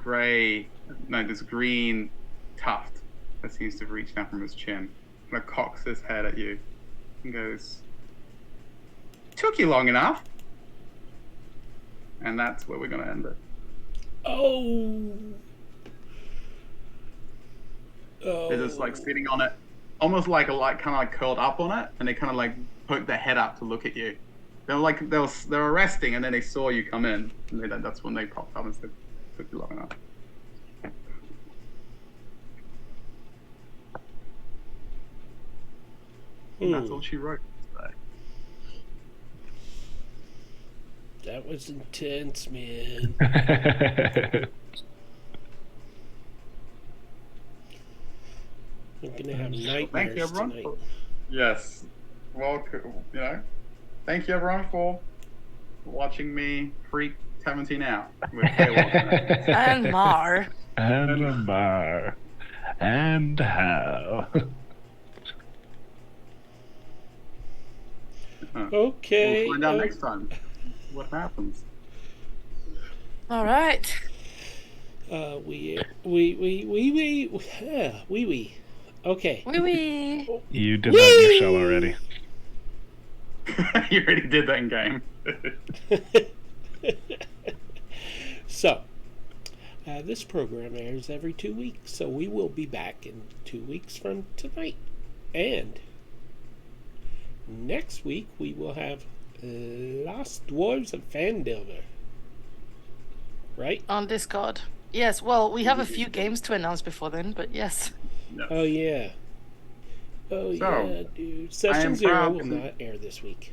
green tuft that seems to reach down from his chin. And cocks his head at you and goes, "Took you long enough." And that's where we're going to end it. Oh. They're just like sitting on it, almost like kind of like curled up on it, and they kind of like poked their head up to look at you. They were resting, and then they saw you come in, and that's when they popped up and said, "Took you long enough." And that's all she wrote today. That was intense, man. I'm gonna have nightmares Thank you, everyone. tonight. Yes. Well, thank you, everyone, for watching me freak 17 out. And Mar. And Mar. And how. Okay. We'll find out next time what happens. All right. We. Okay. Wee. You did that in your shell already. You already did that in game. So, this program airs every 2 weeks, so we will be back in 2 weeks from tonight. And next week we will have Lost Dwarves of Fandelver. Right? On Discord. Yes, well, we have a few games to announce before then, but yes. Yes. Oh, yeah. Oh, yeah, dude. Session 0 will not air this week.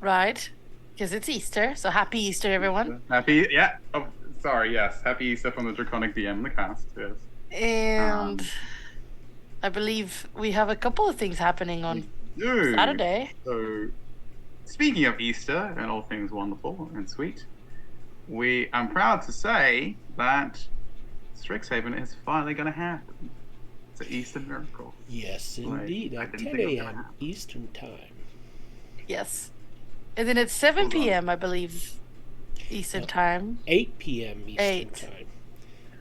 Right. Because it's Easter, so happy Easter, everyone. Happy, yeah. Oh, sorry, yes. Happy Easter from the Draconic DM, the cast, yes. And I believe we have a couple of things happening on Saturday. So, speaking of Easter and all things wonderful and sweet, I'm proud to say that Strixhaven is finally going to happen. It's an Easter miracle. Yes, indeed. At 10 a.m. Eastern Time. Yes. And then it's 7 p.m., I believe, Eastern Time. 8 p.m. Eastern Time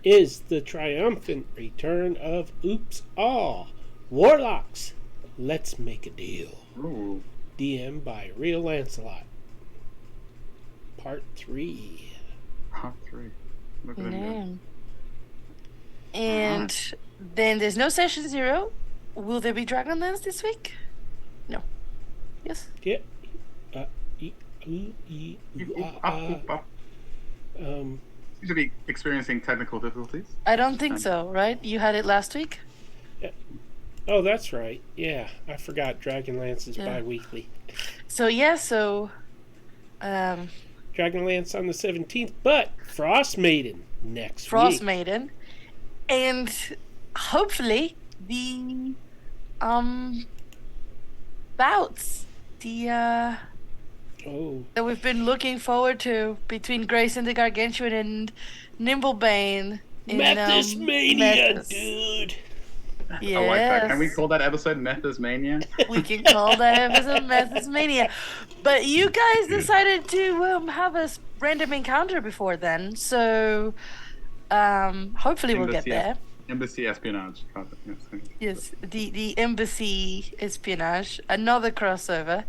is the triumphant return of Oops All Warlocks. Let's make a deal. Ooh. DM by Real Lancelot. Part 3. Part 3. Look at him. And then there's no Session 0. Will there be Dragonlance this week? No. Yes? Yeah. Seems to be experiencing technical difficulties. I don't think so, right? You had it last week? Yeah. Oh, that's right. Yeah, I forgot Dragonlance is bi-weekly. So, Dragonlance on the 17th, but Frost Maiden next Frost week. Maiden. And hopefully the bouts. That we've been looking forward to between Grayson the Gargantuan and Nimblebane. Methus Mania, dude. Yes. I like that. Can we call that episode Methus Mania? We can call that episode Methus Mania. But you guys decided to have a random encounter before then, so hopefully we'll get there. Embassy espionage. Yes, the embassy espionage, another crossover.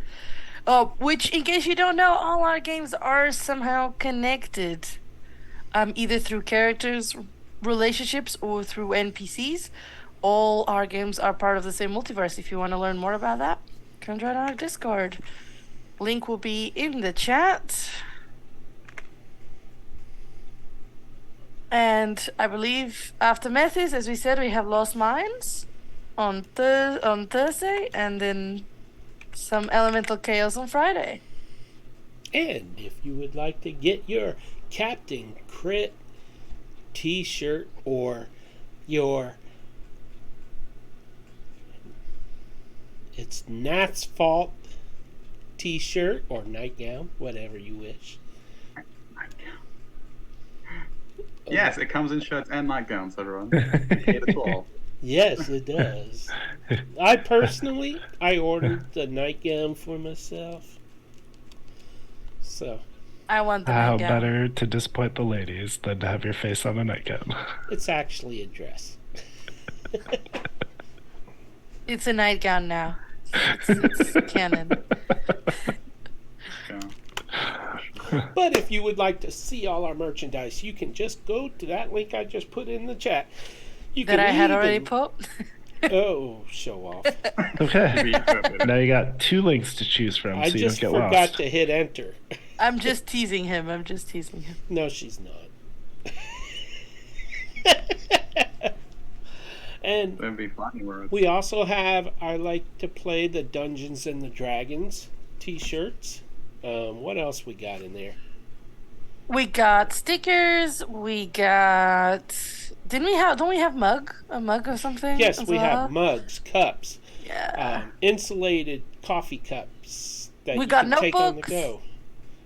Which, in case you don't know, all our games are somehow connected, either through characters, relationships, or through NPCs. All our games are part of the same multiverse. If you want to learn more about that, come join our Discord. Link will be in the chat. And I believe after Methys, as we said, we have Lost Minds on Thursday, and then some Elemental Chaos on Friday. And if you would like to get your Captain Crit t-shirt or your It's Nat's Fault t-shirt or nightgown, whatever you wish, Yes, it comes in shirts and nightgowns, everyone. K to 12. Yes, it does. I ordered the nightgown for myself. So I want the How nightgown. better to disappoint the ladies than to have your face on a nightgown? it's actually a dress. It's a nightgown now. It's canon. Yeah. But if you would like to see all our merchandise, you can just go to that link I just put in the chat. You That I had even- already put. Oh, show off. Okay. Now you got 2 links to choose from, I so you don't just get forgot lost. to hit enter. I'm just teasing him. No, she's not. And That'd be funny words. we also have I like to play the Dungeons and the Dragons t-shirts. What else we got in there? We got stickers. We got. Don't we have a mug or something? Yes, as we well? have mugs, cups, Yeah. insulated coffee cups that We you got can take on the notebooks. go.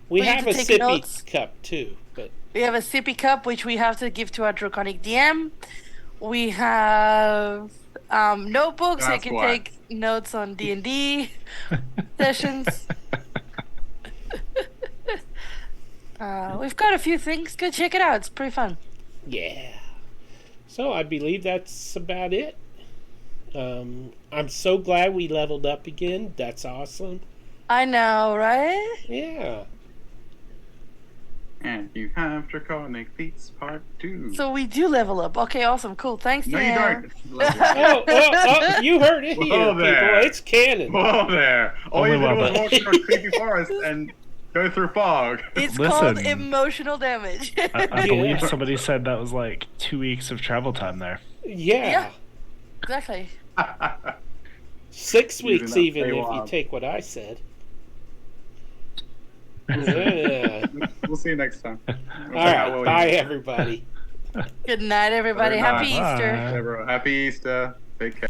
We For you have to a take sippy notes. cup too, but We have a sippy cup, which we have to give to our draconic DM. We have notebooks. So you That's can why. take notes on D&D sessions. We've got a few things. Go check it out. It's pretty fun. yeah. So I believe that's about it. I'm so glad we leveled up again. That's awesome. I know, right? Yeah. And you have Draconic Feats Part 2. So we do level up. Okay, awesome, cool. Thanks, no, you Dan. don't. Oh, you heard it here, Whoa there. people. It's canon. Whoa there. All Only you did was Wobble. walk through a creepy forest and go through fog. It's Listen. called emotional damage. I believe Yeah. somebody said that was like 2 weeks of travel time there. Yeah. Yeah. Exactly. 6 You do weeks not even say if you wild. take what I said. Yeah. We'll see you next time. All right. Bye, everybody. Good night, everybody. Good Happy night. Easter. Bye. Happy Easter. Take care.